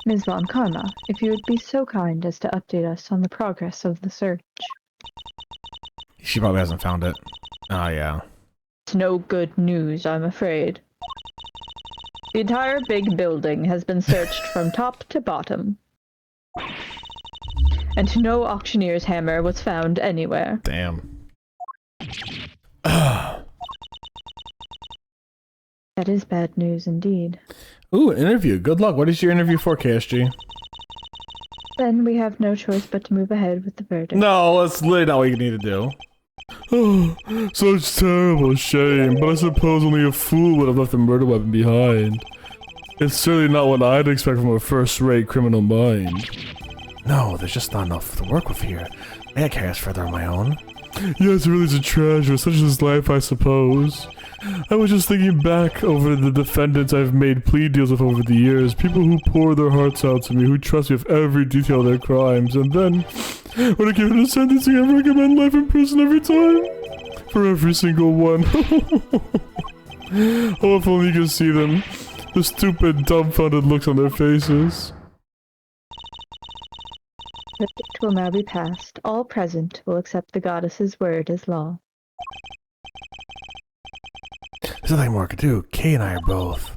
Ms. Von Karma, if you would be so kind as to update us on the progress of the search. She probably hasn't found it. Oh, yeah. It's no good news, I'm afraid. The entire big building has been searched from top to bottom. And no auctioneer's hammer was found anywhere. Damn. That is bad news indeed. Ooh, an interview. Good luck. What is your interview for, KSG? Then we have no choice but to move ahead with the verdict. No, that's literally not what you need to do. Oh, such terrible shame, but I suppose only a fool would have left the murder weapon behind. It's certainly not what I'd expect from a first-rate criminal mind. No, there's just not enough to work with here. I gotta carry us further on my own. Yes, it really is a treasure, such as his life, I suppose. I was just thinking back over the defendants I've made plea deals with over the years, people who pour their hearts out to me, who trust me with every detail of their crimes, and then, when I give it a sentencing, I recommend life in prison every time. For every single one. Oh, if only you could see them. The stupid, dumbfounded looks on their faces. Verdict will now be passed. All present will accept the goddess's word as law. There's nothing more I could do. Kay and I are both.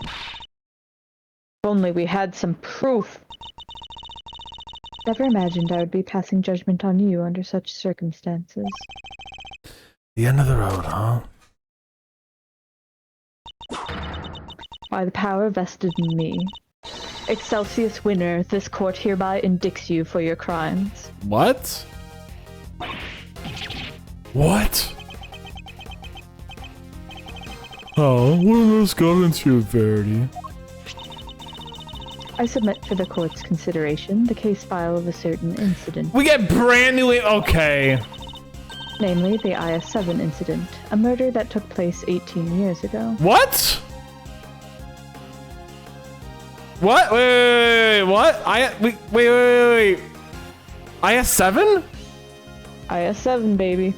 If only we had some proof. Never imagined I would be passing judgment on you under such circumstances. The end of the road, huh? By the power vested in me, Excelsius Winner, this court hereby indicts you for your crimes. What? What? Oh, what on earth's got into you, Verity? I submit for the court's consideration the case file of a certain incident, We get brand new. Okay. namely the IS-7 incident, a murder that took place 18 years ago. What? What? Wait. What? Wait. IS-7? IS-7, baby.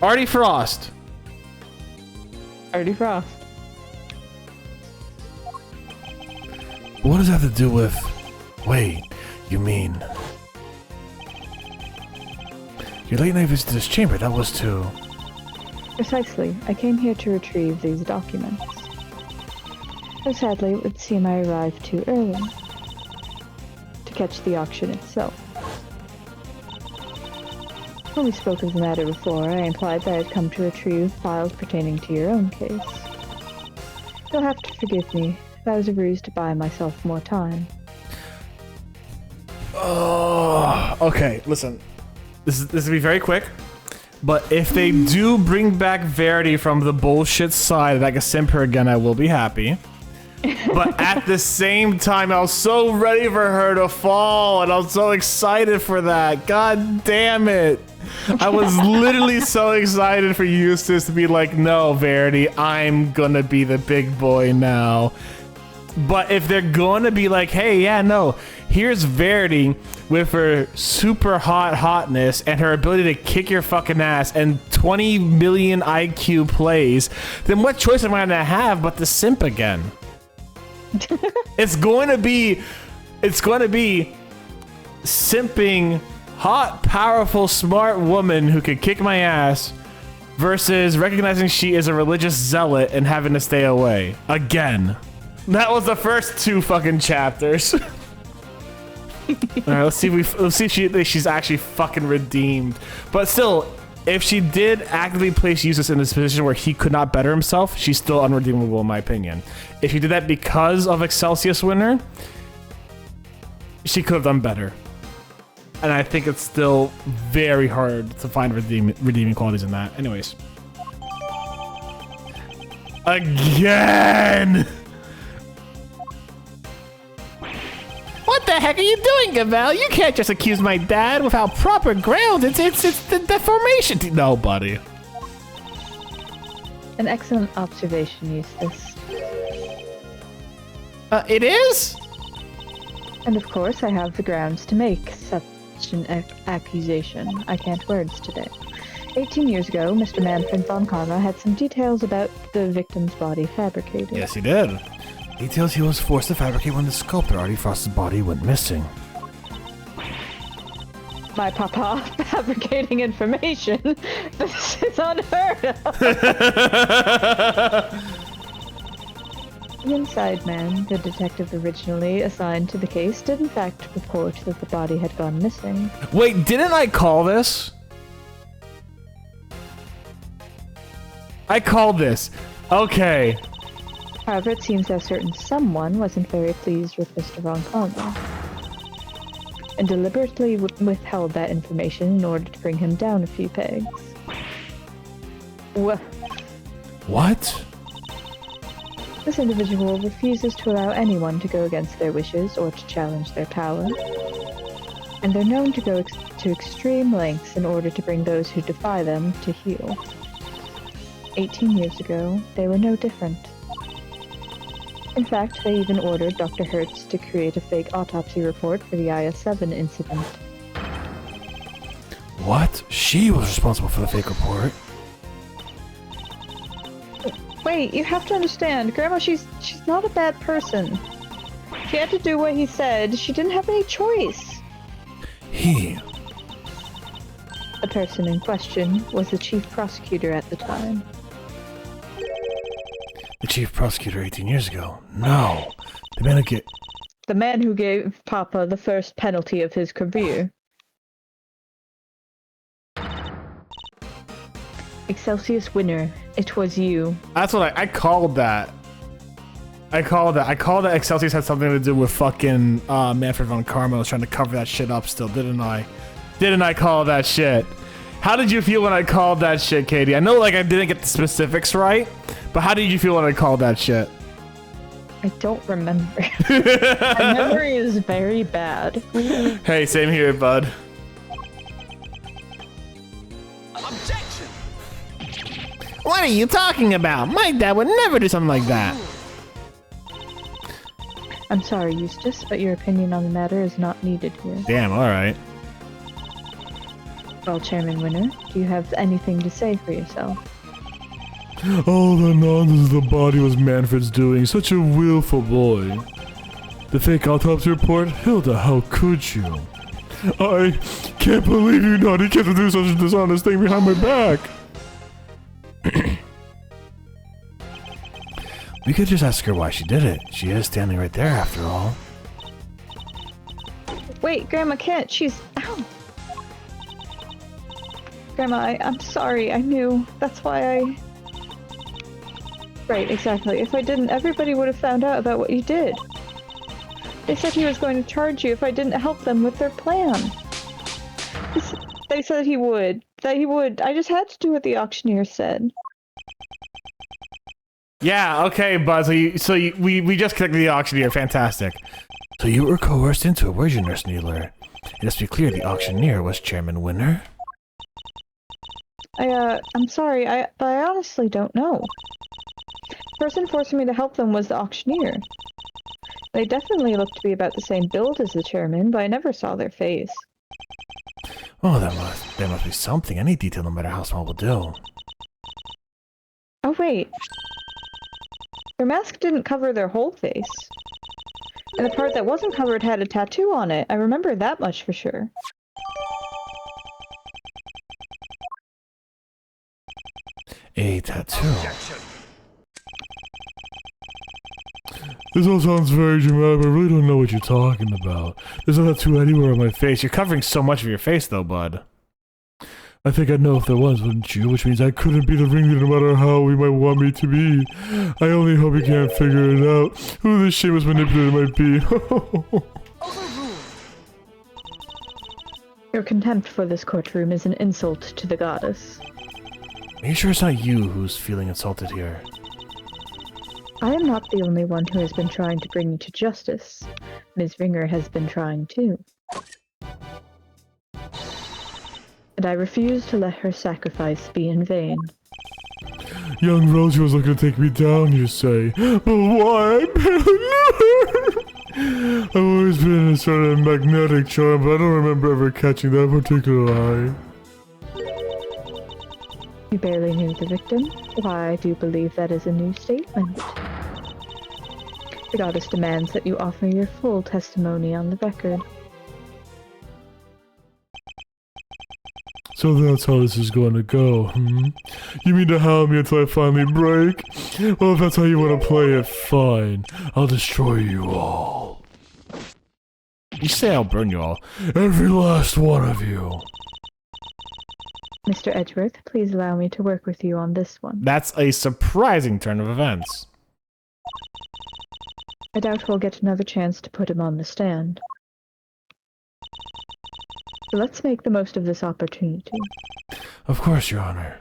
Artie Frost. Artie Frost. What does that have to do with... Wait, you mean... Your late night visit to this chamber, that was to... Precisely. I came here to retrieve these documents. Though sadly, it would seem I arrived too early to catch the auction itself. When we spoke of the matter before, I implied that I had come to retrieve files pertaining to your own case. You'll have to forgive me. That was a ruse to buy myself more time. Oh, okay. Listen, this will be very quick. But if they do bring back Verity from the bullshit side and I can simp her again, I will be happy. But at the same time, I was so ready for her to fall, and I was so excited for that. God damn it. I was literally so excited for Eustace to be like, no, Verity, I'm gonna be the big boy now. But if they're gonna be like, hey, yeah, no, here's Verity with her super hotness and her ability to kick your fucking ass and 20 million IQ plays, then what choice am I gonna have but to simp again? It's going to be simping hot, powerful, smart woman who could kick my ass versus recognizing she is a religious zealot and having to stay away again. That was the first two fucking chapters. All right, let's see if she's actually fucking redeemed. But still, if she did actively place Eustace in this position where he could not better himself, she's still unredeemable in my opinion. If she did that because of Excelsius Winner, she could have done better. and I think it's still very hard to find redeeming qualities in that. Anyways. Again! What the heck are you doing, Gavel? You can't just accuse my dad without proper grounds. It's the deformation. No, buddy. An excellent observation, Eustace. It is? And of course, I have the grounds to make such an accusation. I can't words today. 18 years ago, Mr. Manfred von Karma had some details about the victim's body fabricated. Yes, he did. Details he was forced to fabricate when the sculptor Artie Frost's body went missing. My papa fabricating information? This is unheard of! The inside man, the detective originally assigned to the case, did in fact report that the body had gone missing. Wait, didn't I call this? I called this. Okay. However, it seems that a certain someone wasn't very pleased with Mr. von Karma, and deliberately withheld that information in order to bring him down a few pegs. What? This individual refuses to allow anyone to go against their wishes or to challenge their power, and they're known to go to extreme lengths in order to bring those who defy them to heel. 18 years ago, they were no different. In fact, they even ordered Dr. Hertz to create a fake autopsy report for the IS-7 incident. What? She was responsible for the fake report. Wait, you have to understand, Grandma, she's not a bad person. She had to do what he said. She didn't have any choice. He. The person in question was the chief prosecutor at the time. The chief prosecutor 18 years ago. No. The man who gave Papa the first penalty of his career. Excelsius winner, it was you. That's what I called that. I called that Excelsius had something to do with fucking Manfred von Karma was trying to cover that shit up still, didn't I? Didn't I call that shit? How did you feel when I called that shit, Katie? I know like I didn't get the specifics right, but how did you feel when I called that shit? I don't remember. My memory is very bad. Hey, same here, bud. Objection! What are you talking about? My dad would never do something like that. I'm sorry, Eustace, but your opinion on the matter is not needed here. Damn, alright. Well, Chairman Winner, do you have anything to say for yourself? All the nonsense the body was Manfred's doing. Such a willful boy. The fake autopsy report? Hilda, how could you? I can't believe you naughty kid to do such a dishonest thing behind my back. We could just ask her why she did it. She is standing right there after all. Wait, Grandma can't. She's... Ow! Grandma, I'm sorry. I knew. That's why I... Right, exactly. If I didn't, everybody would have found out about what you did. They said he was going to charge you if I didn't help them with their plan. They said he would. That he would. I just had to do what the auctioneer said. Yeah, okay, bud. We just connected the auctioneer. Fantastic. So you were coerced into it, were you, Nurse Needler? It has to be clear the auctioneer was Chairman Winner. I'm sorry, but I honestly don't know. The person forcing me to help them was the auctioneer. They definitely looked to be about the same build as the chairman, but I never saw their face. Oh, there must be something. Any detail, no matter how small, will do. Oh wait. Their mask didn't cover their whole face. And the part that wasn't covered had a tattoo on it. I remember that much for sure. A tattoo. Objection! This all sounds very dramatic, but I really don't know what you're talking about. There's a tattoo anywhere on my face. You're covering so much of your face, though, bud. I think I'd know if there was, wouldn't you? Which means I couldn't be the ringleader no matter how you might want me to be. I only hope you can't figure it out. Who this shameless manipulator might be. Overruled! Your contempt for this courtroom is an insult to the goddess. Are you sure it's not you who's feeling insulted here? I am not the only one who has been trying to bring you to justice. Ms. Ringer has been trying too. And I refuse to let her sacrifice be in vain. Young Rosie was looking to take me down, you say. But why? I barely knew her. I've always been a sort of magnetic charm, but I don't remember ever catching that particular eye. You barely knew the victim? Why, I do believe that is a new statement. The goddess demands that you offer your full testimony on the record. So that's how this is going to go, hmm? You mean to hound me until I finally break? Well, if that's how you want to play it, fine. I'll destroy you all. You say I'll burn you all. Every last one of you. Mr. Edgeworth, please allow me to work with you on this one. That's a surprising turn of events. I doubt we'll get another chance to put him on the stand. So let's make the most of this opportunity. Of course, Your Honor.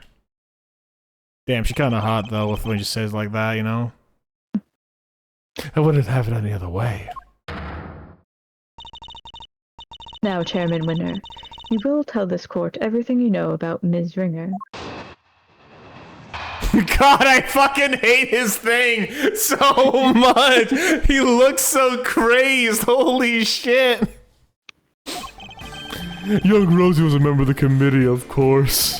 Damn, she's kind of hot though with when she says like that, you know? I wouldn't have it any other way. Now, Chairman Winner, you will tell this court everything you know about Ms. Ringer. God, I fucking hate his thing so much. He looks so crazed. Holy shit. Young Rosie was a member of the committee, of course.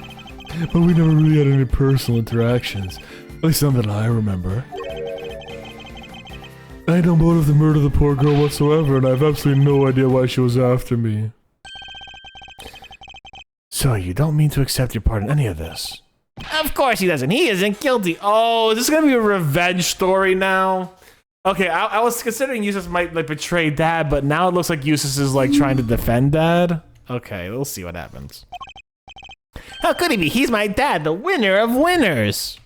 But we never really had any personal interactions. At least none that I remember. I had no motive to murder the poor girl whatsoever, and I have absolutely no idea why she was after me. So you don't mean to accept your part in any of this? Of course he doesn't. He isn't guilty. Oh, is this gonna be a revenge story now? Okay, I was considering Eustace might like betray Dad, but now it looks like Eustace is like trying to defend Dad. Okay, we'll see what happens. How could he be? He's my dad, the winner of winners.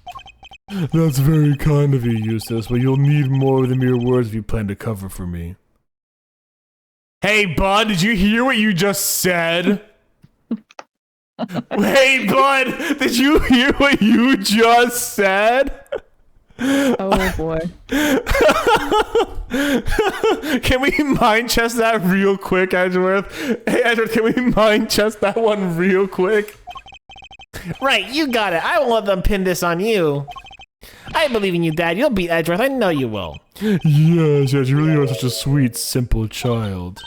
That's very kind of you, Eustace, but you'll need more than mere words if you plan to cover for me. Hey, bud, did you hear what you just said? Hey, bud, did you hear what you just said? Oh boy. Can we mind chest that real quick, Edgeworth? Hey, Edgeworth, can we mind chest that one real quick? Right, you got it. I won't let them pin this on you. I believe in you, Dad. You'll beat Edgeworth. I know you will. Yes, you really are such a sweet, simple child.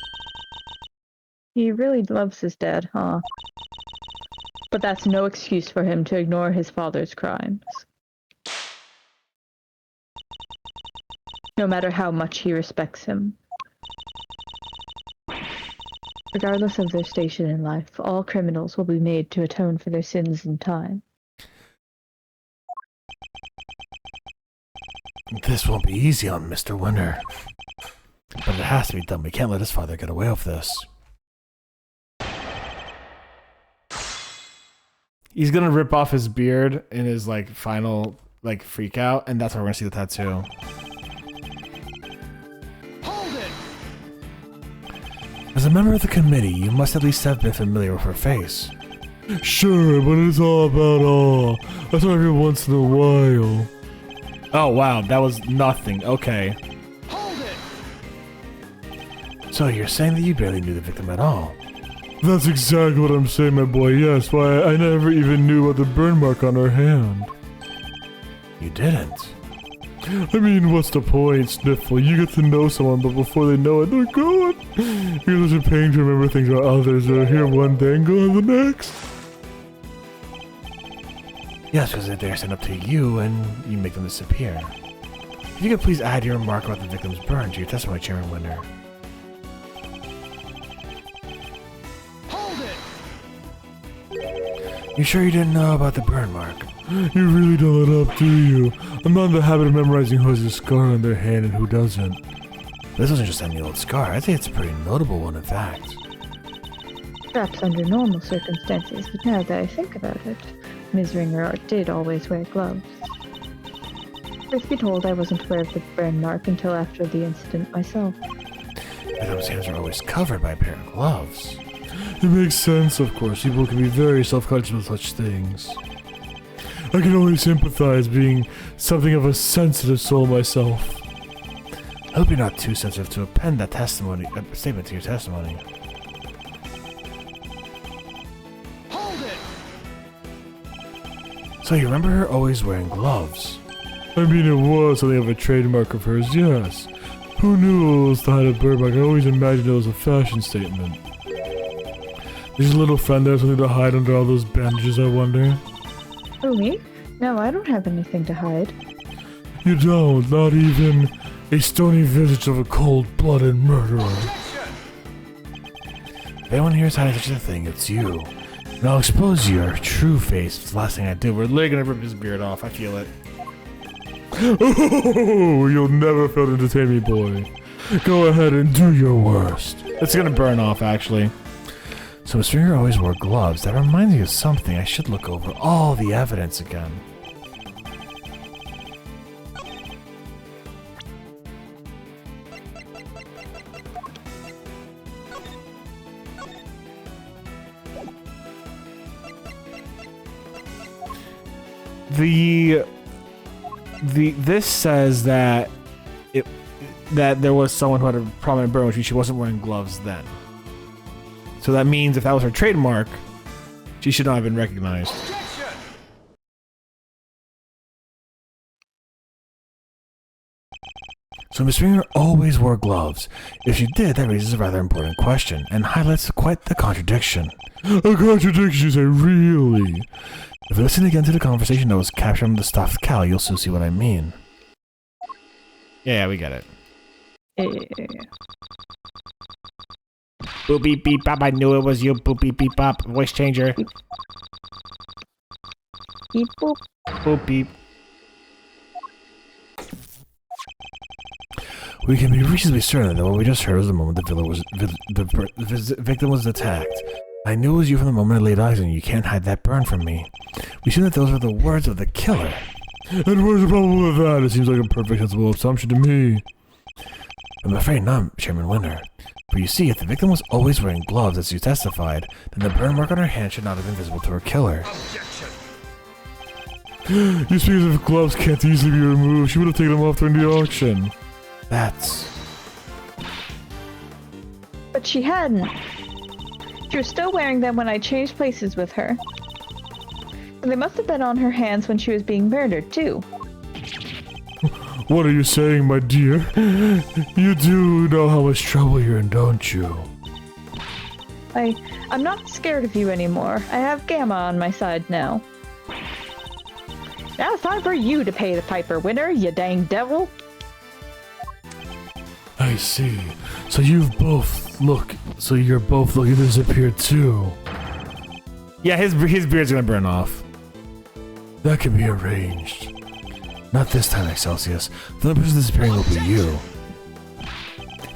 He really loves his dad, huh? But that's no excuse for him to ignore his father's crimes. No matter how much he respects him. Regardless of their station in life, all criminals will be made to atone for their sins in time. This won't be easy on Mr. Winter. But it has to be done. We can't let his father get away with this. He's gonna rip off his beard in his like final like freak out, and that's where we're gonna see the tattoo. Hold it! As a member of the committee, you must at least have been familiar with her face. Sure, but it's all about all. That's why every once in a while. Oh wow, that was nothing. Okay. Hold it! So you're saying that you barely knew the victim at all? That's exactly what I'm saying, my boy. Yes, why I never even knew about the burn mark on her hand. You didn't. I mean, what's the point, Sniffle? You get to know someone, but before they know it, they're gone. You're such a pain to remember things about others that are here one day and gone the next. Yes, because they dare stand up to you and you make them disappear. If you could please add your remark about the victim's burn to your testimony, Chairman Winter. Hold it! You sure you didn't know about the burn mark? You really don't let up, do you? I'm not in the habit of memorizing who has a scar on their hand and who doesn't. This wasn't just any old scar. I think it's a pretty notable one, in fact. Perhaps under normal circumstances, but now that I think about it, Ms. Ringer did always wear gloves. Truth be told, I wasn't aware of the burn mark until after the incident myself. Victim's hands are always covered by a pair of gloves. It makes sense, of course. People can be very self-conscious with such things. I can only sympathize, being something of a sensitive soul myself. I hope you're not too sensitive to append that statement to your testimony. Hold it! So you remember her always wearing gloves? I mean, it was something of a trademark of hers, yes. Who knew it was to hide a bird mark? I always imagined it was a fashion statement. There's a little friend there, something to hide under all those bandages, I wonder. Oh, me? No, I don't have anything to hide. You don't, not even a stony visage of a cold-blooded murderer. If anyone here is hiding such a thing, it's you. And I'll expose your true face. It's the last thing I do. We're literally gonna rip his beard off. I feel it. Oh, you'll never fail to entertain me, boy. Go ahead and do your worst. It's gonna burn off, actually. So Miss Springer always wore gloves. That reminds me of something. I should look over all the evidence again. This says that there was someone who had a prominent burn, which she wasn't wearing gloves then. So that means if that was her trademark, she should not have been recognized. So Miss Springer always wore gloves. If she did, that raises a rather important question and highlights quite the contradiction. A contradiction, you say, really? If you listen again to the conversation that was captured on the stuffed cow, you'll soon see what I mean. Yeah, we get it. Boop beep beep bop. I knew it was you. Boop beep beep bop. Voice changer. Beep boop. Boop beep. We can be reasonably certain that what we just heard was the moment the victim was attacked. I knew it was you from the moment I laid eyes on you. You can't hide that burn from me. We assume that those were the words of the killer. And where's the problem with that? It seems like a perfect sensible assumption to me. I'm afraid not, Chairman Winter. But you see, if the victim was always wearing gloves, as you testified, then the burn mark on her hand should not have been visible to her killer. You speak as if gloves can't easily be removed. She would have taken them off during the auction. That's... But she hadn't. She was still wearing them when I changed places with her. And they must have been on her hands when she was being murdered, too. What are you saying, my dear? You do know how much trouble you're in, don't you? I'm not scared of you anymore. I have Gamma on my side now. Now it's time for you to pay the piper, Winter, you dang devil. I see. So you're both looking to disappear too. Yeah, his beard's gonna burn off. That can be arranged. Not this time, Excelsius. The only person disappearing will be you.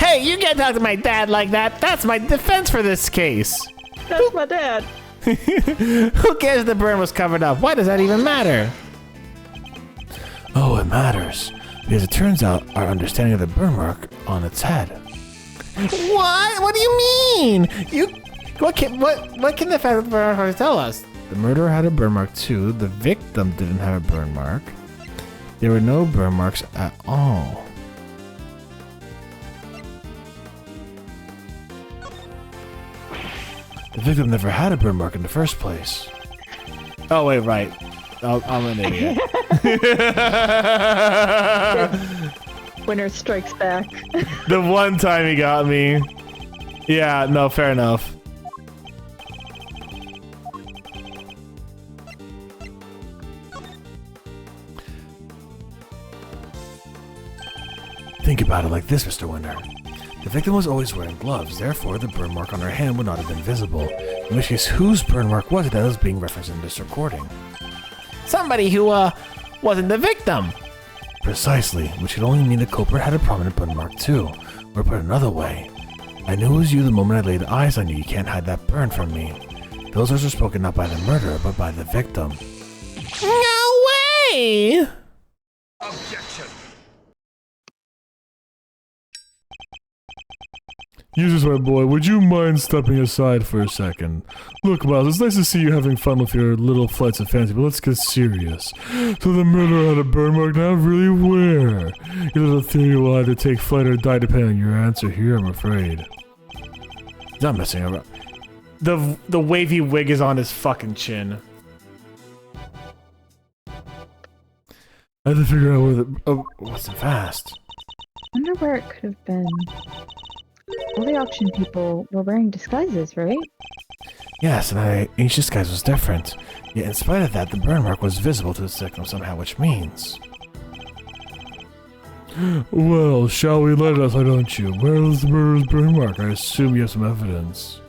Hey, you can't talk to my dad like that. That's my defense for this case. That's my dad. Who cares if the burn was covered up? Why does that even matter? Oh, it matters. Because it turns out our understanding of the burn mark on its head. What? What do you mean? What can the fact of the burn mark tell us? The murderer had a burn mark too. The victim didn't have a burn mark. There were no burn marks at all. The victim never had a burn mark in the first place. Oh wait, right. I'm an idiot. Winter strikes back. The one time he got me. Yeah, no, fair enough. Think about it like this, Mr. Winter. The victim was always wearing gloves, therefore the burn mark on her hand would not have been visible. In which case, whose burn mark was it that was being referenced in this recording? Somebody who, wasn't the victim. Precisely, which could only mean the culprit had a prominent burn mark too. Or put another way, I knew it was you the moment I laid eyes on you. You can't hide that burn from me. Those words were spoken not by the murderer, but by the victim. No way! Objection. Eustace, my boy, would you mind stepping aside for a second? Look, Miles, it's nice to see you having fun with your little flights of fancy, but let's get serious. So the murderer had a burn mark now? Really, where? Your little theory will either take flight or die depending on your answer here, I'm afraid. He's not messing around. The wavy wig is on his fucking chin. I have to figure out where the... Oh, What's the fast? Wonder where it could have been. All the auction people were wearing disguises, right? Yes, and each disguise was different. Yet in spite of that, the burn mark was visible to the signal somehow, which means... Well, shall we let it out, why don't you? Where is the murderer's burn mark? I assume you have some evidence.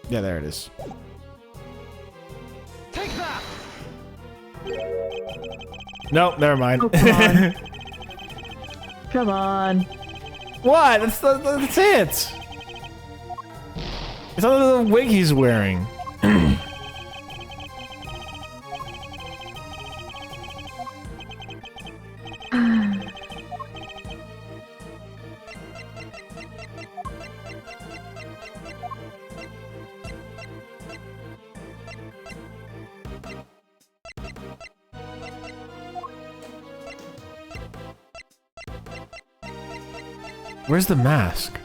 Yeah, there it is. Take that! Nope, never mind. Oh, come on. Come on. What? That's it. It's on the wig he's wearing. Where's the mask?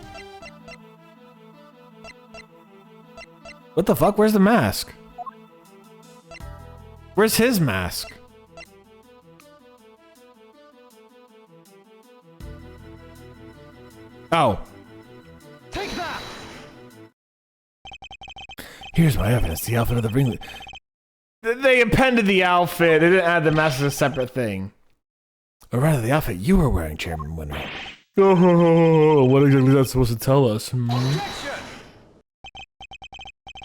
What the fuck? Where's the mask? Where's his mask? Oh. Take that! Here's my evidence. The outfit of the ringleader. They appended the outfit. They didn't add the mask as a separate thing. Or rather, the outfit you were wearing, Chairman Winner. Oh, what exactly is that supposed to tell us? Objection!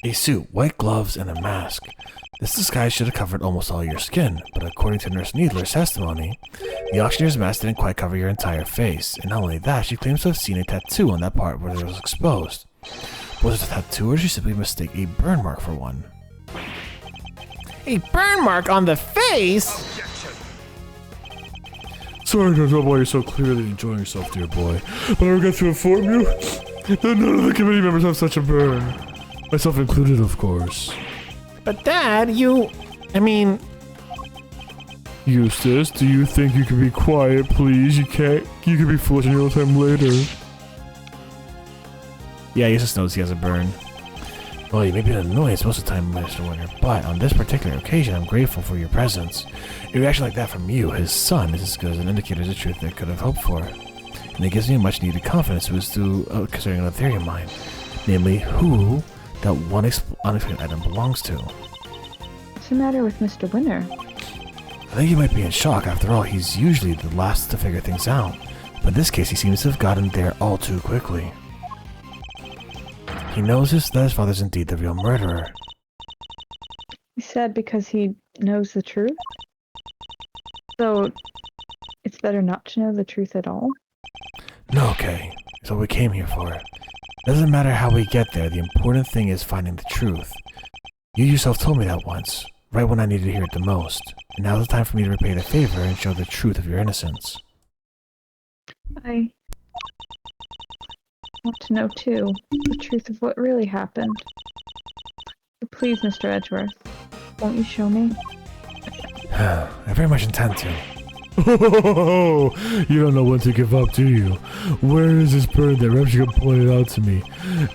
A suit, white gloves, and a mask. This disguise should have covered almost all your skin, but according to Nurse Needler's testimony, the auctioneer's mask didn't quite cover your entire face, and not only that, she claims to have seen a tattoo on that part where it was exposed. Was it a tattoo, or did she simply mistake a burn mark for one? A burn mark on the face? Objection! Sorry to interrupt while you're so clearly enjoying yourself, dear boy, but I regret to inform you that none of the committee members have such a burn. Myself included, of course. But Dad, I mean... Eustace, do you think you can be quiet, please? You can be foolish in your own time later. Yeah, Eustace knows he has a burn. Well, you may be an annoyance most of the time, Mr. Winter, but on this particular occasion, I'm grateful for your presence. A reaction like that from you, his son, is as good as an indicator of the truth that I could have hoped for. And it gives me a much-needed confidence concerning another theory of mine, namely, who that one unexplained item belongs to. What's the matter with Mr. Winter? I think he might be in shock. After all, he's usually the last to figure things out. But in this case, he seems to have gotten there all too quickly. He knows that his father's indeed the real murderer. He's sad because he knows the truth? So, it's better not to know the truth at all? No, okay. It's what we came here for. Doesn't matter how we get there, the important thing is finding the truth. You yourself told me that once, right when I needed to hear it the most. And now's the time for me to repay the favor and show the truth of your innocence. I want to know, too, the truth of what really happened. So please, Mr. Edgeworth, won't you show me? I very much intend to. Oh, you don't know when to give up, do you? Where is this burn that perhaps you can point it out to me?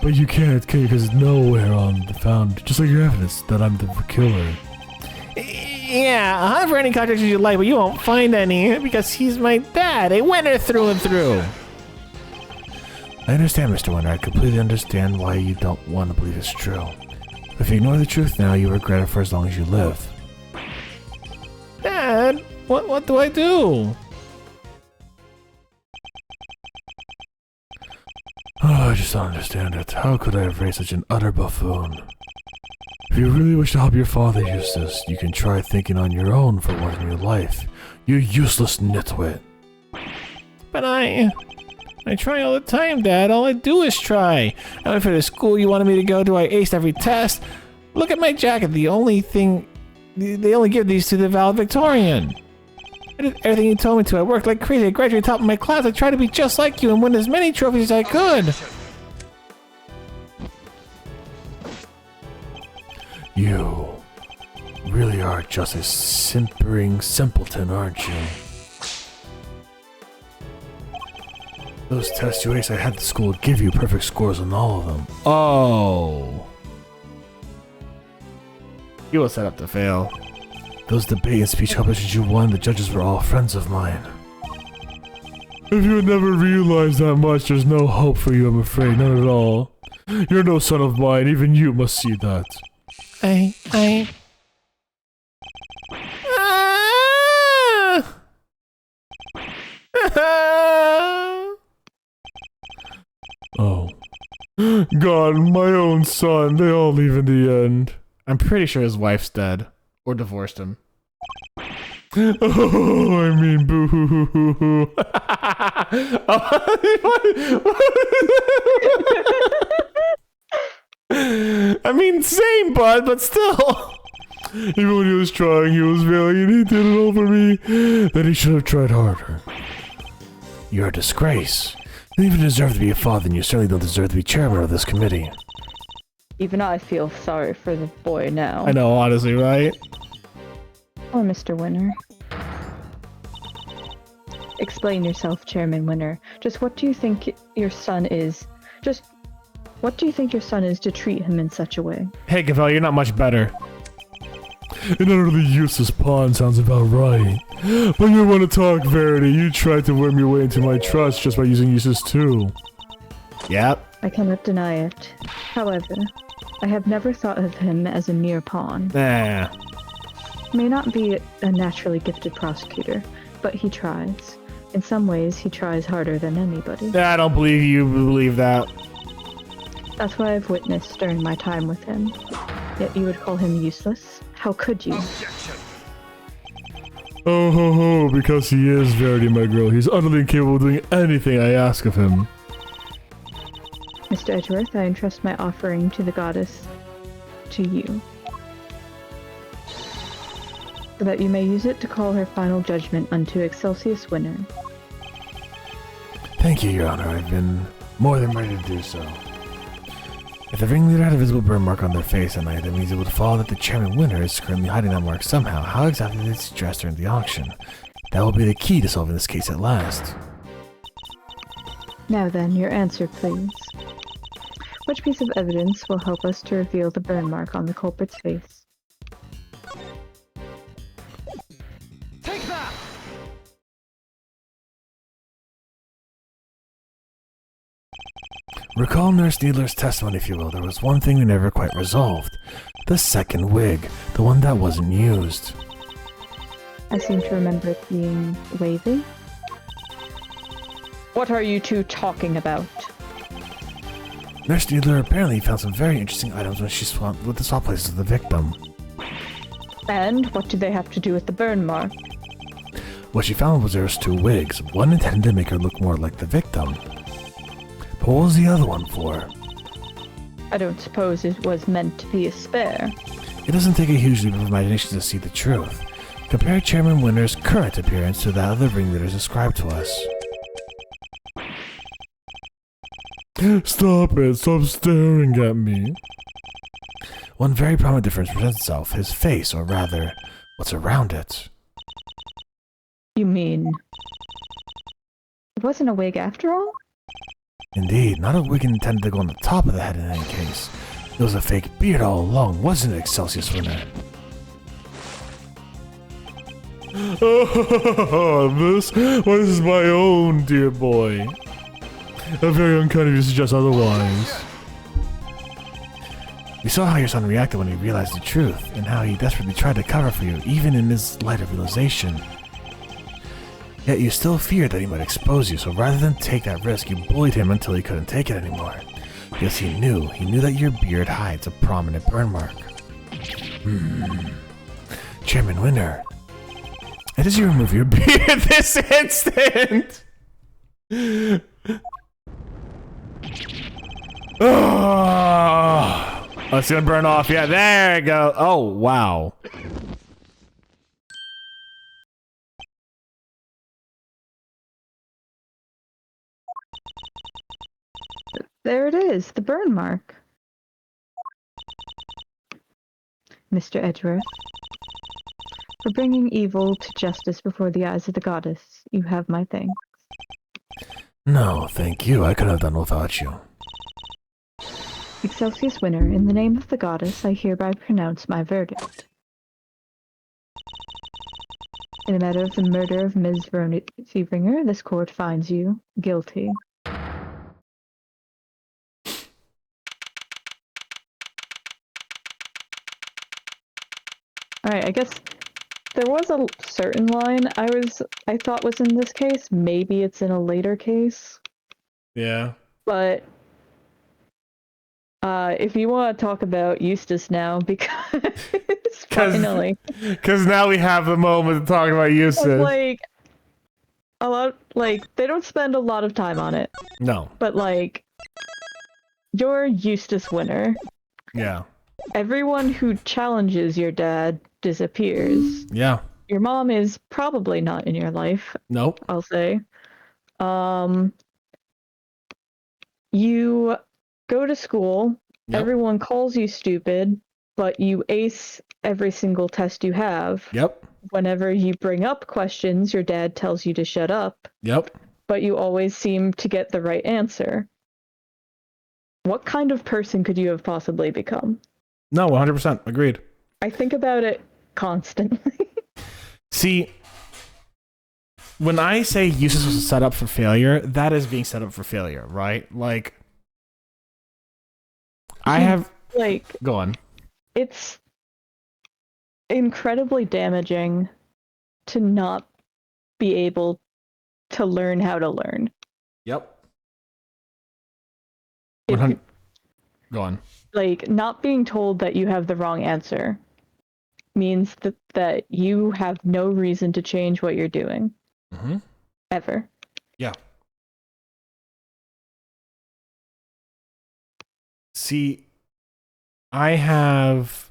But you can't, can you? Because it's nowhere on the found, just like your evidence that I'm the killer. Yeah, I'll have for any contracts you like, but you won't find any because he's my dad, a winner through and through. I understand, Mr. Winter. I completely understand why you don't want to believe it's true. But if you ignore the truth now, you regret it for as long as you live. Dad, what do I do? Oh, I just don't understand it. How could I have raised such an utter buffoon? If you really wish to help your father, Eustace, you can try thinking on your own for once in your life. You useless nitwit. But I try all the time, Dad. All I do is try. I went for the school you wanted me to go to. I aced every test. Look at my jacket. They only give these to the valedictorian. I did everything you told me to. I worked like crazy. I graduated top of my class. I tried to be just like you and win as many trophies as I could. You really are just a simpering simpleton, aren't you? Those tests you aced, I had the school give you perfect scores on all of them. Oh. You were set up to fail. Those debate and speech competitions you won, the judges were all friends of mine. If you had never realized that much, there's no hope for you, I'm afraid. None at all. You're no son of mine. Even you must see that. Oh. God, my own son. They all leave in the end. I'm pretty sure his wife's dead. Or divorced him. Oh, I mean, boo-hoo-hoo-hoo-hoo. I mean, same, bud, but still. Even when he was trying, he was failing, and he did it all for me. Then he should have tried harder. You're a disgrace. You don't even deserve to be a father, and you certainly don't deserve to be chairman of this committee. Even I feel sorry for the boy now. I know, honestly, right? Or Mr. Winner. Explain yourself, Chairman Winner. Just what do you think your son is? Just what do you think your son is to treat him in such a way? Hey, Gavel, you're not much better. An utterly useless pawn sounds about right. But you want to talk Verity. You tried to worm your way into my trust just by using uses too. Yep. I cannot deny it. However, I have never thought of him as a mere pawn. Nah. May not be a naturally gifted prosecutor, but he tries. In some ways, he tries harder than anybody. I don't believe you believe that. That's what I've witnessed during my time with him. Yet you would call him useless? How could you? Oh ho ho, because he is Verity, my girl. He's utterly incapable of doing anything I ask of him. Mr. Edgeworth, I entrust my offering to the goddess to you, so that you may use it to call her final judgment unto Excelsius Winner. Thank you, Your Honor. I've been more than ready to do so. If the ringleader had a visible burn mark on their face at night, that means it would follow that the chairman Winner is currently hiding that mark somehow. How exactly did they dress during the auction? That will be the key to solving this case at last. Now then, your answer, please. Which piece of evidence will help us to reveal the burn mark on the culprit's face? Take that! Recall Nurse Needler's testimony, if you will. There was one thing we never quite resolved. The second wig. The one that wasn't used. I seem to remember it being wavy. What are you two talking about? Nurse Needler apparently found some very interesting items when she swapped with the swap places of the victim. And what do they have to do with the burn mark? What she found was there was two wigs, one intended to make her look more like the victim. But what was the other one for? I don't suppose it was meant to be a spare. It doesn't take a huge leap of imagination to see the truth. Compare Chairman Winner's current appearance to that of the ringleaders described to us. Stop it. Stop staring at me. One very prominent difference presents itself, his face, or rather, what's around it. You mean... it wasn't a wig after all? Indeed, not a wig intended to go on the top of the head in any case. It was a fake beard all along, wasn't it, Excelsius Winner? This is my own, dear boy. Very unkind of you to suggest otherwise. We saw how your son reacted when he realized the truth, and how he desperately tried to cover for you, even in his light of realization. Yet you still feared that he might expose you, so rather than take that risk, you bullied him until he couldn't take it anymore. Because he knew that your beard hides a prominent burn mark. Chairman Winner, and as you remove your beard This instant! Oh, it's gonna burn off. Yeah, there you go. Oh, wow. There it is, the burn mark. Mr. Edgeworth, for bringing evil to justice before the eyes of the goddess, you have my thanks. No, thank you. I could have done without you. Excelsius Winner, in the name of the goddess, I hereby pronounce my verdict. In the matter of the murder of Ms. Seabringer, this court finds you guilty. Alright, I guess there was a certain line I thought was in this case. Maybe it's in a later case. Yeah. But if you want to talk about Eustace now, because finally, Because now we have the moment to talk about Eustace. like they don't spend a lot of time on it, No. but like you're Eustace Winner. Yeah. Everyone who challenges your dad disappears. Yeah. Your mom is probably not in your life, Nope. I'll say. You go to school, Yep. everyone calls you stupid, but you ace every single test you have. Yep. Whenever you bring up questions, your dad tells you to shut up, Yep. but you always seem to get the right answer. What kind of person could you have possibly become? No, 100%. Agreed. I think about it constantly. See, when I say Eustace was set up for failure, that is being set up for failure, right? Like, I have... Like, Go on. it's incredibly damaging to not be able to learn how to learn. Yep. If- 100... Go on. Like, not being told that you have the wrong answer means that you have no reason to change what you're doing. Mm-hmm. Ever. Yeah. See, I have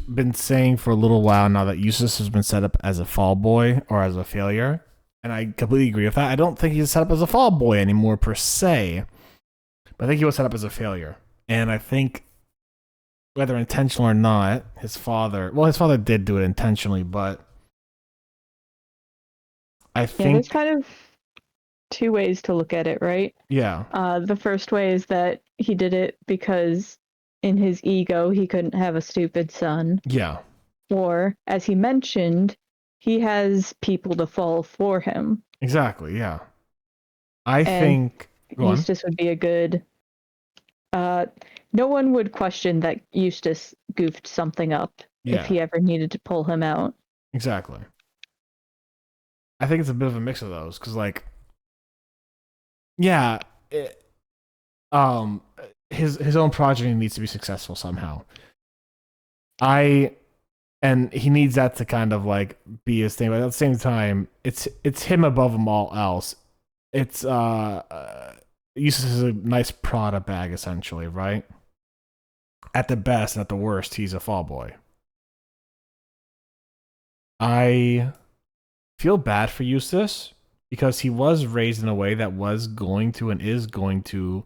been saying for a little while now that Eustace has been set up as a fall boy or as a failure, and I completely agree with that. I don't think he's set up as a fall boy anymore per se, but I think he was set up as a failure. And I think, whether intentional or not, his father did do it intentionally, but I Yeah, think, there's kind of two ways to look at it, right? yeah, The first way is that he did it because in his ego he couldn't have a stupid son. yeah, Or, as he mentioned, he has people to fall for him. exactly, yeah. I And think, go on. Eustace would be a good... no one would question that Eustace goofed something up Yeah. if he ever needed to pull him out. Exactly. I think it's a bit of a mix of those, because, like, yeah, his own progeny needs to be successful somehow. And he needs that to kind of like be his thing, but at the same time, it's him above them all else. It's Eustace is a nice Prada bag essentially, right? At the best and at the worst, he's a fall boy. I feel bad for Eustace because he was raised in a way that was going to and is going to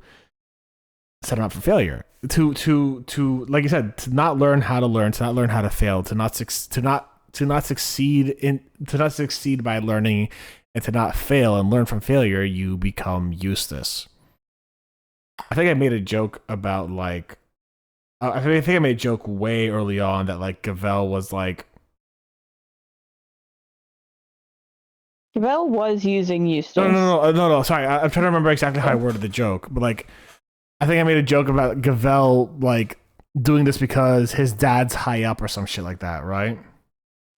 set him up for failure. To like you said, to not learn how to learn, to not learn how to fail, to not succeed by learning, and to not fail and learn from failure, you become Eustace. I think I made a joke about like I think I made a joke way early on that like Gavel was like Gavel was using Eustace. No. Sorry, I'm trying to remember exactly how I worded the joke, but like, I think I made a joke about Gavel like doing this because his dad's high up or some shit like that, right?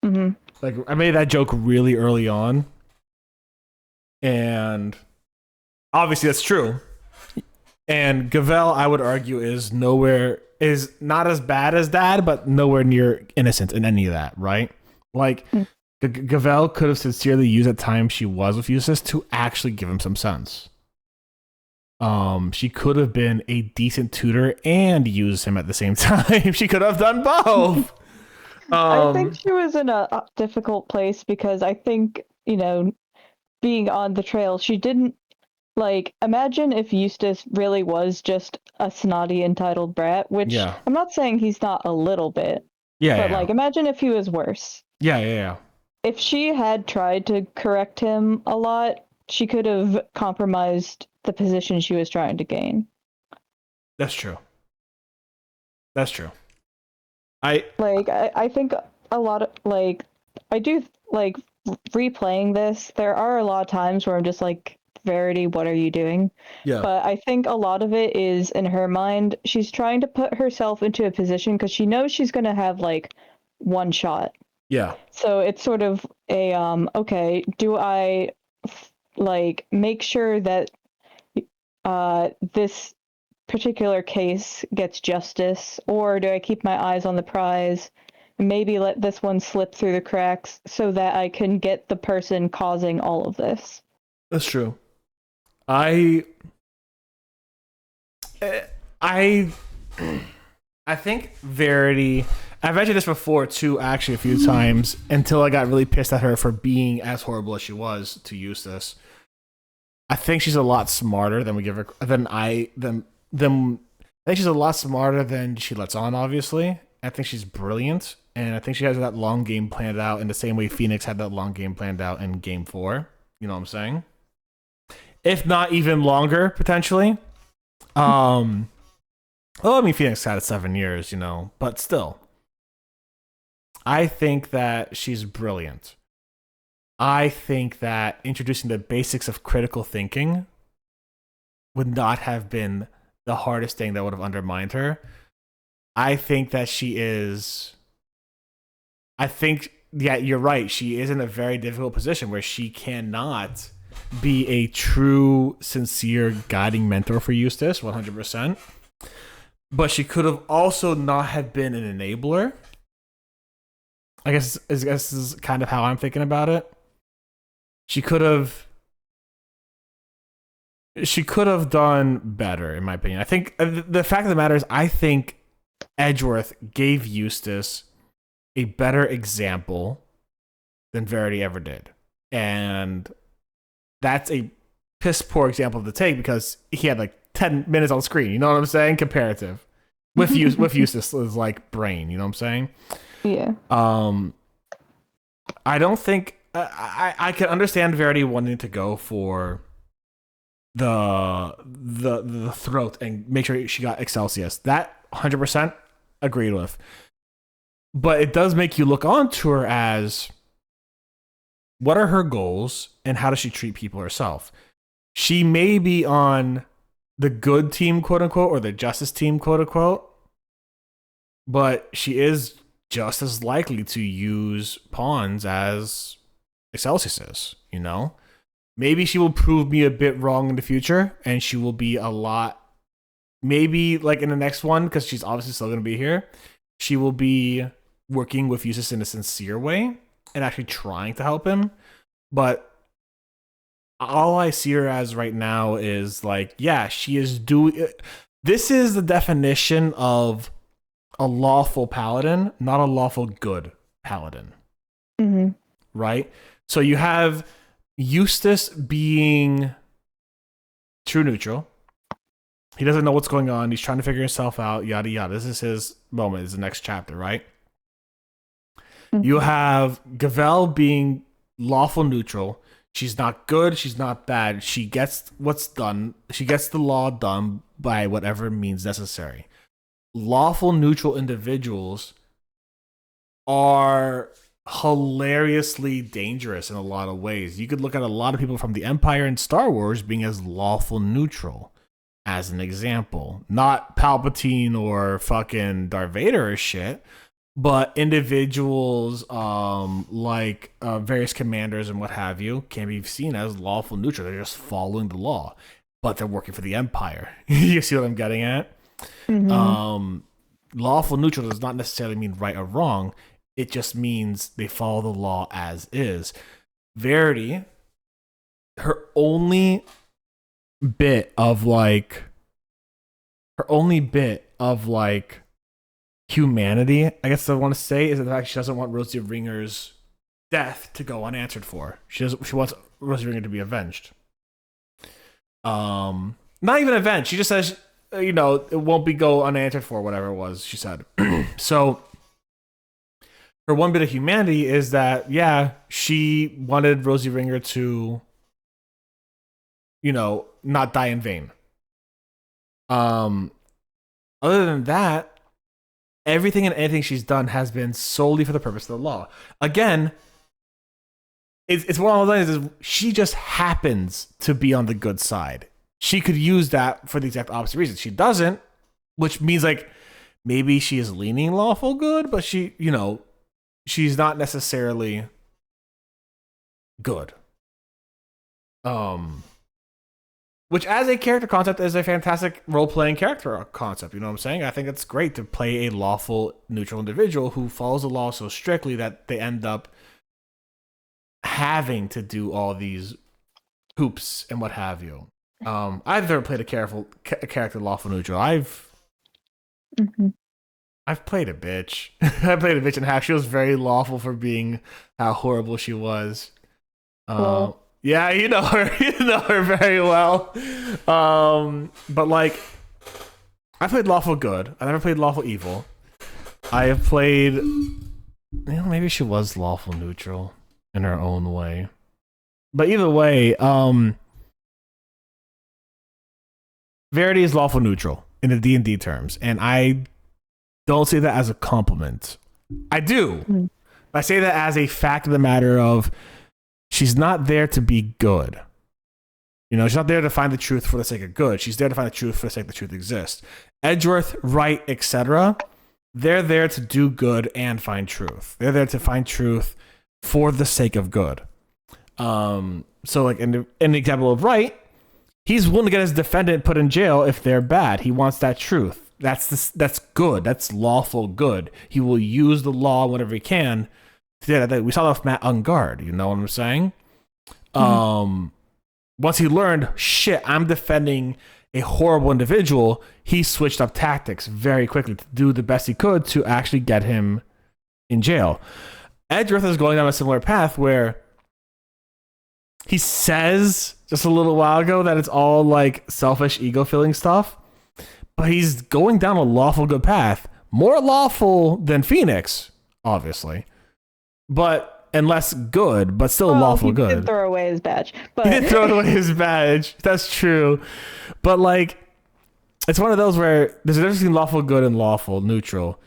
Mm-hmm. Like, I made that joke really early on, and obviously that's true. And Gavel, I would argue, is not as bad as dad, but nowhere near innocent in any of that, right? Like. Gavel could have sincerely used that time she was with Eustace to actually give him some sense. She could have been a decent tutor and used him at the same time. She could have done both. I think she was in a difficult place because I think, being on the trail, she didn't Like, imagine if Eustace really was just a snotty, entitled brat, which Yeah. I'm not saying he's not a little bit, Yeah, but, yeah, like, imagine if he was worse. yeah, yeah, yeah. If she had tried to correct him a lot, she could have compromised the position she was trying to gain. That's true. That's true. I Like, I think a lot of, like, I do, like, replaying this, there are a lot of times where I'm just like, Verity, what are you doing? yeah. But I think a lot of it is in her mind, she's trying to put herself into a position because she knows she's going to have, like, one shot. Yeah. So it's sort of a, okay, do I, like, make sure that this particular case gets justice, or do I keep my eyes on the prize and maybe let this one slip through the cracks so that I can get the person causing all of this? That's true. I I I think Verity. I've mentioned this before too, actually, a few times until I got really pissed at her for being as horrible as she was to Eustace. I think she's a lot smarter than we give her. I think she's a lot smarter than she lets on. Obviously, I think she's brilliant, and I think she has that long game planned out in the same way Phoenix had that long game planned out in Game 4. You know what I'm saying? If not even longer, potentially. Well, I mean, Phoenix had it 7 years, but still. I think that she's brilliant. I think that introducing the basics of critical thinking would not have been the hardest thing that would have undermined her. I think that yeah, you're right. She is in a very difficult position where she cannot be a true, sincere guiding mentor for Eustace, 100%. But she could have also not have been an enabler. I guess this is kind of how I'm thinking about it. She could have done better, in my opinion. I think the fact of the matter is, I think Edgeworth gave Eustace a better example than Verity ever did. And that's a piss poor example to take because he had like 10 minutes on screen. You know what I'm saying? Comparative. With Eustace's like brain. You know what I'm saying? Yeah. I don't think I can understand Verity wanting to go for the throat and make sure she got Excelsius. That 100% agreed with. But it does make you look onto her as what are her goals and how does she treat people herself? She may be on the good team, quote unquote, or the justice team, quote unquote, but she is just as likely to use pawns as Excelsius is, Maybe she will prove me a bit wrong in the future, and she will be a lot, maybe like in the next one, because she's obviously still going to be here, she will be working with Eustace in a sincere way and actually trying to help him. But all I see her as right now is like, yeah, she is doing. This is the definition of a lawful paladin, not a lawful good paladin. Mm-hmm. Right? So you have Eustace being true neutral. He doesn't know what's going on. He's trying to figure himself out, yada, yada. This is his moment. This is the next chapter, right? Mm-hmm. You have Gavel being lawful neutral. She's not good. She's not bad. She gets what's done. She gets the law done by whatever means necessary. Lawful neutral individuals are hilariously dangerous in a lot of ways. You could look at a lot of people from the Empire and Star Wars being as lawful neutral, as an example. Not Palpatine or fucking Darth Vader or shit, but individuals like various commanders and what have you can be seen as lawful neutral. They're just following the law, but they're working for the Empire. You see what I'm getting at? Mm-hmm. Lawful neutral does not necessarily mean right or wrong. It just means they follow the law as is. Verity, her only bit of humanity, I guess I want to say, is the fact she doesn't want Rosie Ringer's death to go unanswered for. She wants Rosie Ringer to be avenged. Not even event. She just says, you know, it won't be go unanswered for whatever it was she said. So her one bit of humanity is that, yeah, she wanted Rosie Ringer to, you know, not die in vain. Other than that, everything and anything she's done has been solely for the purpose of the law. Again, it's one of those things. She just happens to be on the good side. She could use that for the exact opposite reason. She doesn't, which means like maybe she is leaning lawful good, but she, you know, she's not necessarily good. Which as a character concept is a fantastic role-playing character concept. You know what I'm saying? I think it's great to play a lawful, neutral individual who follows the law so strictly that they end up having to do all these hoops and what have you. I've never played a character lawful neutral. I've played a bitch. I played a bitch and half. She was very lawful for being how horrible she was. Yeah, you know her. You know her very well. But like, I played lawful good. I never played lawful evil. I have played. You know, maybe she was lawful neutral in her own way. But either way, Verity is lawful neutral in the D&D terms, and I don't say that as a compliment. I do. I say that as a fact of the matter of she's not there to be good. You know, she's not there to find the truth for the sake of good. She's there to find the truth for the sake the truth exists. Edgeworth, Wright, etc., they're there to do good and find truth. They're there to find truth for the sake of good. So like in the example of Wright, he's willing to get his defendant put in jail if they're bad. He wants that truth. That's good. That's lawful good. He will use the law whenever he can. Yeah, we saw that with Matt Ungard. You know what I'm saying? Once he learned, shit, I'm defending a horrible individual, he switched up tactics very quickly to do the best he could to actually get him in jail. Edgeworth is going down a similar path where he says just a little while ago that it's all like selfish, ego-filling stuff, but he's going down a lawful good path. More lawful than Phoenix, obviously, and less good, but still lawful good. He did throw away his badge. But... He did throw away his badge. That's true. But like, it's one of those where there's a difference between lawful good and lawful neutral.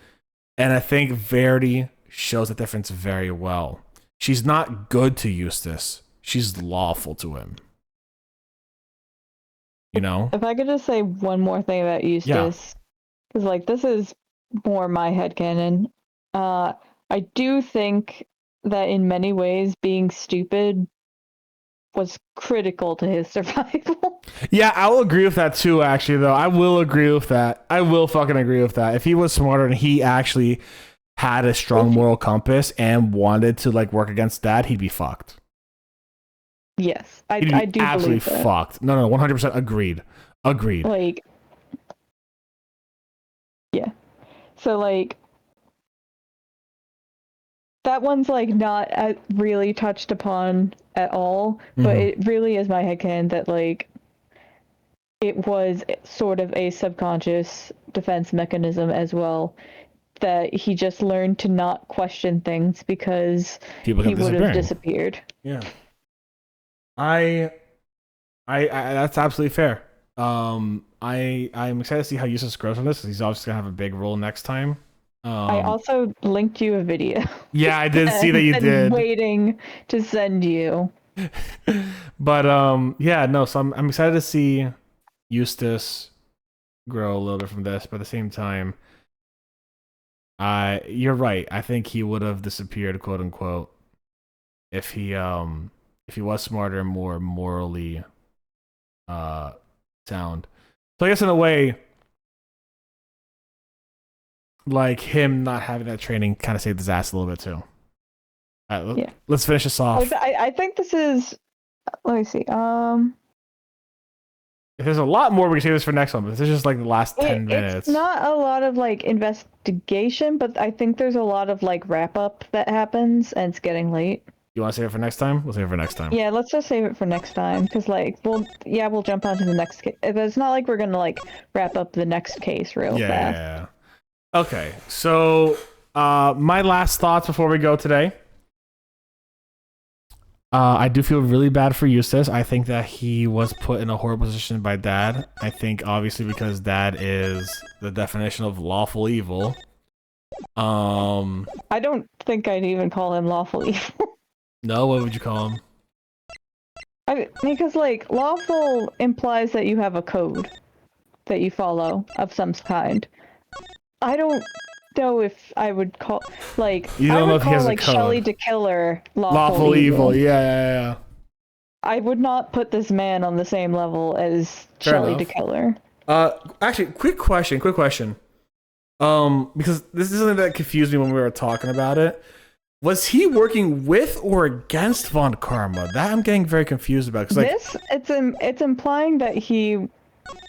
And I think Verity shows the difference very well. She's not good to Eustace. She's lawful to him. You know? If I could just say one more thing about Eustace, because like this is more my headcanon. I do think that in many ways being stupid was critical to his survival. Yeah, I will agree with that too, actually, though. I will agree with that. I will fucking agree with that. If he was smarter and he actually had a strong moral compass and wanted to like work against that, he'd be fucked. Yes, I do absolutely believe that. Fucked. No, 100% agreed. Like, yeah. So like, that one's like not really touched upon at all, but it really is my headcanon that like it was sort of a subconscious defense mechanism as well, that he just learned to not question things because he would have disappeared. Yeah. I that's absolutely fair. I'm excited to see how Eustace grows from this. He's obviously gonna have a big role next time. I also linked you a video. Yeah, I did see that you did. Waiting to send you. But yeah, no. So I'm excited to see Eustace grow a little bit from this, but at the same time, you're right. I think he would have disappeared, quote unquote, if he was smarter and more morally sound. So I guess in a way, like him not having that training kind of saved his ass a little bit too. Yeah. Let's finish this off. I think this is. Let me see. If there's a lot more, we can save this for next one. But this is just like the last 10 minutes. It's not a lot of like investigation, but I think there's a lot of like wrap up that happens, and it's getting late. You want to save it for next time? We'll save it for next time. Yeah, let's just save it for next time, because, like, we'll jump on to the next case. But it's not like we're gonna, like, wrap up the next case real fast. Yeah. Okay, so my last thoughts before we go today. I do feel really bad for Eustace. I think that he was put in a horrible position by Dad. I think obviously because Dad is the definition of lawful evil. I don't think I'd even call him lawful evil. No, what would you call him? Because, like, lawful implies that you have a code that you follow of some kind. I don't know if I would call, like, You don't I know would if he call, has a like, code. Shelly the Killer Lawful evil. Yeah. I would not put this man on the same level as Fair Shelly enough. the Killer. Actually, quick question. Because this is something that confused me when we were talking about it. Was he working with or against Von Karma? That I'm getting very confused about. 'Cause, like, It's implying that he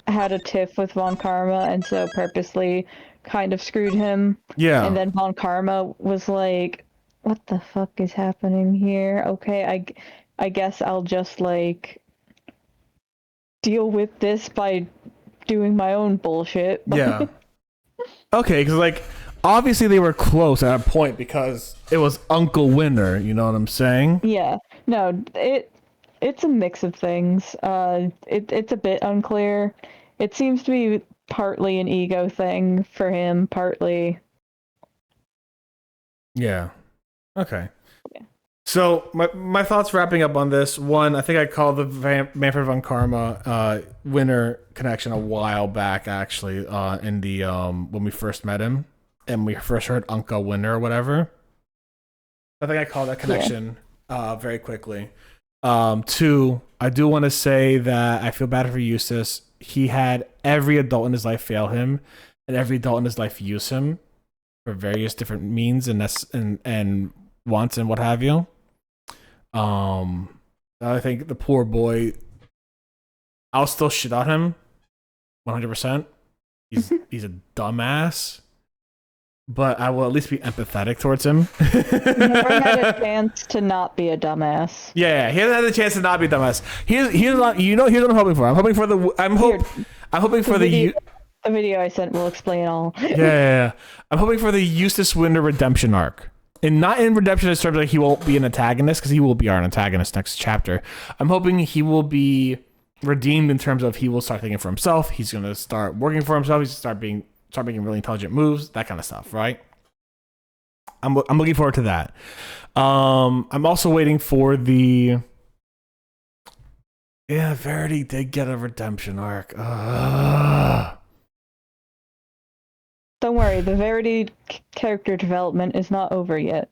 had a tiff with Von Karma and so purposely kind of screwed him. yeah. And then Von Karma was like, what the fuck is happening here? Okay, I guess I'll just, like, deal with this by doing my own bullshit. Yeah. Okay, because, like, obviously they were close at a point because it was Uncle Winter, you know what I'm saying? Yeah. No, it's a mix of things. It's a bit unclear. It seems to be partly an ego thing for him, partly. Yeah. Okay. Yeah. So my thoughts wrapping up on this. One, I think I called the Manfred von Karma Winter connection a while back, actually, in the when we first met him and we first heard Uncle Winter or whatever. I think I called that connection very quickly. Two, I do want to say that I feel bad for Eustace. He had every adult in his life fail him, and every adult in his life use him for various different means and wants and what have you. I think the poor boy, I'll still shit on him 100%. He's a dumbass, but I will at least be empathetic towards him. Never had a chance to not be a dumbass. Yeah, he hasn't had the chance to not be a dumbass. Here's what I'm hoping for. I'm hoping for the video I sent will explain all. Yeah. I'm hoping for the Eustace Winter redemption arc. And not in redemption in terms of like he won't be an antagonist, because he will be our antagonist next chapter. I'm hoping he will be redeemed in terms of he will start thinking for himself. He's going to start working for himself. He's going to start making really intelligent moves, that kind of stuff, right? I'm looking forward to that. I'm also waiting for the... Yeah, Verity did get a redemption arc. Don't worry, the Verity character development is not over yet.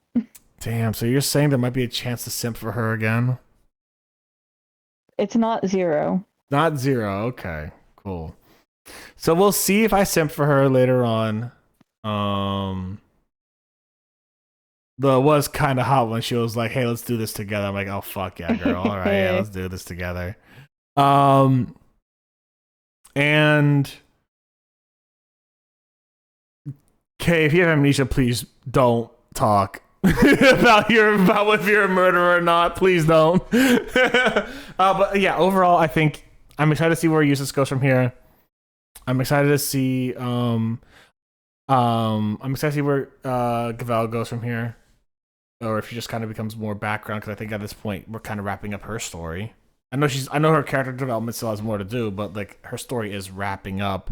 Damn, so you're saying there might be a chance to simp for her again? It's not 0. Not 0, okay, cool. So we'll see if I simp for her later on. Though it was kind of hot when she was like, hey, let's do this together. I'm like, oh, fuck yeah, girl. All right, yeah, let's do this together. And... Okay, if you have amnesia, please don't talk about if you're a murderer or not. Please don't. But yeah, overall, I think I'm excited to see where Eustace goes from here. I'm excited to see I'm excited to see where Gavel goes from here, or if she just kind of becomes more background, because I think at this point we're kind of wrapping up her story. I know her character development still has more to do, but like her story is wrapping up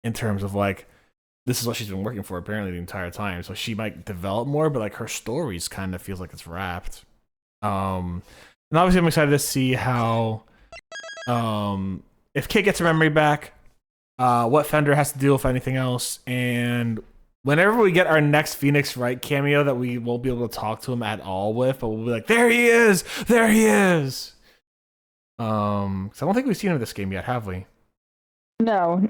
in terms of like, this is what she's been working for apparently the entire time. So she might develop more, but like her stories kind of feels like it's wrapped. And obviously I'm excited to see how, if Kate gets her memory back, what Fender has to deal with anything else. And whenever we get our next Phoenix Wright cameo that we won't be able to talk to him at all with, but we'll be like, there he is. So I don't think we've seen him in this game yet, have we? No,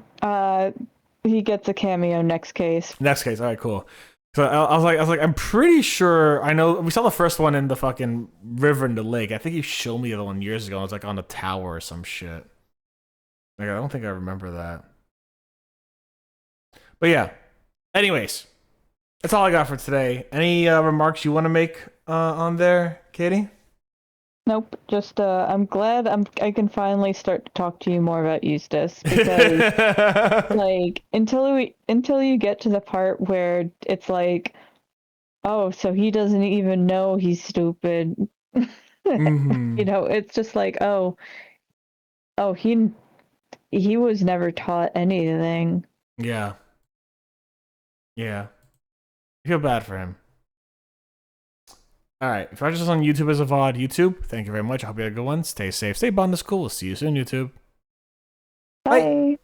he gets a cameo next case. All right, cool. So I was like, I'm pretty sure I know. We saw the first one in the fucking river in the lake. I think you showed me the other one years ago. I was like on a tower or some shit. Like, I don't think I remember that. But yeah. Anyways, that's all I got for today. Any remarks you want to make on there, Katie? Nope. Just I'm glad I can finally start to talk to you more about Eustace because like until you get to the part where it's like, oh, so he doesn't even know he's stupid. Mhm. You know, it's just like, oh, he was never taught anything. Yeah. Yeah. I feel bad for him. All right. If you're watching this on YouTube as a VOD, YouTube, thank you very much. I hope you had a good one. Stay safe. Stay Botanist Cool. We'll see you soon, YouTube. Bye.